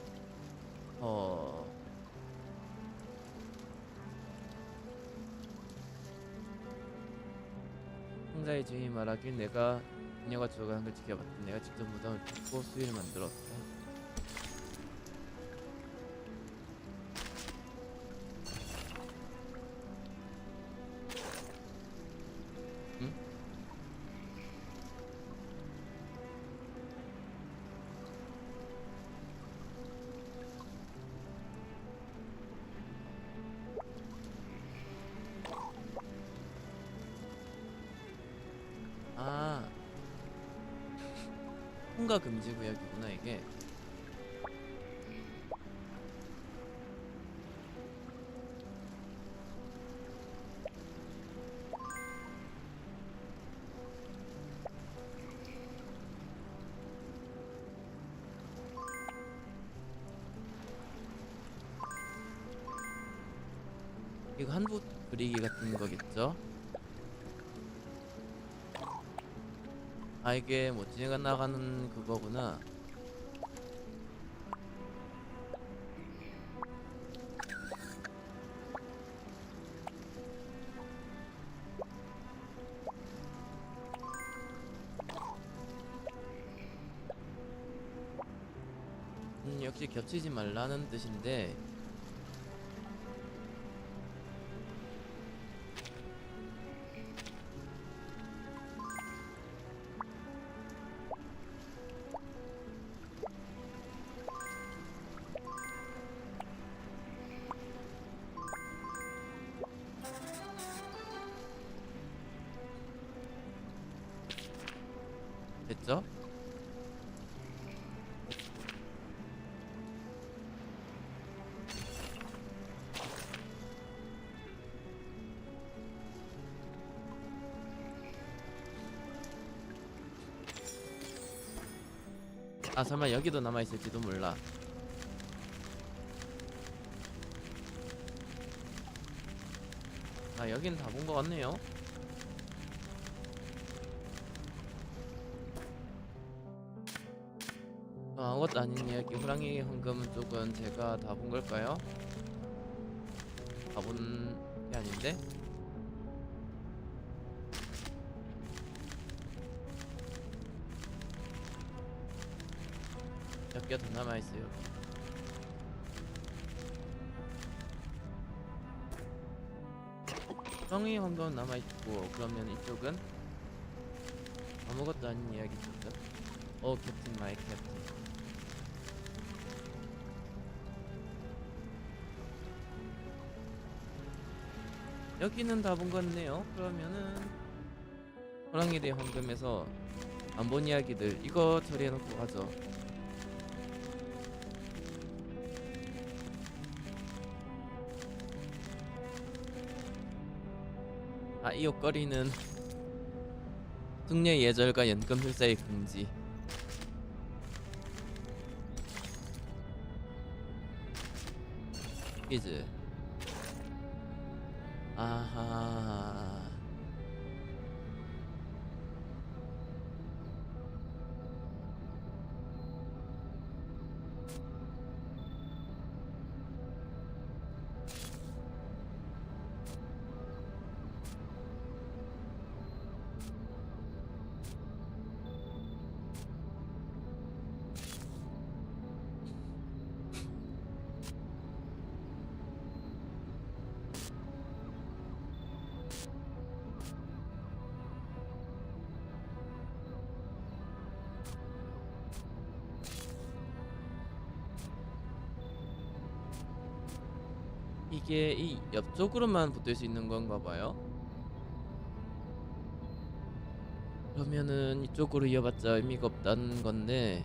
상자의 주인이 말하길 내가 그녀가 죽어가는 걸 지켜봤다. 내가 직접 무덤을 뚫고 수위를 만들었다. 응? 아, 통과 금지 구역이구나 이게. 이거 한부 그리기 같은 거겠죠? 아, 이게 뭐 진해가 나가는 그거구나. 역시 겹치지 말라는 뜻인데, 됐죠? 아, 설마 여기도 남아있을지도 몰라. 아, 여긴 다 본 것 같네요. 아무것도 아닌 이야기 호랑이 황금 쪽은 제가 다 본 걸까요? 다 본 게 아닌데? 몇 개 더 남아있어요. 호랑이 황금은 남아있고, 그러면 이쪽은 아무것도 아닌 이야기 쪽은 캡틴 마이 캡틴. 여기는 다 본 거네요. 그러면은 호랑이 대 황금에서 안 본 이야기들 이거 처리해놓고 가죠. 아, 이 옷걸이는 숙녀 예절과 연금 술사의 금지. 퀴즈. 아하. 이게 이 옆쪽으로만 붙을 수 있는 건가 봐요. 그러면은 이쪽으로 이어봤자 의미가 없다는 건데,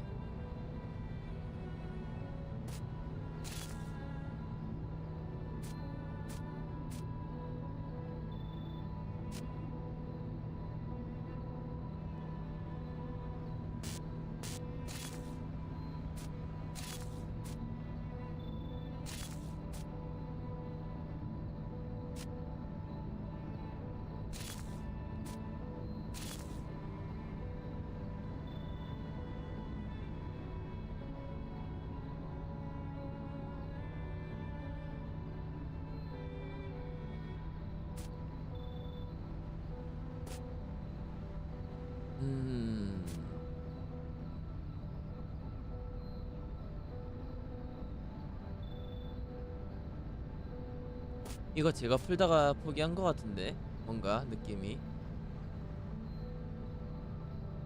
이거 제가 풀다가 포기한 것 같은데, 뭔가 느낌이.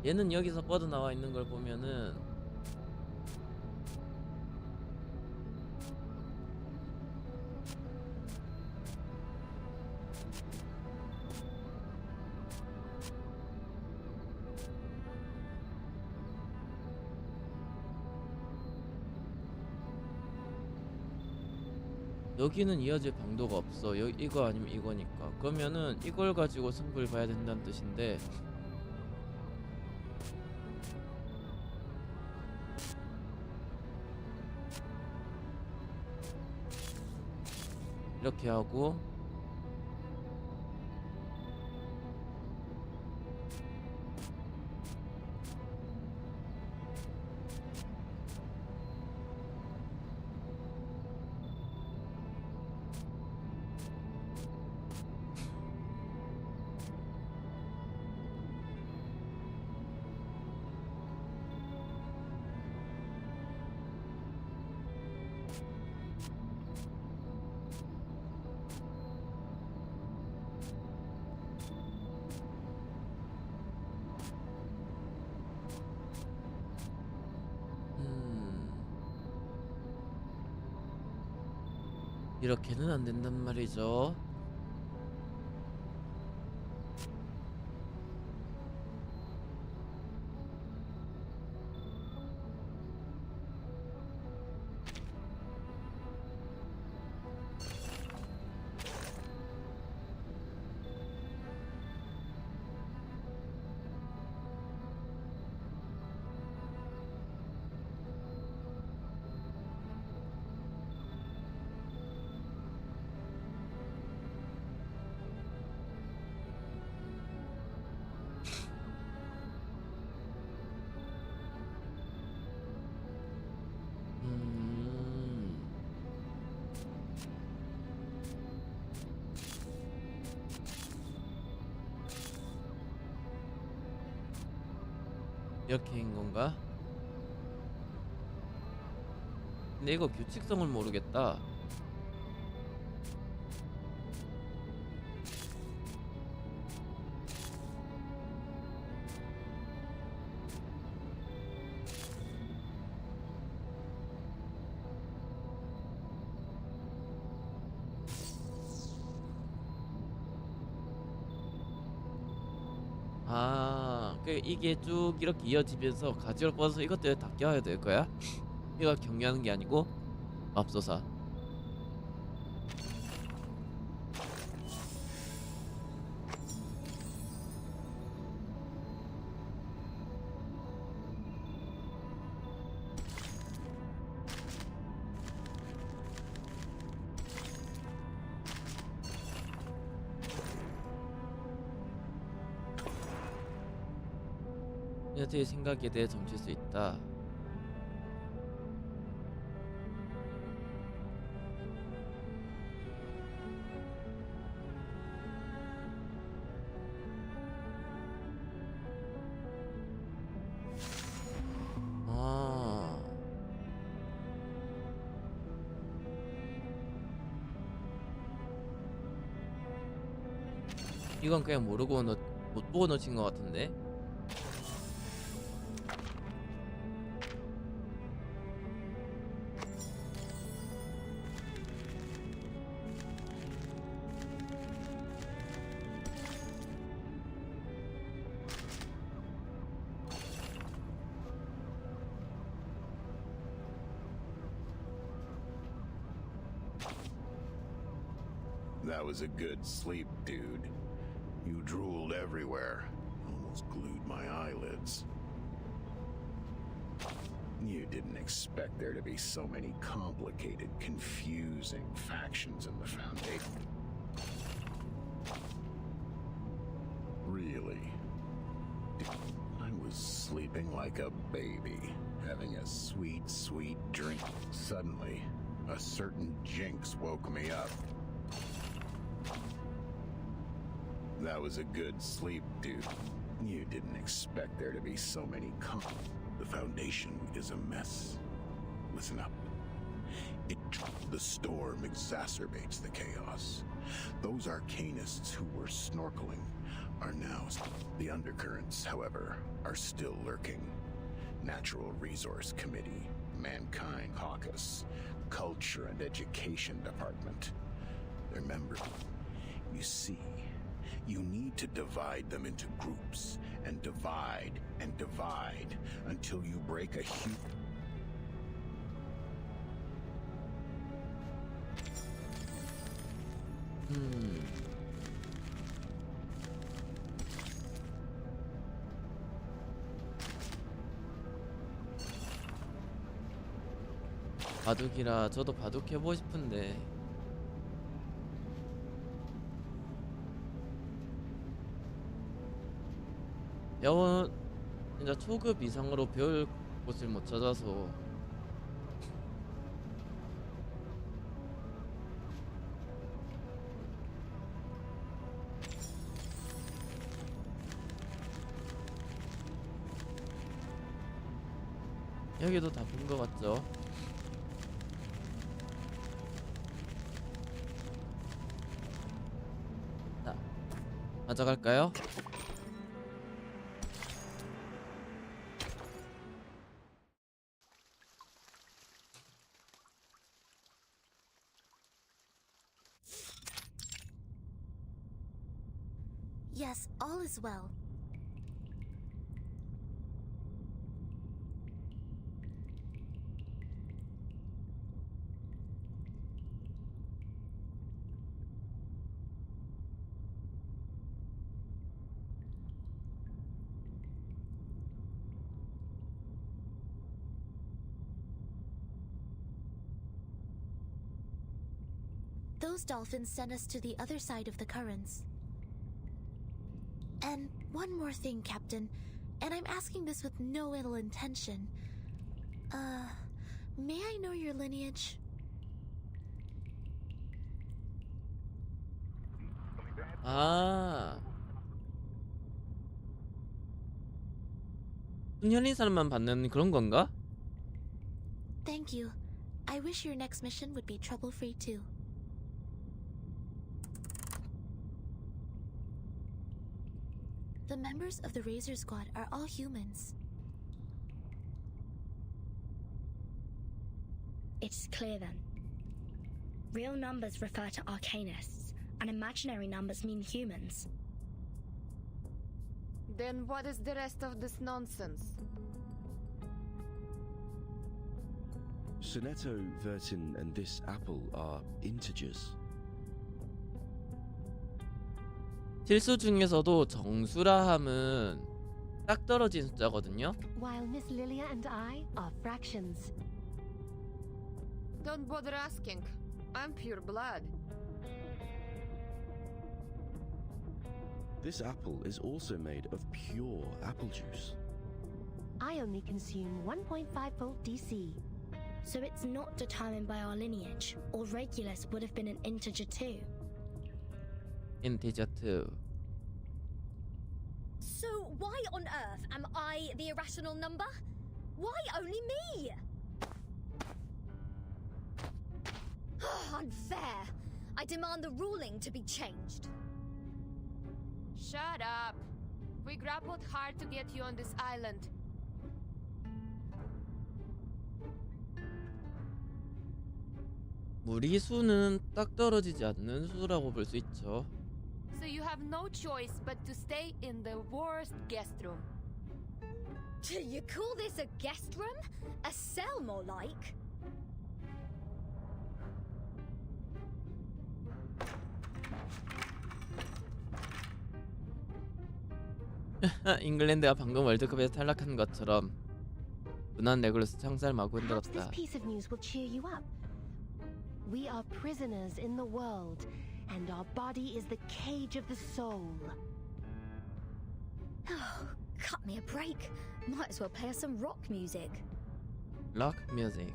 얘는 여기서 뻗어나와 있는 걸 보면은 여기는 이어질 방도가 없어. 이거 아니면 이거니까. 그러면은 이걸 가지고 승부를 봐야 된다는 뜻인데, 이렇게 하고 이렇게는 안 된단 말이죠. 이렇게인 건가? 근데 이거 규칙성을 모르겠다. 이게 쭉 이렇게 이어지면서 가지로 뻗어서 이것들 다 껴야 될 거야? 이거 격려하는 게 아니고 맙소사. 여자의 생각에 대해 점칠 수 있다. 이건 그냥 모르고 못 보고 놓친 것 같은데. That was a good sleep, dude. You drooled everywhere. Almost glued my eyelids. You didn't expect there to be so many complicated, confusing factions in the Foundation. Really? I was sleeping like a baby, having a sweet, sweet drink. Suddenly, a certain jinx woke me up. That was a good sleep, dude. You didn't expect there to be so many The foundation is a mess. Listen up. The storm exacerbates the chaos. Those arcanists who were snorkeling are now... The undercurrents, however, are still lurking. Natural Resource Committee, Mankind Caucus, Culture and Education Department. Their members... You see, you need to divide them into groups, and divide until you break a huge... 바둑이라 저도 바둑 해보고 싶은데 진짜 초급 이상으로 배울 곳을 못 찾아서 여기도 다 본 것 같죠? 자, 가져갈까요? Yes, all is well. Those dolphins sent us to the other side of the currents. And one more thing, Captain, and I'm asking this with no ill intention. May I know your lineage? 아, 순혈인 사람만 받는 그런 건가? Thank you. I wish your next mission would be trouble-free too. The members of the Razor Squad are all humans. It's clear then. Real numbers refer to arcanists, and imaginary numbers mean humans. Then what is the rest of this nonsense? Sonetto, Vertin, and this apple are integers. 실수 중에서도 정수라 함은 딱 떨어진 숫자거든요. While Miss Lilia and I are fractions. Don't bother asking. I'm pure blood. This apple is also made of pure apple juice. I only consume 1.5 volt DC. So it's not determined by our lineage, or Regulus would have been an integer too. Integer 2. So why on earth am I the irrational number? Why only me? Unfair. I demand the ruling to be changed. Shut up. We grappled hard to get you on this island. 무리수는 딱 떨어지지 않는 수라고 볼 수 있죠. So you have no choice but to stay in the worst guest room. You call this a guest room? A cell more like? 잉글랜드가 방금 월드컵에서 탈락한 것처럼 무난 레글루스 창살 마구 Perhaps this 흔들었다. piece of news will cheer you up. We are prisoners in the world, and our body is the cage of the soul. Oh, cut me a break. Might as well play us some rock music. 락 뮤직.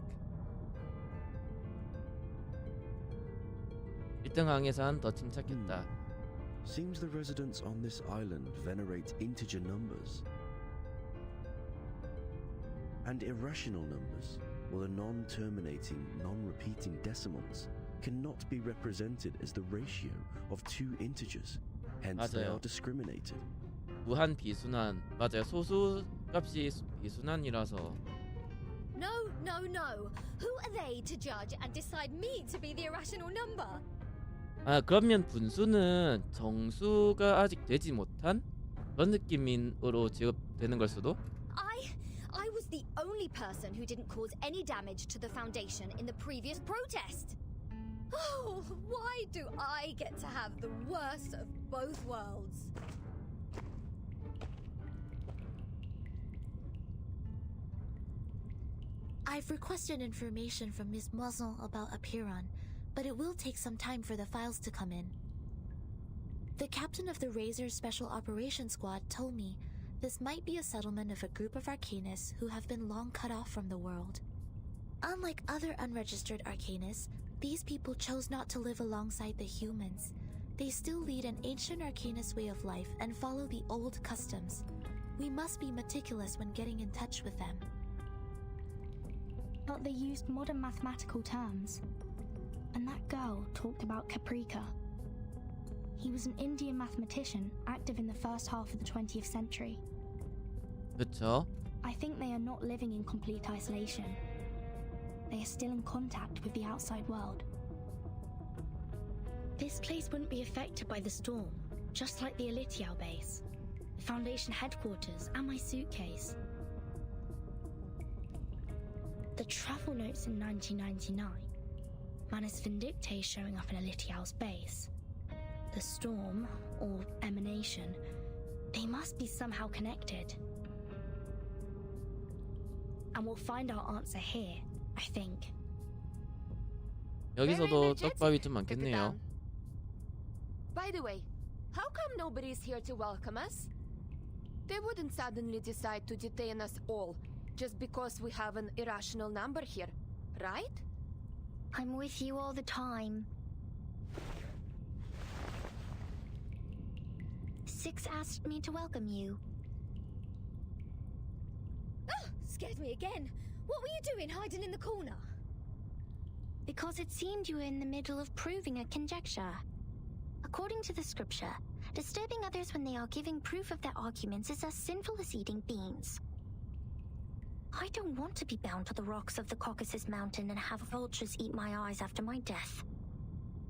1등 항해산 더 침착했다. Seems the residents on this island venerate integer numbers and irrational numbers, while the non-terminating, non-repeating decimals cannot be represented as the ratio of two integers. Hence they 맞아요. are discriminated. 무한 비순환. 맞아요. 소수 값이 비순환이라서. No, no, no. Who are they to judge and decide me to be the irrational number? 아, 그러면 분수는 정수가 아직 되지 못한 그런 느낌으로 지급되는 걸 수도? I was the only person who didn't cause any damage to the Foundation in the previous protest. Oh, why do I get to have the worst of both worlds? I've requested information from Miss Moisson about Apiron, but it will take some time for the files to come in. The captain of the Razor Special Operations Squad told me this might be a settlement of a group of Arcanists who have been long cut off from the world. Unlike other unregistered Arcanists, these people chose not to live alongside the humans. They still lead an ancient Arcanist way of life and follow the old customs. We must be meticulous when getting in touch with them. But they used modern mathematical terms. And that girl talked about Caprica. He was an Indian mathematician active in the first half of the 20th century. 그쵸? I think they are not living in complete isolation. They are still in contact with the outside world. This place wouldn't be affected by the storm, just like the Elitiao base, the Foundation headquarters, and my suitcase. The travel notes in 1999, Manus Vindicte showing up in Elitiao's base, the storm, or emanation, they must be somehow connected. And we'll find our answer here, I think. 여기서도 떡밥이 좀 많겠네요. By the way, how come nobody's here to welcome us? They wouldn't suddenly decide to detain us all just because we have an irrational number here, right? I'm with you all the time. Six asked me to welcome you. Oh, scared me again. What were you doing hiding in the corner? Because it seemed you were in the middle of proving a conjecture. According to the scripture, disturbing others when they are giving proof of their arguments is as sinful as eating beans. I don't want to be bound to the rocks of the Caucasus Mountain and have vultures eat my eyes after my death.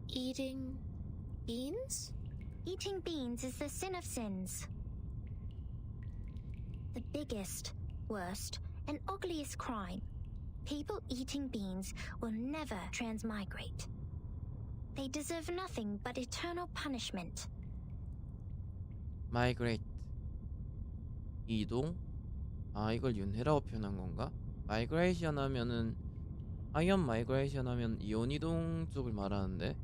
Eating beans? Eating beans is the sin of sins. The biggest, worst, and ugliest crime. People eating beans will never transmigrate. They deserve nothing but eternal punishment. Migrate. 이동? 아, 이걸 윤회라고 표현한 건가? Migration 하면은 아이언 마이그레이션 하면 이온 이동 쪽을 말하는데.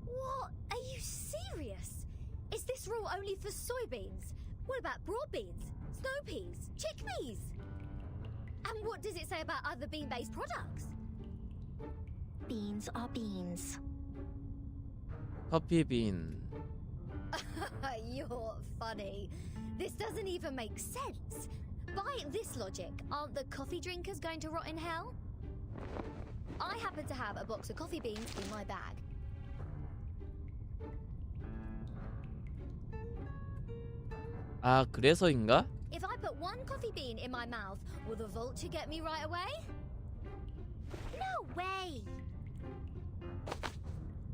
What? Are you serious? Is this rule only for soybeans? What about broad beans, snow peas, chickpeas? And what does it say about other bean-based products? Beans are beans. 커피 빈. You're funny. This doesn't even make sense. By this logic, aren't the coffee drinkers going to rot in hell? I happen to have a box of coffee beans in my bag. 아, 그래서인가? If I put one coffee bean in my mouth, will the vulture get me right away? No way!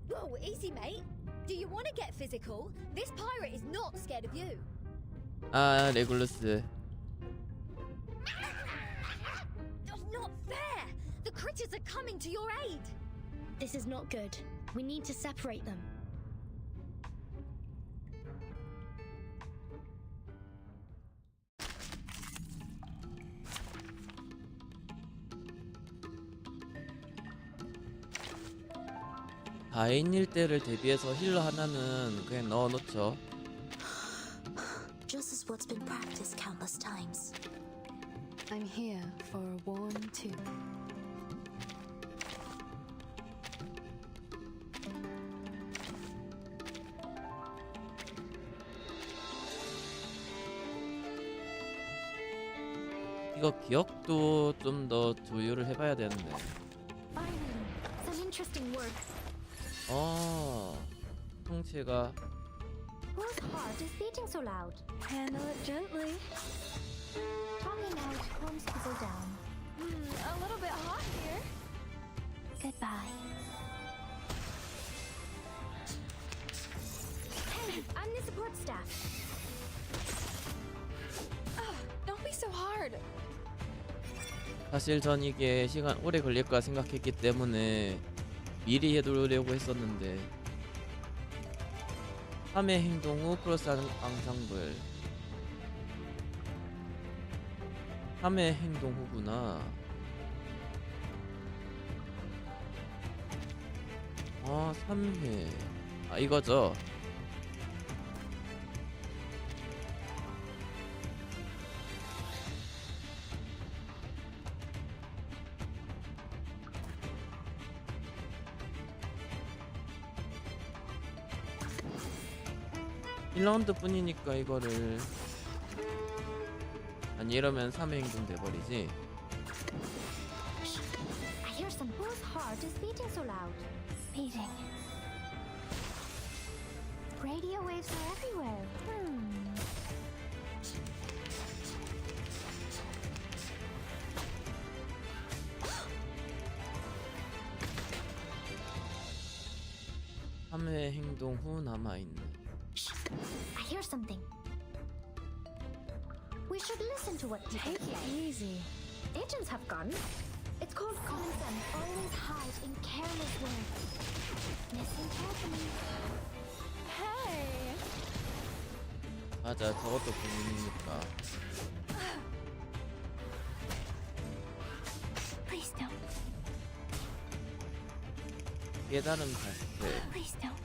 Whoa, easy, mate. Do you want to get physical? This pirate is not scared of you. 아, 레굴루스. Not fair! The critters are coming to your aid! This is not good. We need to separate them. 다인일 때를 대비해서 힐러 하나는 그냥 넣어놓죠. Just as what's been practiced countless times. I'm here for a warm too. 이거 기억도 좀 더 조율을 해봐야 되는데. Finally, some interesting work. 통째가 Whose heart is beating so loud? Handle it gently. Talking out calms people down. A little bit hot here. Goodbye. Hey, I'm the support staff. Don't be so hard. 사실 전 이게 시간 오래 걸릴 거라 생각했기 때문에 미리 해두려고 했었는데 3회 행동 후 플러스 앙상블 3회 행동 후구나. 3회 이거죠. (1라운드) 뿐이니까 이거를 아니 이러면 3회 행동 돼버리지. I hear some. Whose heart is beating so loud? Beating. Radio waves are everywhere. (3회) 행동 후 남아있는. I hear something. We should listen to what people Take it say. easy. Agents have guns. It's called common sense. Always hide in careless words. Listen carefully. Hey. 맞아, 저것도 고민이니까. Please don't. 깨달음 발표. Please don't.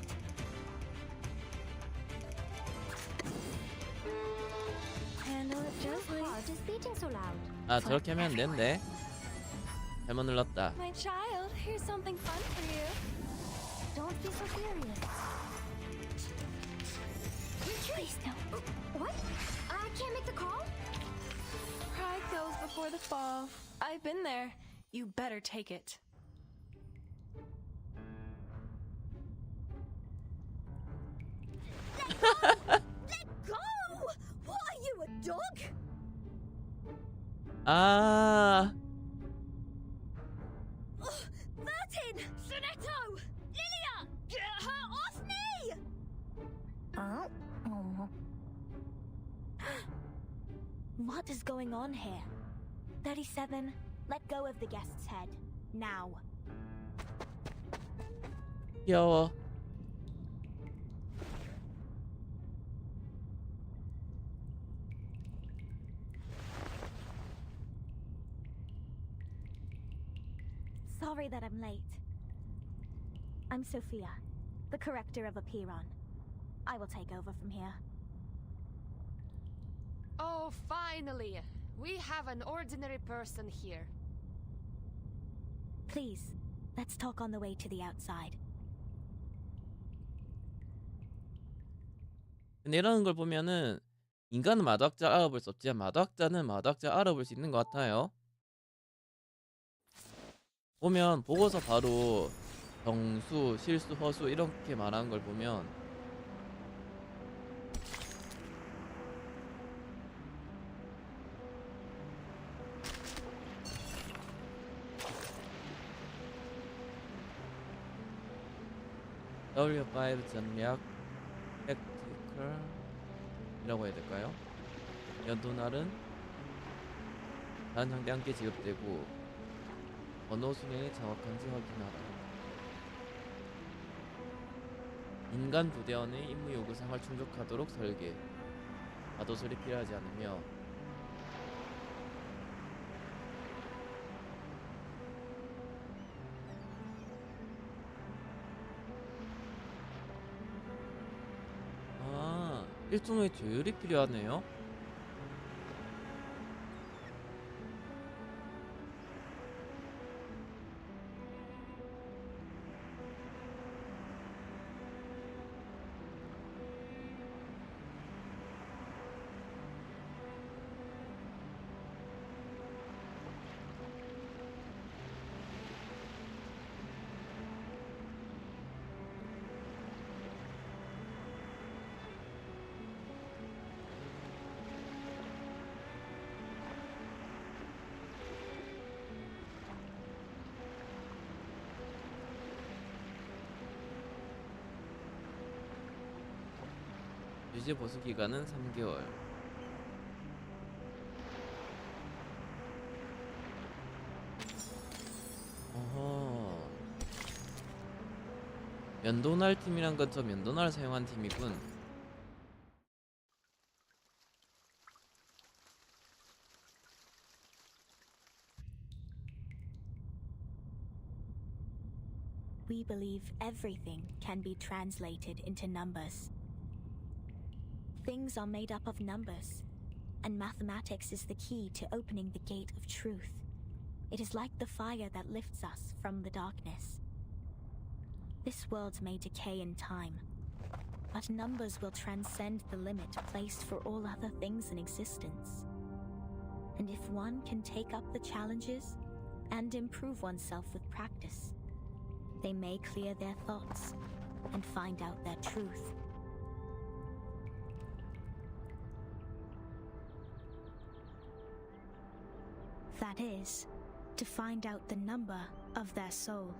Handle it gently. Heart is beating so loud. 저렇게 하면 된대. 잘못 눌렀다. My child, here's something fun for you. Don't be so serious. Please don't. What? I can't make the call? Pride goes before the fall. I've been there. You better take it. Let go! What are you, a dog? Martin! Sonetto! Lilia! Get her off me! What is going on here? 37, let go of the guest's head. Now. 귀여워. Sorry that I'm late. I'm Sophia, the corrector of Apiron. I will take over from here. Oh, finally! We have an ordinary person here. Please, let's talk on the way to the outside. 근데 이런 걸 보면은 인간은 마덕자 알아볼 수 없지만 마덕자는 마덕자 알아볼 수 있는 것 같아요. 보면 보고서 바로 정수, 실수, 허수 이렇게 말하는 걸 보면 W5 전략 택티컬이라고 해야 될까요? 연도날은 다른 상대 함께 지급되고 언어 수행이 정확한지 확인하라. 인간 부대원의 임무 요구사항을 충족하도록 설계. 마도술이 필요하지 않으며 일종의 조율이 필요하네요. 유지 보수 기간은 3개월. 어허. 면도날 팀이란 건 저 면도날 사용한 팀이군. We believe everything can be translated into numbers. Things are made up of numbers, and mathematics is the key to opening the gate of truth. It is like the fire that lifts us from the darkness. This world may decay in time, but numbers will transcend the limit placed for all other things in existence. And if one can take up the challenges and improve oneself with practice, they may clear their thoughts and find out their truth. That is, to find out the number of their soul.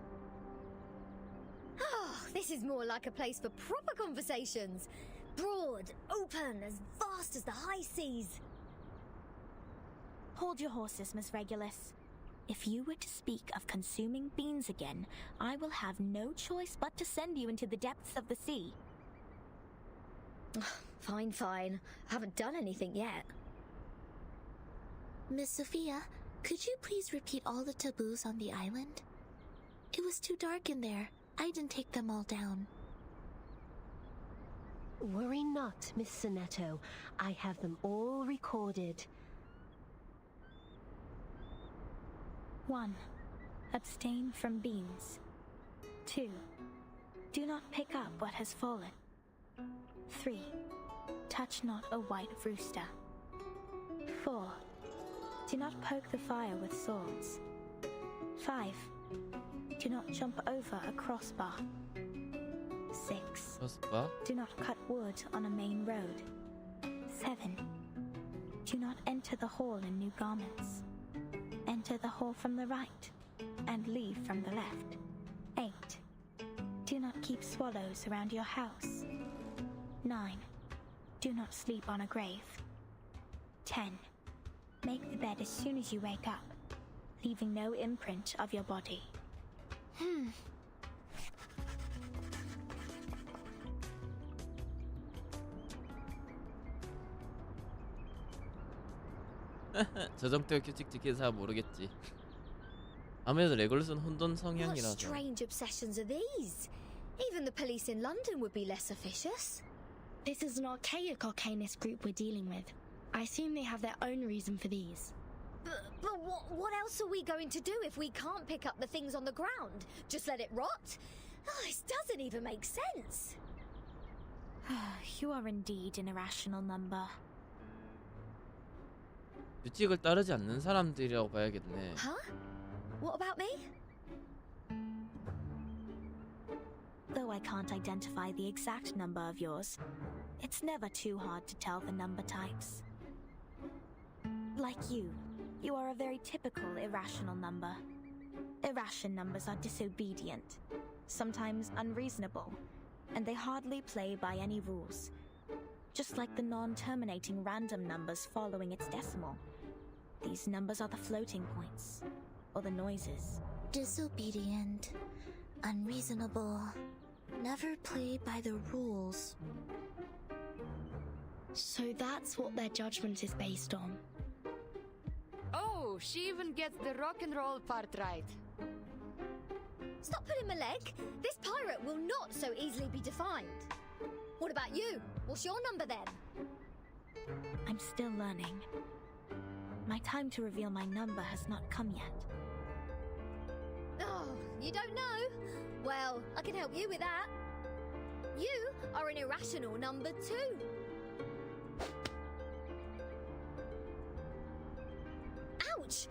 Oh, this is more like a place for proper conversations. Broad, open, as vast as the high seas. Hold your horses, Miss Regulus. If you were to speak of consuming beans again, I will have no choice but to send you into the depths of the sea. Fine, fine. I haven't done anything yet. Miss Sophia, could you please repeat all the taboos on the island? It was too dark in there. I didn't take them all down. Worry not, Miss Sonetto. I have them all recorded. 1. Abstain from beans. 2. Do not pick up what has fallen. 3. Touch not a white rooster. 4. Do not poke the fire with swords. 5. Do not jump over a crossbar. 6. crossbar? Do not cut wood on a main road. 7. Do not enter the hall in new garments. Enter the hall from the right and leave from the left. 8. Do not keep swallows around your house. 9. Do not sleep on a grave. 10. Make the bed as soon as you wake up, leaving no imprint of your body. 저 정도의 규칙 지키는 사람 모르겠지. 아무래도 레골루스는 혼돈 What 성향이라서. strange obsessions are these? Even the police in London would be less officious. This is an archaic arcanist group we're dealing with. I assume they have their own reason for these. But what else are we going to do if we can't pick up the things on the ground? Just let it rot? Oh, this doesn't even make sense. You are indeed an irrational number. 규칙을 따르지 않는 사람들이라고 봐야겠네. Huh? What about me? Though I can't identify the exact number of yours, it's never too hard to tell the number types. Like you are a very typical irrational number. Irrational numbers are disobedient, sometimes unreasonable, and they hardly play by any rules. Just like the non-terminating random numbers following its decimal. These numbers are the floating points, or the noises. Disobedient, unreasonable, never play by the rules. So that's what their judgment is based on. Oh, she even gets the rock and roll part right. Stop pulling my leg. This pirate will not so easily be defined. What about you? What's your number then? I'm still learning. My time to reveal my number has not come yet. Oh, you don't know? Well, I can help you with that. You are an irrational number 2. Ouch!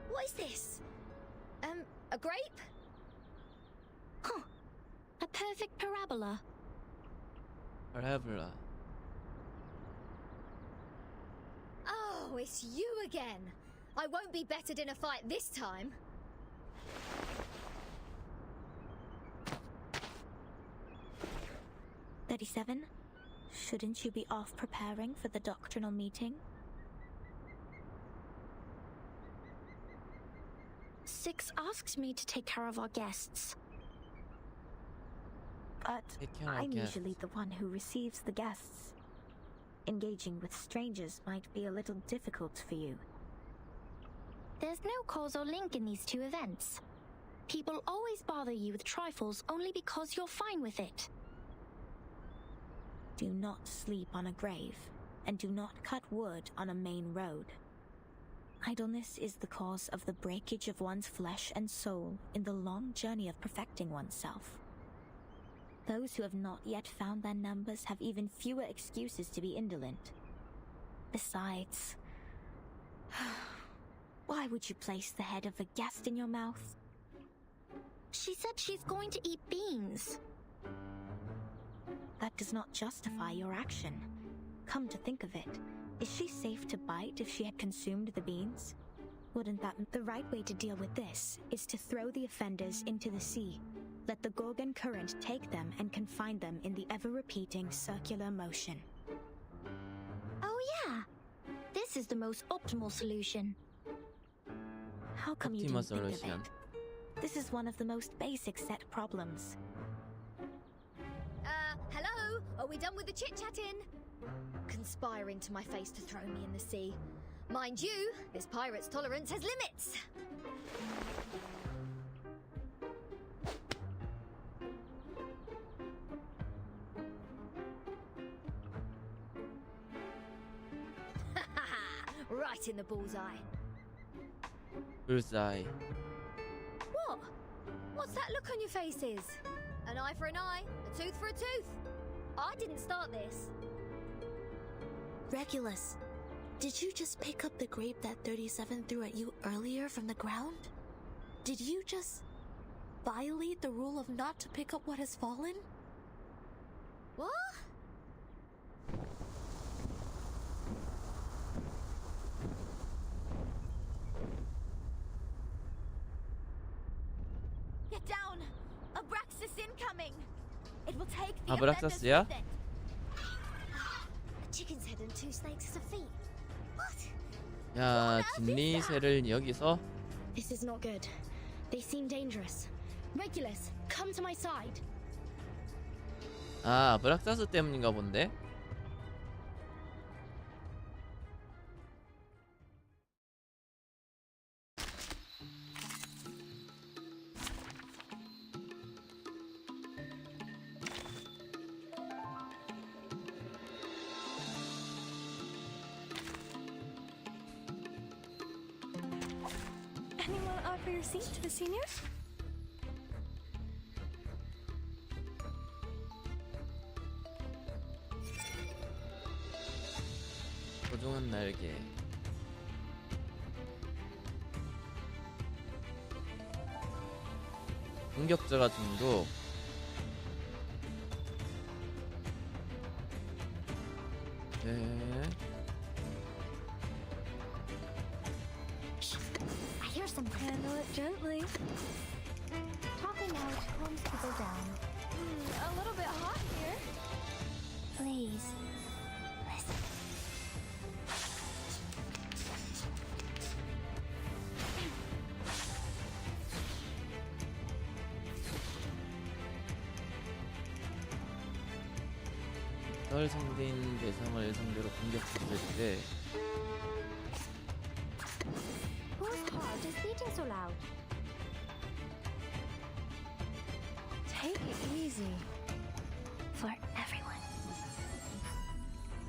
What is this? A grape? Huh. A perfect parabola. parabola. Oh, it's you again. I won't be bettered in a fight this time. Shouldn't you be off preparing for the doctrinal meeting? Six asked me to take care of our guests. But I'm usually the one who receives the guests. Engaging with strangers might be a little difficult for you. There's no causal link in these two events. People always bother you with trifles only because you're fine with it. Do not sleep on a grave, and do not cut wood on a main road. Idleness is the cause of the breakage of one's flesh and soul in the long journey of perfecting oneself. Those who have not yet found their numbers have even fewer excuses to be indolent. Besides, why would you place the head of a guest in your mouth? She said she's going to eat beans. That does not justify your action. Come to think of it, is she safe to bite if she had consumed the beans? Wouldn't that... The right way to deal with this is to throw the offenders into the sea. Let the Gorgon current take them and confine them in the ever-repeating circular motion. Oh yeah! This is the most optimal solution. How come you didn't think of it? This is one of the most basic set problems. Hello? Are we done with the chit-chatting? Conspiring to my face to throw me in the sea. Mind you, this pirate's tolerance has limits. Right in the bullseye. Bullseye. What? What's that look on your faces? An eye for an eye, a tooth for a tooth. I didn't start this. Regulus, did you just pick up the grape that 37 threw at you earlier from the ground? Did you just violate the rule of not to pick up what has fallen? What? Get down! Abraxas incoming! It will take the 아브락사스야? A chicken's head and two snakes as a feet. What? 야, 진리새를 여기서 This is not good. They seem dangerous. Regulus, come to my side. 아, 아브락사스 때문인가 본데. Anyone offer your seat to the seniors? 소중한 날개. 공격자가 중독. 네. I hear something. Handle it gently. Talking out calms people down. A little bit hot here. Please, listen. 널 상대인 대상을 상대로 공격했을 때 Whose heart is beating so loud? Take it easy. For everyone.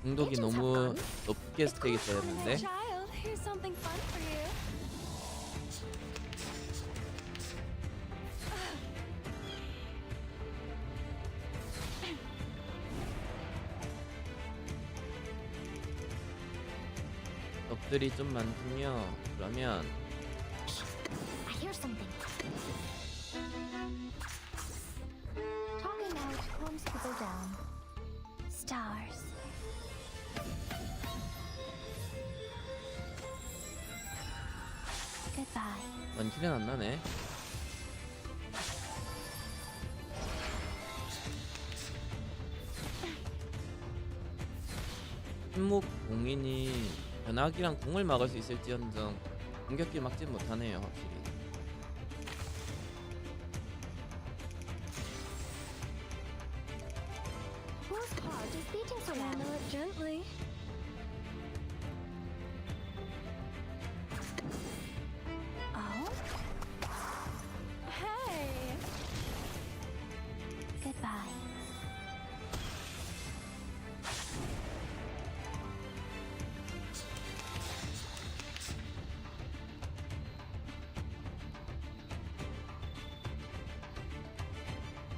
공격이 너무 높게 스택이 되었는데 Child, here's something fun for you. 적들이 좀 많군요. 그러면 I hear something. Talking out calms people down. Stars. Goodbye. 원킬은 안 나네. 침묵 공인이 변화기랑 공을 막을 수 있을지언정 공격기 막진 못하네요, 확실히. Whose heart is beating so loud? Handle it gently. Oh? Hey! Goodbye.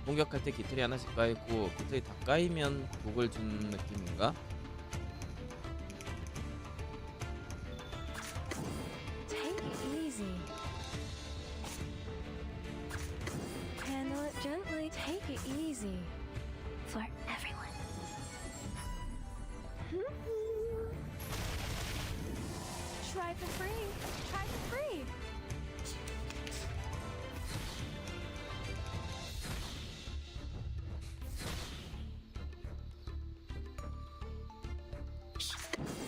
공격할 때 깃털이 하나씩 까이고 깃털이 다 까이면 독을 준 느낌인가? Take it easy. Handle it gently. Take it easy. For everyone. Try for free. Try for free.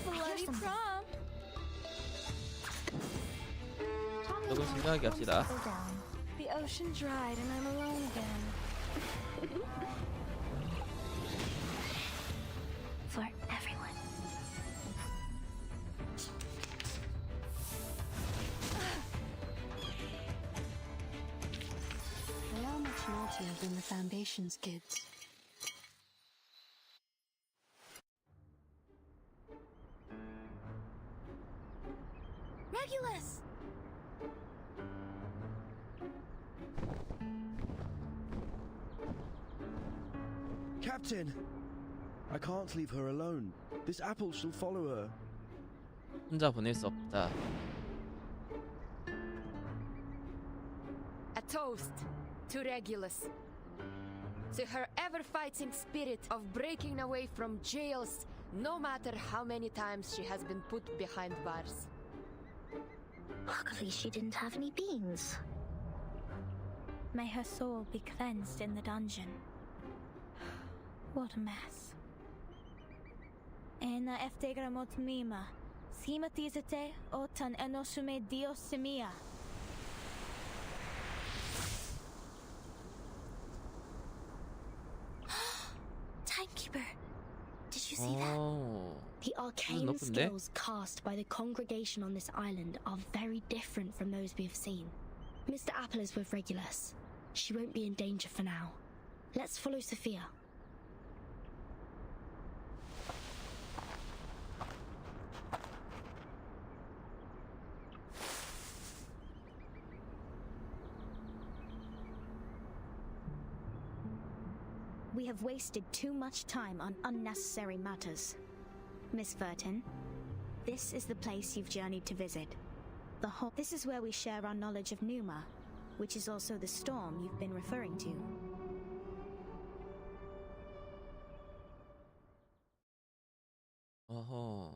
Bloody prom. 조금 신중하게 합시다. The ocean dried and I'm alone again. For everyone. They are much naughtier than the Foundation's kids. Regulus! Captain! I can't leave her alone. This apple shall follow her. 혼자 보낼 수 없다. A toast to Regulus. To her ever-fighting spirit of breaking away from jails, no matter how many times she has been put behind bars. Luckily, she didn't have any beans. May her soul be cleansed in the dungeon. What a mess. Ena eftegramot mima. Simatizate otan enosume dios semia. Timekeeper! Did you see that? The arcane skills cast by the congregation on this island are very different from those we have seen. Mr. Apple is with Regulus. She won't be in danger for now. Let's follow Sophia. We have wasted too much time on unnecessary matters. Miss Vertin, this is the place you've journeyed to visit. This is where we share our knowledge of Numa, which is also the storm you've been referring to. 어허.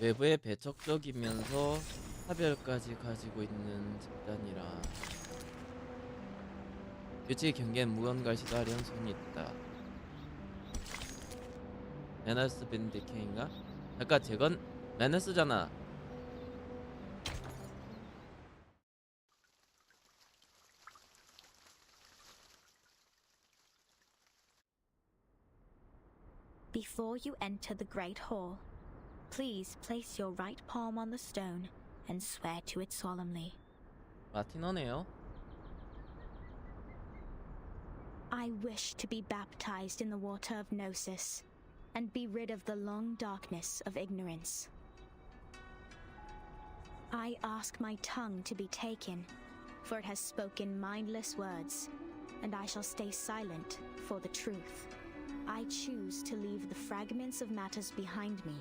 외부에 배척적이면서 차별까지 가지고 있는 집단이라 규칙 경계엔 무언가를 시도하려는 손이 있다. 매너스 밴디케인가? 잠깐 저건 매너스잖아. Before you enter the Great Hall, please place your right palm on the stone and swear to it solemnly. 라틴어네요. I wish to be baptized in the water of Gnosis and be rid of the long darkness of ignorance. I ask my tongue to be taken, for it has spoken mindless words, and I shall stay silent for the truth. I choose to leave the fragments of matters behind me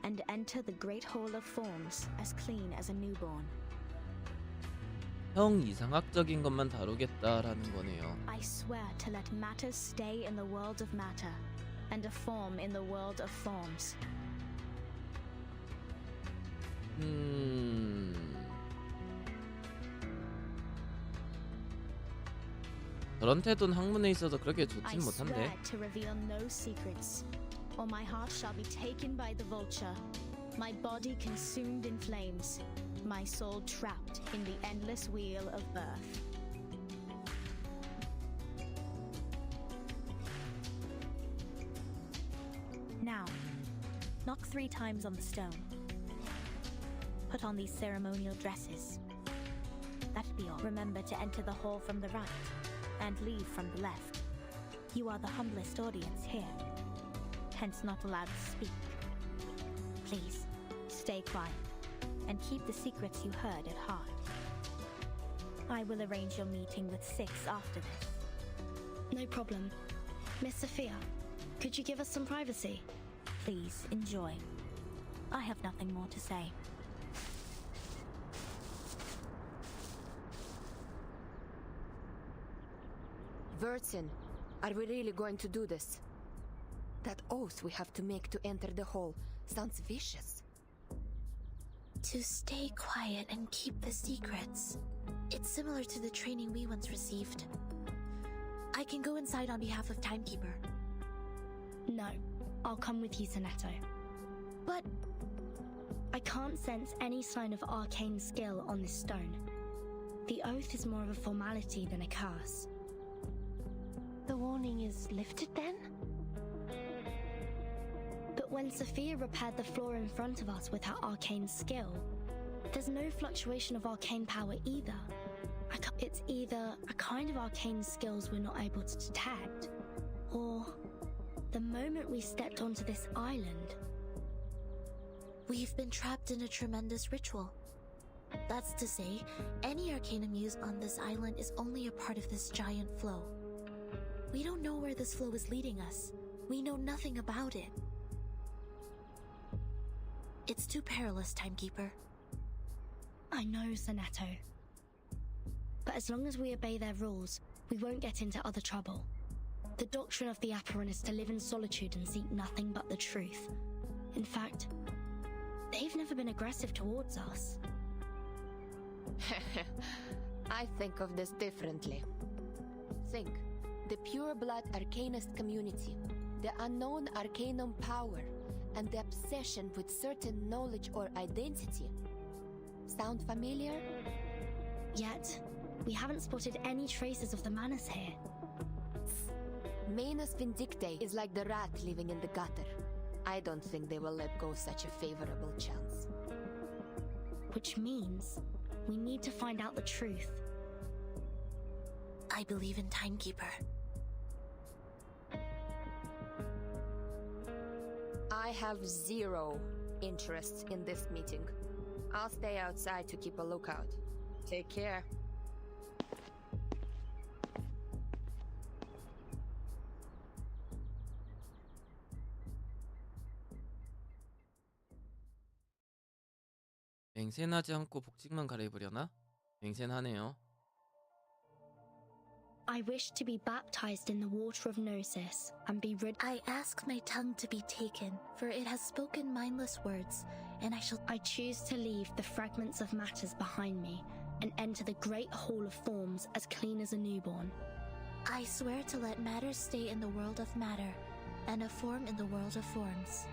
and enter the great hall of forms as clean as a newborn. 형 이상학적인 것만 다루겠다라는 거네요. I swear to let matters stay in the world of matter and a form in the world of forms. 저런 태도는 학문에 있어서 그렇게 좋진 I 못한데. swear to reveal no secrets, or my heart shall be taken by the vulture, my body consumed in flames, my soul trapped in the endless wheel of birth. Now, knock 3 times on the stone. Put on these ceremonial dresses. That'll be all. Remember to enter the hall from the right and leave from the left. You are the humblest audience here, hence not allowed to speak. Please, stay quiet and keep the secrets you heard at heart. I will arrange your meeting with 6 after this. No problem. Miss Sophia, could you give us some privacy? Please, enjoy. I have nothing more to say. Wurzen, are we really going to do this? That oath we have to make to enter the hall sounds vicious. To stay quiet and keep the secrets. It's similar to the training we once received. I can go inside on behalf of Timekeeper. No, I'll come with you, Soneto. But I can't sense any sign of arcane skill on this stone. The oath is more of a formality than a curse. The warning is lifted then? But when Sophia repaired the floor in front of us with her arcane skill, there's no fluctuation of arcane power either. It's either a kind of arcane skills we're not able to detect, or the moment we stepped onto this island. We've been trapped in a tremendous ritual. That's to say, any arcanum used on this island is only a part of this giant flow. We don't know where this flow is leading us. We know nothing about it. It's too perilous, Timekeeper. I know, Soneto. But as long as we obey their rules, we won't get into other trouble. The doctrine of the Apparin is to live in solitude and seek nothing but the truth. In fact, they've never been aggressive towards us. I think of this differently. Think, the pure-blood arcanist community, the unknown arcanum power, and the obsession with certain knowledge or identity. Sound familiar? Yet, we haven't spotted any traces of the Manus here. Manus Vindictae is like the rat living in the gutter. I don't think they will let go such a favorable chance. Which means we need to find out the truth. I believe in Timekeeper. I have 0 interest in this meeting. I'll stay outside to keep a lookout. Take care. 맹세하지 않고 복직만 갈아입으려나? 맹세하네요. I wish to be baptized in the water of Gnosis and be rid. I ask my tongue to be taken, for it has spoken mindless words, and I choose to leave the fragments of matters behind me and enter the great hall of forms as clean as a newborn. I swear to let matter stay in the world of matter, and a form in the world of forms.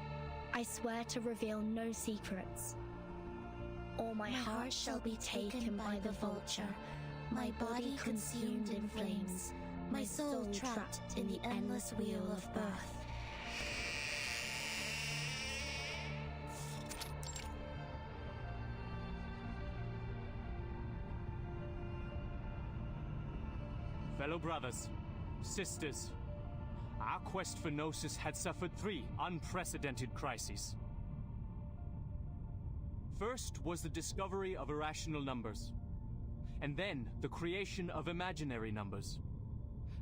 I swear to reveal no secrets, or my heart shall be taken by the vulture, my body consumed in flames, my soul trapped in the endless wheel of birth. Fellow brothers, sisters, our quest for Gnosis had suffered 3 unprecedented crises. First was the discovery of irrational numbers, and then the creation of imaginary numbers.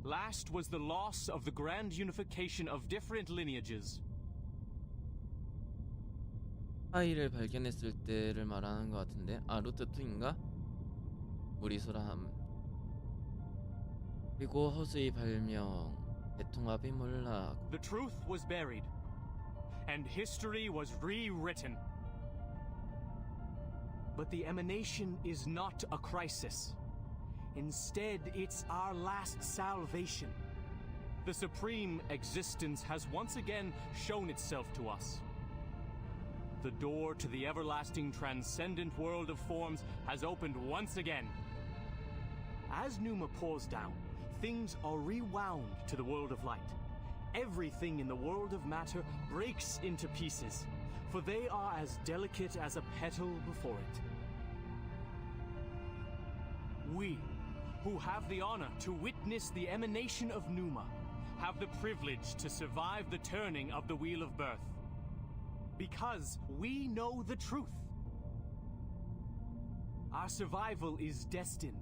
Last was the loss of the grand unification of different lineages. 파일을 발견했을 때를 말하는 것 같은데, 루트 2인가? 무리소라함. 그리고 허수의 발명, 대통합의 몰락. The truth was buried, and history was rewritten. But the emanation is not a crisis. Instead, it's our last salvation. The supreme existence has once again shown itself to us. The door to the everlasting transcendent world of forms has opened once again. As Numa pours down, things are rewound to the world of light. Everything in the world of matter breaks into pieces, for they are as delicate as a petal before it. We, who have the honor to witness the emanation of Numa, have the privilege to survive the turning of the wheel of birth. Because we know the truth. Our survival is destined.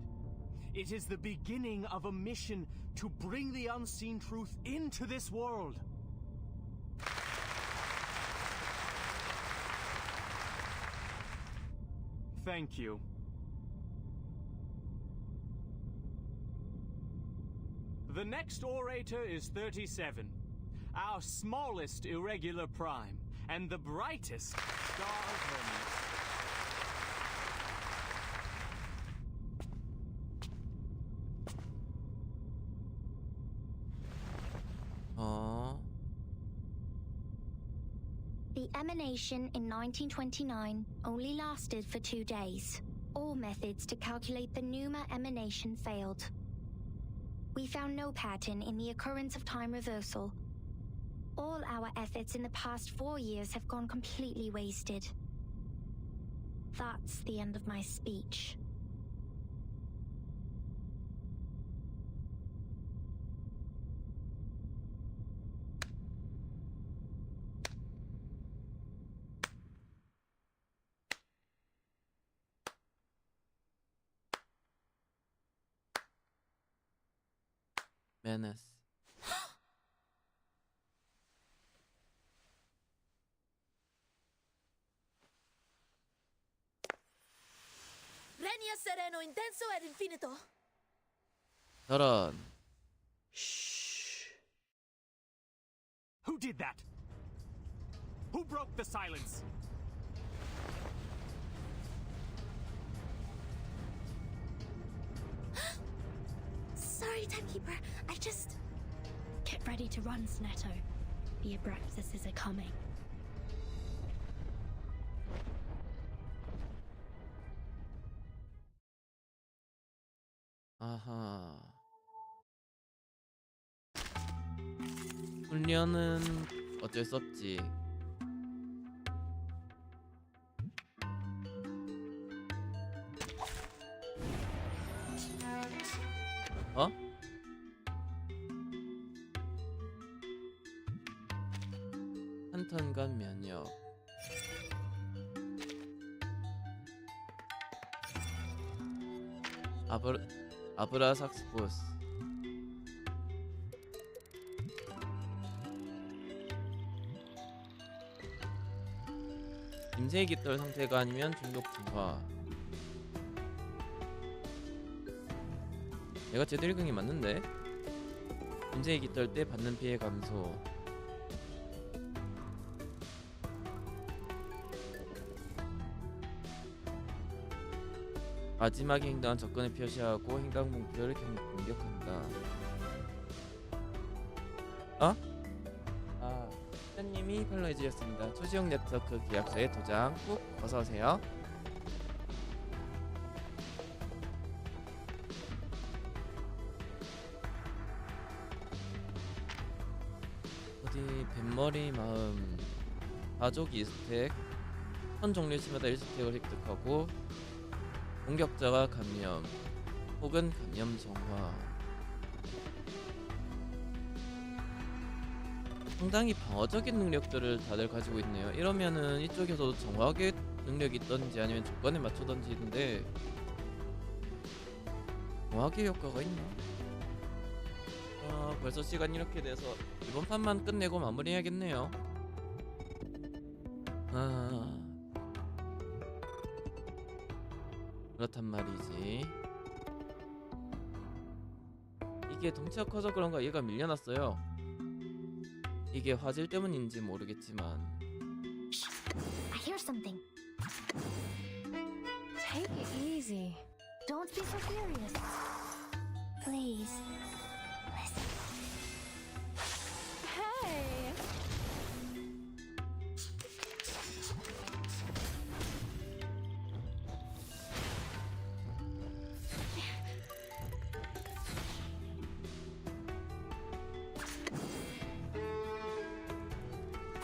It is the beginning of a mission to bring the unseen truth into this world. Thank you. The next orator is 37, our smallest irregular prime, and the brightest star of Hermes. The emanation in 1929 only lasted for 2 days. All methods to calculate the Numa emanation failed. We found no pattern in the occurrence of time reversal. All our efforts in the past 4 years have gone completely wasted. That's the end of my speech. Menace. Regna sereno, intenso ed infinito. 저런. Who did that? Who broke the silence? Sorry, Timekeeper. I just... Get ready to run, Snetto. The Abraxases are coming. 아하. 훈련은 어쩔 수 없지. 어? 한 턴간 면역. 아브라삭스보스. 임세의 깃털 상태가 아니면 중독 중화. 내가 제대로 읽은 게 맞는데? 임세의 깃털 때 받는 피해 감소. 마지막에 행동한 접근을 표시하고 행동 목표를 공격한다. 어? 아, 시장님이 팔로우해주셨습니다. 초시공네트워크 계약서에 도장 꾹 어서오세요. 어디 뱃머리 마음 가족 2스택 턴 종료 시마다 1스택을 획득하고 공격자가 감염 혹은 감염 정화. 상당히 방어적인 능력들을 다들 가지고 있네요. 이러면은 이쪽에서도 정화의 능력이 있던지 아니면 조건에 맞춰 던지는데 정화의 효과가 있나? 벌써 시간이 이렇게 돼서 이번 판만 끝내고 마무리해야겠네요. 그렇단 말이지. 이게 덩치가 커서 그런가 얘가 밀려났어요. 이게 화질 때문인지 모르겠지만. I hear something. Take it easy. Don't be so furious. Please. Listen. Hey!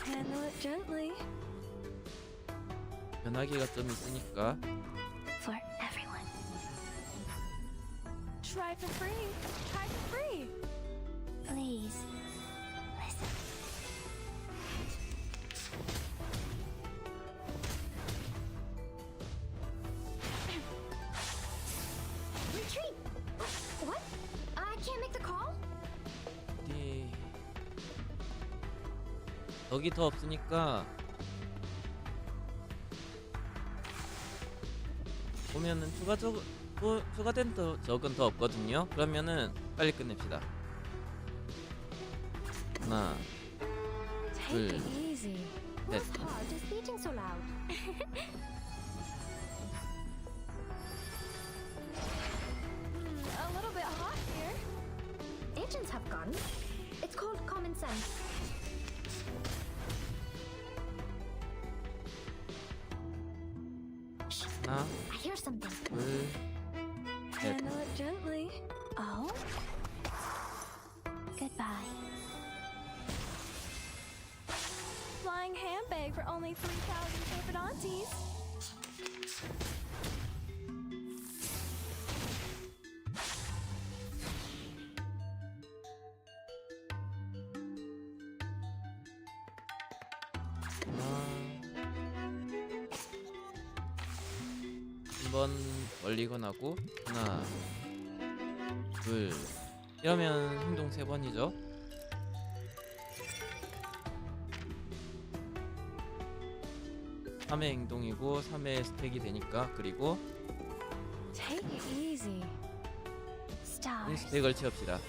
Handle it gently. 변하기가 좀 있으니까. For everyone. Try for free. Try for free. Please. Listen. Retreat! What? I can't make the call? 어디 덕이 더 없으니까 보면은 추가된 적은 더 없거든요. 그러면은 빨리 끝냅시다. 하나, 둘, Take it easy. 넷. What's hard is beating so loud. A little bit hot here. Agents have guns. It's called common sense. 하나, I hear something. 둘, 넷. Handle it gently. Oh? Goodbye. Flying handbag for only 3,000 favorite aunties. 한번 멀리건 하고 하나, 둘. 이러면 행동 3번이죠. 3회 행동이고 3회 스택이 되니까. 그리고 Take it easy. Stars. 스택을 채웁시다.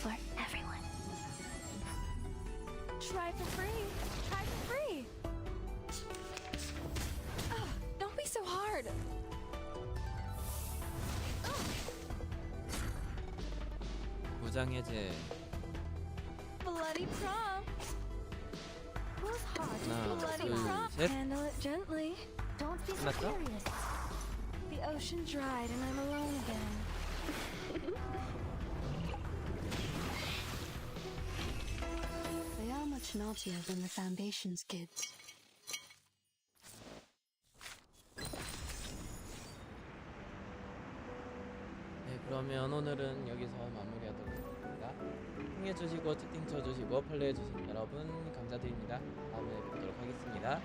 For everyone. Try for free. Try for free. Don't be so hard. 무장 해제. Bloody prom. Who's hard 하나, is beating Bloody so 둘, loud. prom. 셋. Handle it gently. Don't be so 끝났죠? furious. The ocean dried and I'm alone again. They are much naughtier than the Foundation's kids. 네, 그러면 오늘은 여기서 마무리하도록 하겠습니다. 시청해주시고 채팅 쳐주시고 플레이해주신 여러분 감사드립니다. 다음에 뵙도록 하겠습니다.